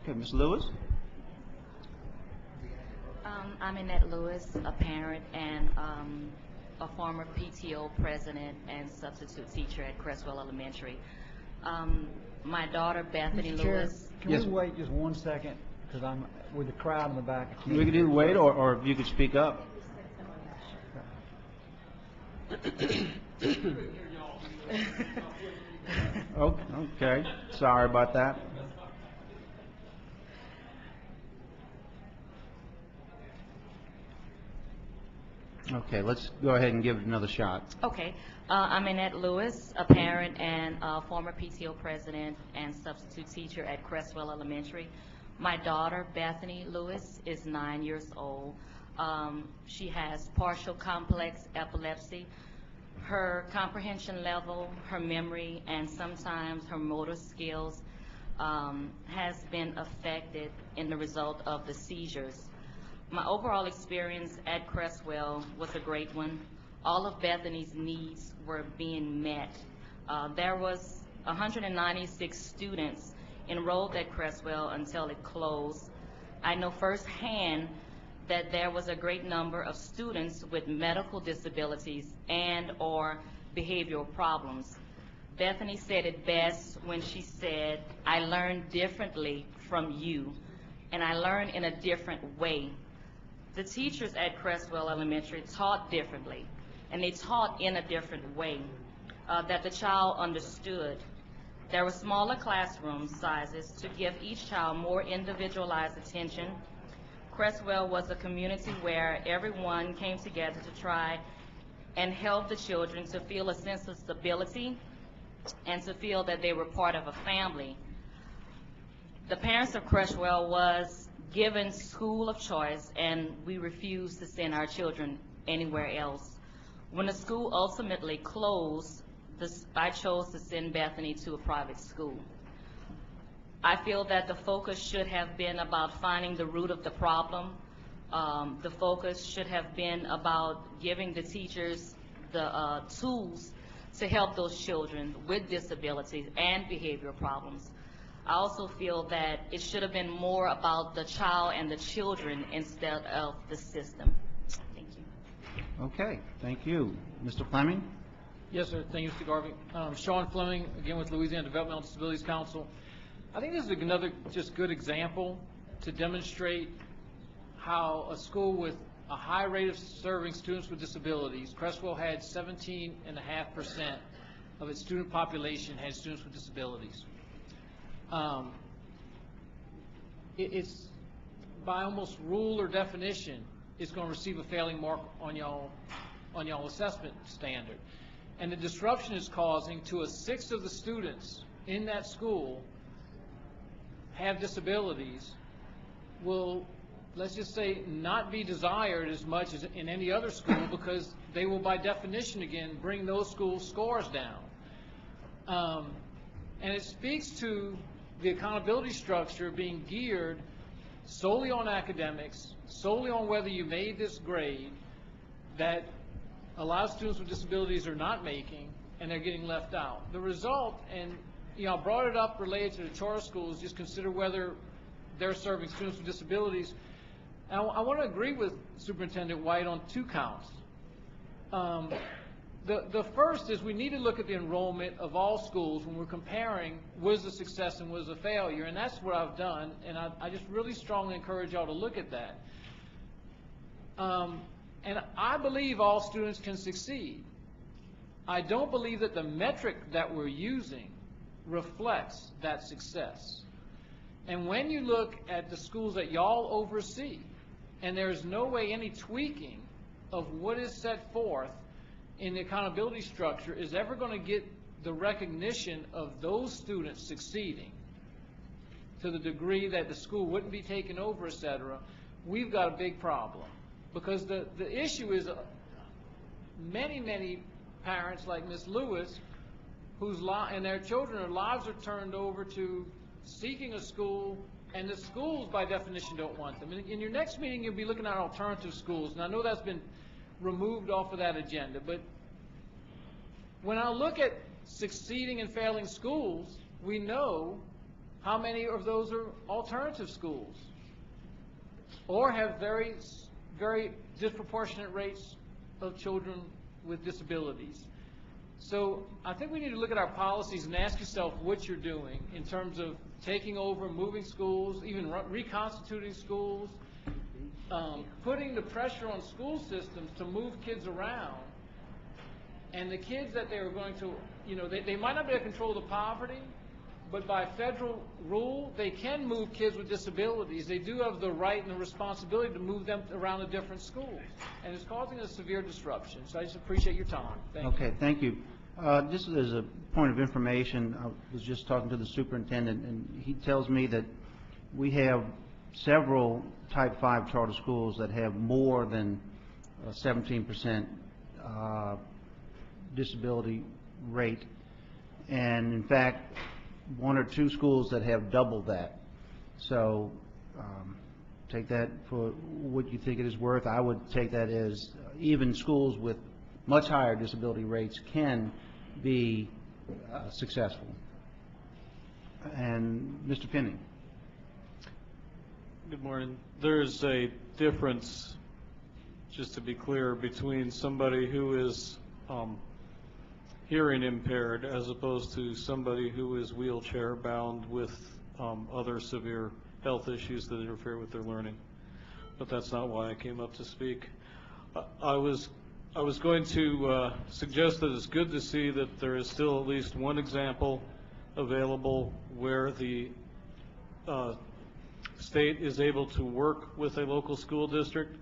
Okay, Ms. Lewis? I'm Annette Lewis, a parent and a former PTO president and substitute teacher at Crestwell Elementary. My daughter, Bethany Mr. Chair, Lewis. can we wait just 1 second? Because I'm with the crowd in the back. I can't We could hear. either wait or you could speak up. Okay, sorry about that. Okay, let's go ahead and give it another shot. Okay. I'm Annette Lewis, a parent and former PTO president and substitute teacher at Crestwell Elementary. My daughter, Bethany Lewis, is 9 years old. She has partial complex epilepsy. Her comprehension level, her memory, and sometimes her motor skills has been affected in the result of the seizures. My overall experience at Crestwell was a great one. All of Bethany's needs were being met. There was 196 students enrolled at Crestwell until it closed. I know firsthand that there was a great number of students with medical disabilities and or behavioral problems. Bethany said it best when she said, "I learned differently from you, and I learned in a different way." The teachers at Crestwell Elementary taught differently, and they taught in a different way that the child understood. There were smaller classroom sizes to give each child more individualized attention. Crestwell was a community where everyone came together to try and help the children to feel a sense of stability and to feel that they were part of a family. The parents of Crestwell was given school of choice, and we refused to send our children anywhere else. When the school ultimately closed, I chose to send Bethany to a private school. I feel that the focus should have been about finding the root of the problem. The focus should have been about giving the teachers the tools to help those children with disabilities and behavioral problems. I also feel that it should have been more about the child and the children instead of the system. Thank you. Okay, thank you. Mr. Fleming? Yes, sir. Thank you, Mr. Garvey. Sean Fleming, again with Louisiana Developmental Disabilities Council. I think this is another just good example to demonstrate how a school with a high rate of serving students with disabilities, Creswell had 17.5% of its student population had students with disabilities. It's by almost rule or definition, it's going to receive a failing mark on y'all assessment standard. And the disruption it's causing to a sixth of the students in that school have disabilities will, let's just say, not be desired as much as in any other school, because they will by definition again bring those schools' scores down. And it speaks to the accountability structure being geared solely on academics, solely on whether you made this grade, that a lot of students with disabilities are not making, and they're getting left out. The result, and I brought it up related to the charter schools, just consider whether they're serving students with disabilities. I want to agree with Superintendent White on two counts. The first is we need to look at the enrollment of all schools when we're comparing what is a success and what is a failure, and that's what I've done, and I just really strongly encourage y'all to look at that. And I believe all students can succeed. I don't believe that the metric that we're using reflects that success. And when you look at the schools that y'all oversee, and there's no way any tweaking of what is set forth in the accountability structure is ever going to get the recognition of those students succeeding to the degree that the school wouldn't be taken over, et cetera, we've got a big problem. Because the issue is many parents like Ms. Lewis, and their children, their lives are turned over to seeking a school, and the schools by definition don't want them. In your next meeting you'll be looking at alternative schools, and I know that's been removed off of that agenda, but when I look at succeeding and failing schools, we know how many of those are alternative schools or have very disproportionate rates of children with disabilities. So I think we need to look at our policies and ask yourself what you're doing in terms of taking over, moving schools, even reconstituting schools, putting the pressure on school systems to move kids around. And the kids that they are going to, they might not be able to control the poverty, but by federal rule, they can move kids with disabilities. They do have the right and the responsibility to move them around to different schools. And it's causing a severe disruption. So I just appreciate your time. Thank you. Okay, thank you. Just as a point of information, I was just talking to the superintendent, and he tells me that we have several Type 5 charter schools that have more than 17% disability rate. And in fact, one or two schools that have double that. So take that for what you think it is worth. I would take that as even schools with much higher disability rates can be successful. And Mr. Penning. Good morning. There's a difference, just to be clear, between somebody who is hearing impaired as opposed to somebody who is wheelchair bound with other severe health issues that interfere with their learning. But that's not why I came up to speak. I was going to suggest that it's good to see that there is still at least one example available where the state is able to work with a local school district,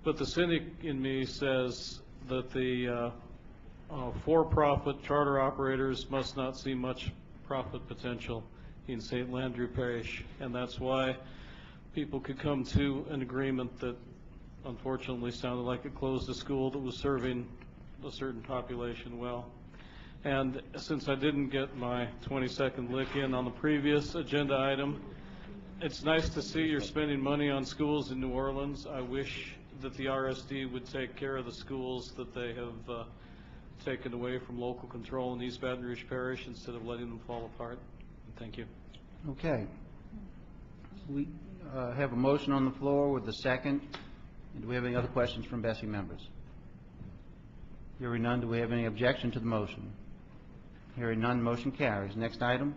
but the cynic in me says that the for-profit charter operators must not see much profit potential in St. Landry Parish, and that's why people could come to an agreement that unfortunately sounded like it closed a school that was serving a certain population well. And since I didn't get my 20-second lick in on the previous agenda item, it's nice to see you're spending money on schools in New Orleans. I wish that the RSD would take care of the schools that they have taken away from local control in East Baton Rouge Parish instead of letting them fall apart. Thank you. Okay. We have a motion on the floor with a second. And do we have any other questions from BESE members? Hearing none, do we have any objection to the motion? Hearing none, motion carries. Next item.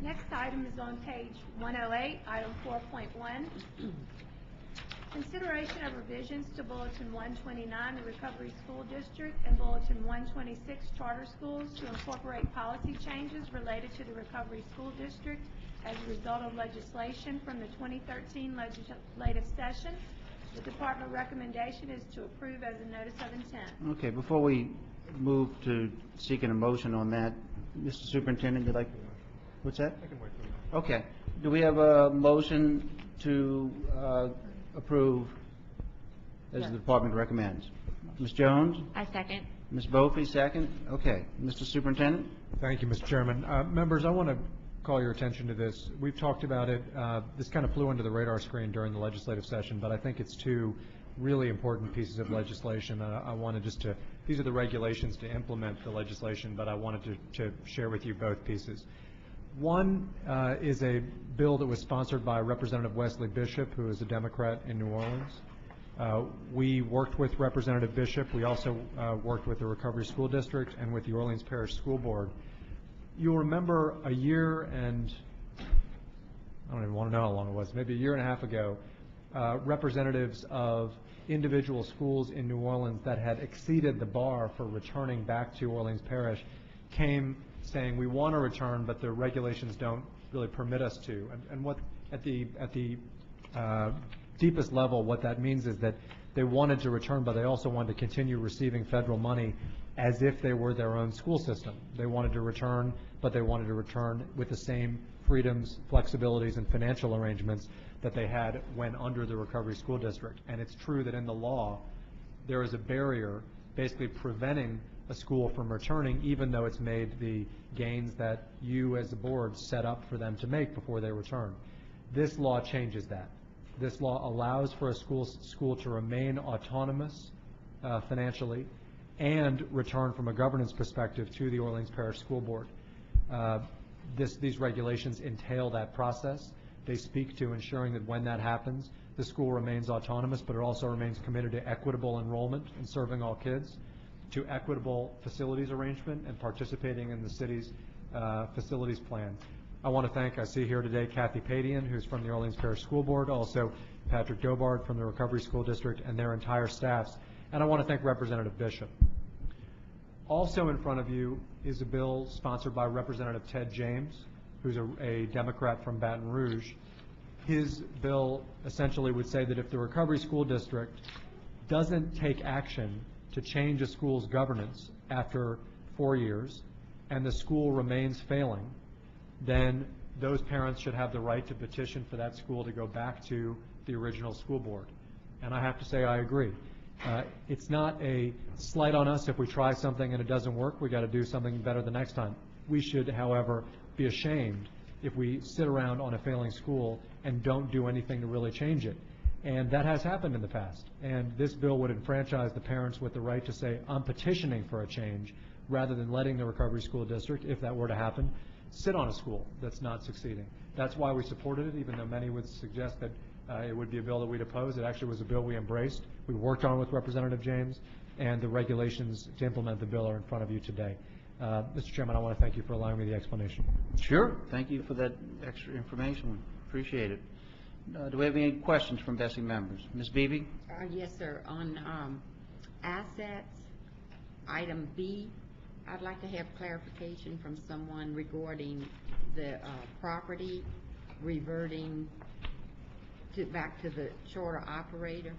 Next item is on page 108, item 4.1. Consideration of revisions to Bulletin 129, the Recovery School District, and Bulletin 126, Charter Schools, to incorporate policy changes related to the Recovery School District as a result of legislation from the 2013 legislative session. The department recommendation is to approve as a notice of intent. Okay, before we move to seeking a motion on that, Mr. Superintendent, you'd like, what's that? I can wait for that. Okay. Do we have a motion to approve as the department recommends? Ms. Jones? I second. Ms. Bophy, second? Okay. Mr. Superintendent? Thank you, Mr. Chairman. Members, I want to call your attention to this. We've talked about it. This kind of flew under the radar screen during the legislative session, but I think it's two really important pieces of legislation. I wanted just to, these are the regulations to implement the legislation, but I wanted to share with you both pieces. One is a bill that was sponsored by Representative Wesley Bishop, who is a Democrat in New Orleans. We worked with Representative Bishop. We also worked with the Recovery School District and with the Orleans Parish School Board. You'll remember a year and, I don't even want to know how long it was, maybe a year and a half ago, representatives of individual schools in New Orleans that had exceeded the bar for returning back to Orleans Parish came saying, we want to return, but the regulations don't really permit us to. And what at the deepest level, what that means is that they wanted to return, but they also wanted to continue receiving federal money as if they were their own school system. They wanted to return, but they wanted to return with the same freedoms, flexibilities, and financial arrangements that they had when under the Recovery School District. And it's true that in the law, there is a barrier basically preventing a school from returning, even though it's made the gains that you as a board set up for them to make before they return. This law changes that. This law allows for a school to remain autonomous financially and return from a governance perspective to the Orleans Parish School Board. These regulations entail that process. They speak to ensuring that when that happens, the school remains autonomous, but it also remains committed to equitable enrollment and serving all kids, to equitable facilities arrangement and participating in the city's facilities plan. I want to thank, I see here today, Kathy Padian, who's from the Orleans Parish School Board, also Patrick Dobard from the Recovery School District and their entire staffs, and I want to thank Representative Bishop. Also in front of you is a bill sponsored by Representative Ted James, who's a Democrat from Baton Rouge. His bill essentially would say that if the Recovery School District doesn't take action to change a school's governance after 4 years and the school remains failing, then those parents should have the right to petition for that school to go back to the original school board. And I have to say I agree. It's not a slight on us if we try something and it doesn't work. We got to do something better the next time. We should, however, be ashamed if we sit around on a failing school and don't do anything to really change it. And that has happened in the past. And this bill would enfranchise the parents with the right to say, I'm petitioning for a change, rather than letting the Recovery School District, if that were to happen, sit on a school that's not succeeding. That's why we supported it, even though many would suggest that it would be a bill that we'd oppose. It actually was a bill we embraced. We worked on it with Representative James, and the regulations to implement the bill are in front of you today. Mr. Chairman, I want to thank you for allowing me the explanation. Sure. Thank you for that extra information. Appreciate it. Do we have any questions from BESE members? Ms. Beebe? Yes, sir. On assets, item B, I'd like to have clarification from someone regarding the property reverting back to the charter operator.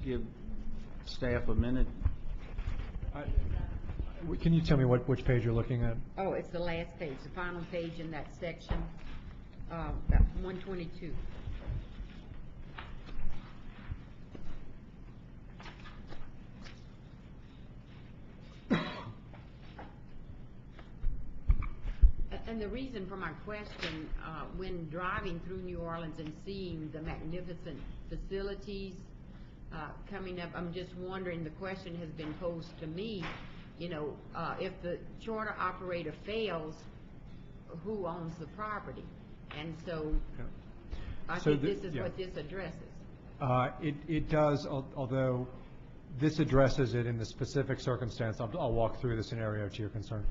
Give staff a minute. Can you tell me which page you're looking at? Oh, it's the last page, the final page in that section, that 122. the reason for my question, when driving through New Orleans and seeing the magnificent facilities coming up, I'm just wondering, the question has been posed to me, you know, if the charter operator fails, who owns the property? And so I think this is what this addresses. It does, although this addresses it in the specific circumstance. I'll walk through the scenario to your concern.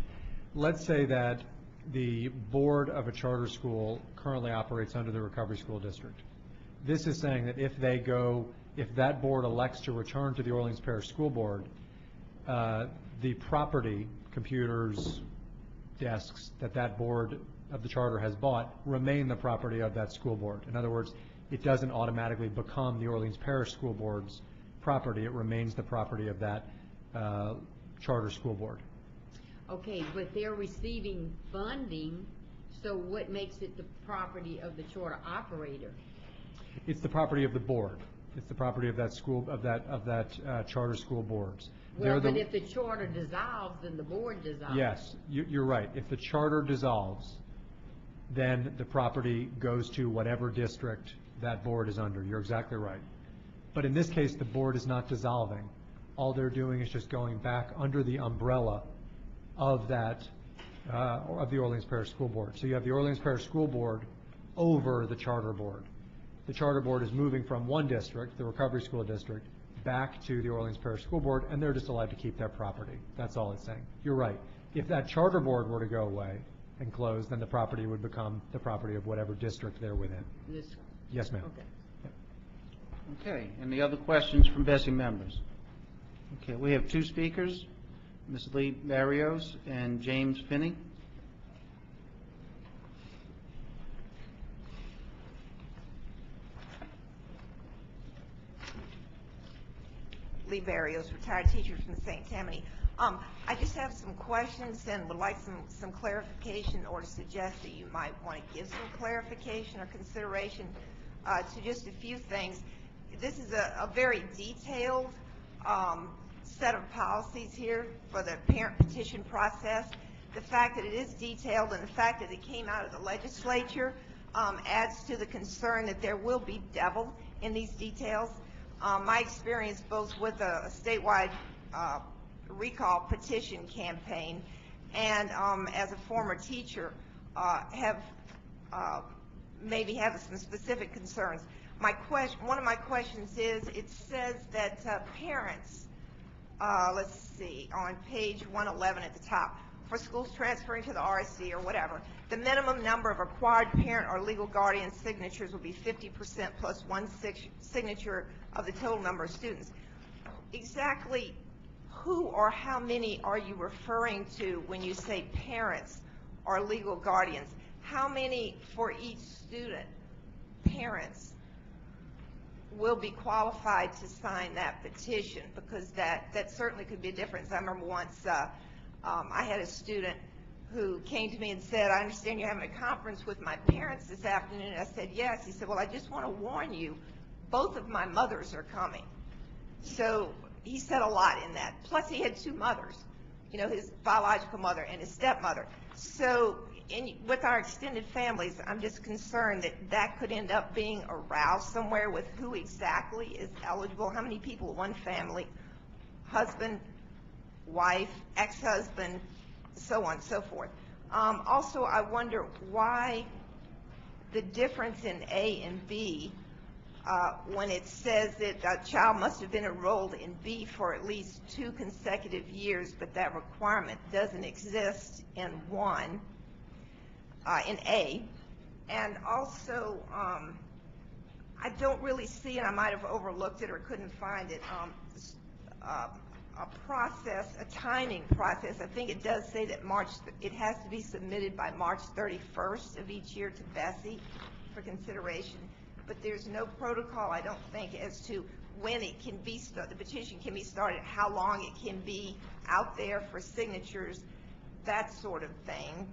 Let's say that the board of a charter school currently operates under the Recovery School District. This is saying that if that board elects to return to the Orleans Parish School Board, the property, computers, desks, that board of the charter has bought remain the property of that school board. In other words, it doesn't automatically become the Orleans Parish School Board's property. It remains the property of that charter school board. Okay, but they're receiving funding, so what makes it the property of the charter operator? It's the property of the board. It's the property of that school, of that charter school boards. Well, but if the charter dissolves, then the board dissolves. Yes, you're right. If the charter dissolves, then the property goes to whatever district that board is under. You're exactly right. But in this case, the board is not dissolving. All they're doing is just going back under the umbrella of that, of the Orleans Parish School Board. So you have the Orleans Parish School Board over the charter board. The charter board is moving from one district, the Recovery School District, back to the Orleans Parish School Board, and they're just allowed to keep their property. That's all it's saying. You're right. If that charter board were to go away and close, then the property would become the property of whatever district they're within. Yes, ma'am. Okay. Okay, any other questions from BESE members? Okay, we have two speakers, Ms. Lee Barrios and James Finney. Lee Barrios, retired teacher from St. Tammany. I just have some questions and would like some clarification, or to suggest that you might want to give some clarification or consideration to just a few things. This is a very detailed set of policies here for the parent petition process. The fact that it is detailed and the fact that it came out of the legislature adds to the concern that there will be devil in these details. My experience both with a statewide recall petition campaign and as a former teacher have maybe have some specific concerns. One of my questions is, it says that parents, let's see, on page 111 at the top, for schools transferring to the RSD or whatever, the minimum number of required parent or legal guardian signatures will be 50% plus one signature of the total number of students. Exactly who or how many are you referring to when you say parents or legal guardians? How many for each student, parents, will be qualified to sign that petition? Because that certainly could be a difference. I remember once I had a student who came to me and said, I understand you're having a conference with my parents this afternoon. And I said, yes. He said, well, I just want to warn you, both of my mothers are coming. So he said a lot in that. Plus he had two mothers, you know, his biological mother and his stepmother. So with our extended families, I'm just concerned that that could end up being aroused somewhere with who exactly is eligible, how many people in one family, husband, wife, ex-husband, so on and so forth. Also, I wonder why the difference in A and B when it says that a child must have been enrolled in B for at least 2 consecutive years, but that requirement doesn't exist in in A. And also, I don't really see, and I might have overlooked it or couldn't find it, a process, a timing process. I think it does say that it has to be submitted by March 31st of each year to BESE for consideration. But there's no protocol, I don't think, as to when it can be the petition can be started, how long it can be out there for signatures, that sort of thing.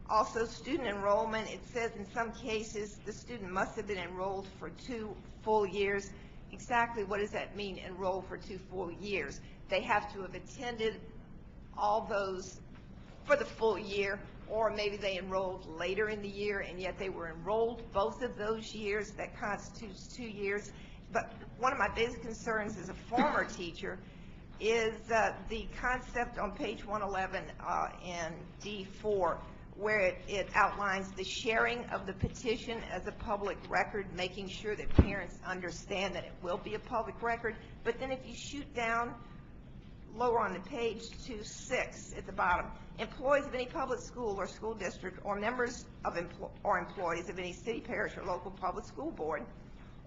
Also, student enrollment, it says in some cases the student must have been enrolled for 2 full years. Exactly what does that mean, enrolled for 2 full years? They have to have attended all those for the full year, or maybe they enrolled later in the year and yet they were enrolled both of those years. That constitutes 2 years. But one of my biggest concerns as a former teacher is the concept on page 111 in D4, where it outlines the sharing of the petition as a public record, making sure that parents understand that it will be a public record. But then if you shoot down lower on the page to 6 at the bottom, employees of any public school or school district or members of or employees of any city, parish, or local public school board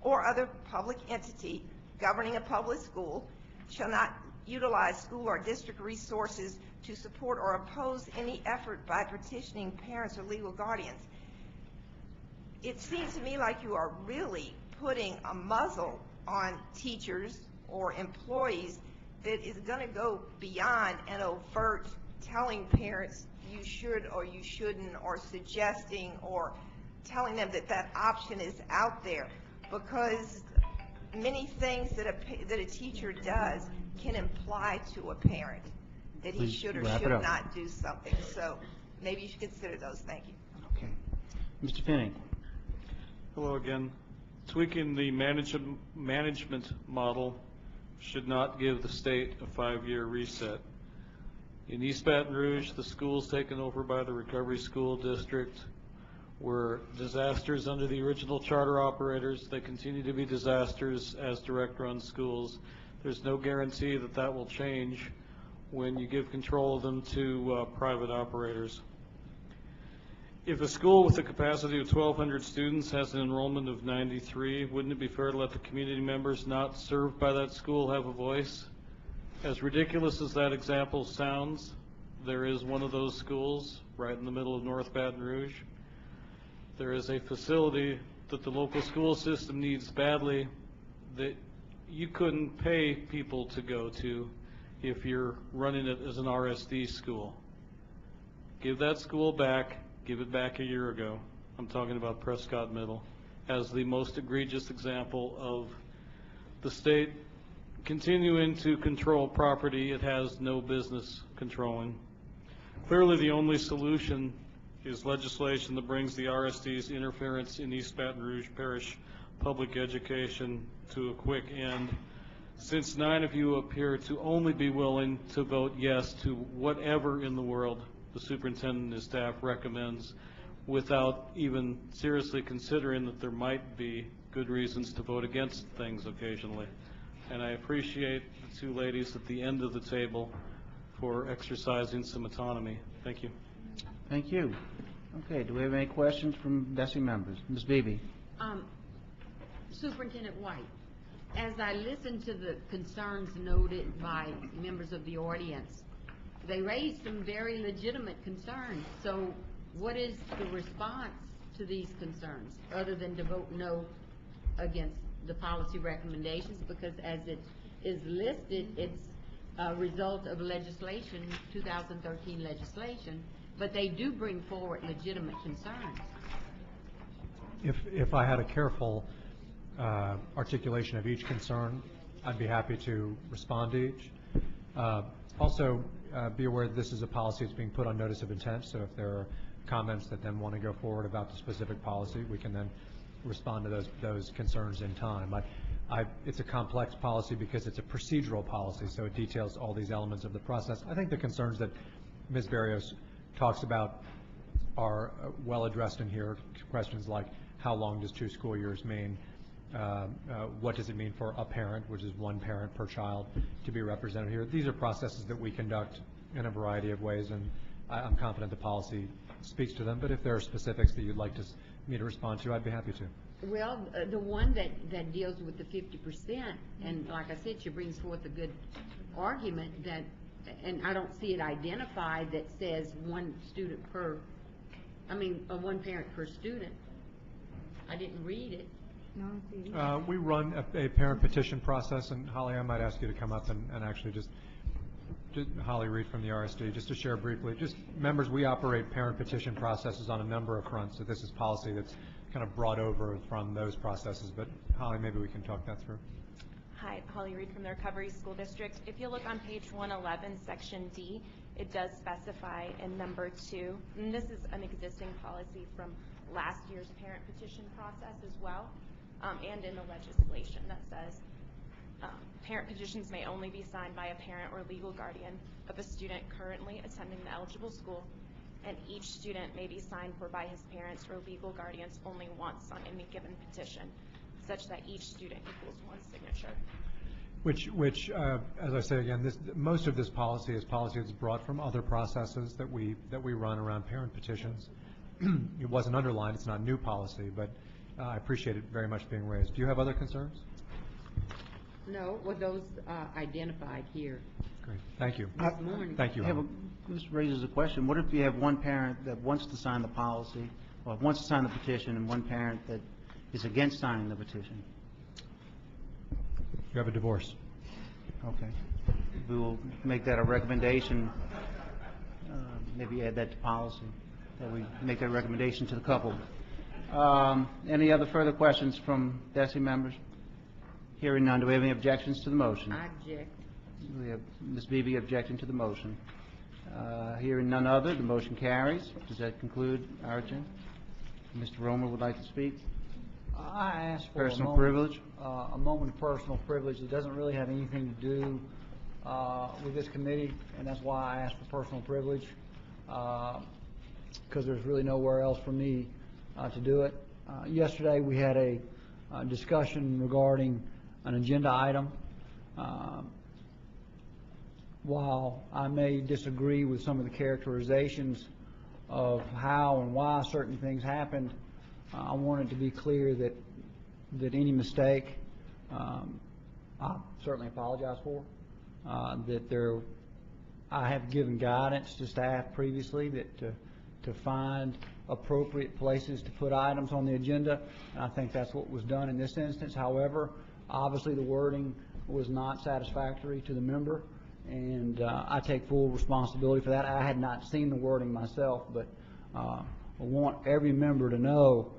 or other public entity governing a public school shall not utilize school or district resources to support or oppose any effort by petitioning parents or legal guardians. It seems to me like you are really putting a muzzle on teachers or employees that is going to go beyond an overt telling parents you should or you shouldn't, or suggesting or telling them that that option is out there, because many things that a teacher does can imply to a parent that he should or should not do something. So maybe you should consider those. Thank you. Okay. Mr. Finney. Hello again. Tweaking the management model should not give the state a 5-year reset. In East Baton Rouge, the schools taken over by the Recovery School District were disasters under the original charter operators. They continue to be disasters as direct-run schools. There's no guarantee that that will change when you give control of them to private operators. If a school with a capacity of 1,200 students has an enrollment of 93, wouldn't it be fair to let the community members not served by that school have a voice? As ridiculous as that example sounds, there is one of those schools right in the middle of North Baton Rouge. There is a facility that the local school system needs badly that you couldn't pay people to go to if you're running it as an RSD school. Give that school back. Give it back a year ago. I'm talking about Prescott Middle as the most egregious example of the state continuing to control property it has no business controlling. Clearly the only solution is legislation that brings the RSD's interference in East Baton Rouge Parish public education to a quick end, since 9 of you appear to only be willing to vote yes to whatever in the world the superintendent and his staff recommends, without even seriously considering that there might be good reasons to vote against things occasionally. And I appreciate the two ladies at the end of the table for exercising some autonomy. Thank you. Thank you. Okay, do we have any questions from BESE members? Ms. Beebe. Superintendent White, as I listened to the concerns noted by members of the audience, they raised some very legitimate concerns. So what is the response to these concerns, other than to vote no against the policy recommendations? Because as it is listed, it's a result of legislation, 2013 legislation, but they do bring forward legitimate concerns. If I had a careful articulation of each concern, I'd be happy to respond to each. Also, be aware that this is a policy that's being put on notice of intent, so if there are comments that then want to go forward about the specific policy, we can then respond to those concerns in time. It's a complex policy because it's a procedural policy, so it details all these elements of the process. I think the concerns that Ms. Barrios talks about are well addressed in here. Questions like, how long does 2 school years mean? What does it mean for a parent, which is 1 parent per child, to be represented here? These are processes that we conduct in a variety of ways, and I'm confident the policy speaks to them. But if there are specifics that you'd like me to respond to, I'd be happy to. Well, the one that deals with the 50%, and like I said, she brings forth a good argument that, and I don't see it identified, that says 1 student per, 1 parent per student. I didn't read it. No, we run a parent petition process, and Holly, I might ask you to come up and actually just Holly Reed from the RSD, just to share briefly. Just members, we operate parent petition processes on a number of fronts, so this is policy that's kind of brought over from those processes. But Holly, maybe we can talk that through. Hi, Holly Reed from the Recovery School District. If you look on page 111, section D, it does specify in number 2, and this is an existing policy from last year's parent petition process as well, and in the legislation that says parent petitions may only be signed by a parent or legal guardian of a student currently attending the eligible school, and each student may be signed for by his parents or legal guardians only once on any given petition, such that each student equals one signature. Which, as I say again, most of this policy is policy that's brought from other processes that we run around parent petitions. It wasn't underlined; it's not new policy, but I appreciate it very much being raised. Do you have other concerns? No, well, those identified here. Great, thank you. This morning. Thank you. This raises a question. What if you have one parent that wants to sign the policy, or wants to sign the petition, and one parent that is against signing the petition? You have a divorce. Okay. We will make that a recommendation, maybe add that to policy, that we make that recommendation to the couple. Any other further questions from BESE members? Hearing none, do we have any objections to the motion? I object. We have Ms. Beebe objecting to the motion. Hearing none other, the motion carries. Does that conclude our agenda? Mr. Romer would like to speak. I asked for Personal privilege? A moment of personal privilege. It doesn't really have anything to do with this committee, and that's why I asked for personal privilege, because there's really nowhere else for me to do it. Yesterday we had a discussion regarding an agenda item. While I may disagree with some of the characterizations of how and why certain things happened, I wanted to be clear that any mistake, I certainly apologize for. I have given guidance to staff previously that to find appropriate places to put items on the agenda, and I think that's what was done in this instance. However, obviously the wording was not satisfactory to the member, and I take full responsibility for that. I had not seen the wording myself, but I want every member to know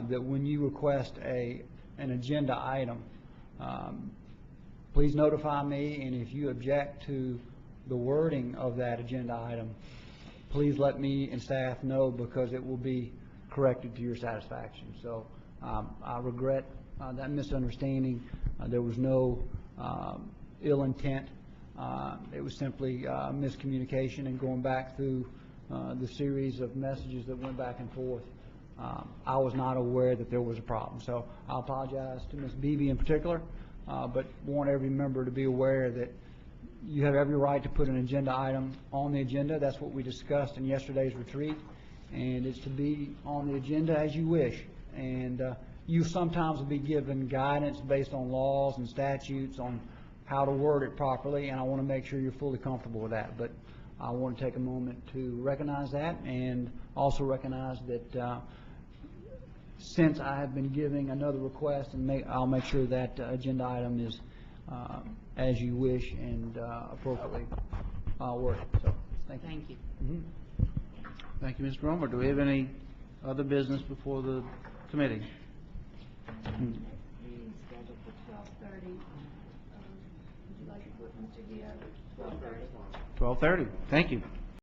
that when you request an agenda item, please notify me, and if you object to the wording of that agenda item, please let me and staff know, because it will be corrected to your satisfaction. So I regret that misunderstanding. There was no ill intent. It was simply miscommunication and going back through the series of messages that went back and forth. I was not aware that there was a problem. So I apologize to Ms. Beebe in particular, but want every member to be aware that you have every right to put an agenda item on the agenda. That's what we discussed in yesterday's retreat, and it's to be on the agenda as you wish. And you sometimes will be given guidance based on laws and statutes on how to word it properly, and I want to make sure you're fully comfortable with that. But I want to take a moment to recognize that, and also recognize that since I have been giving another request, and I'll make sure that agenda item is as you wish and appropriately worded. So, thank you. Thank you. Mm-hmm. Thank you, Mr. Romer. Do we have any other business before the committee? Meeting scheduled for 12:30. Would you like to put Mr. Diaz 12:30? 12:30. Thank you.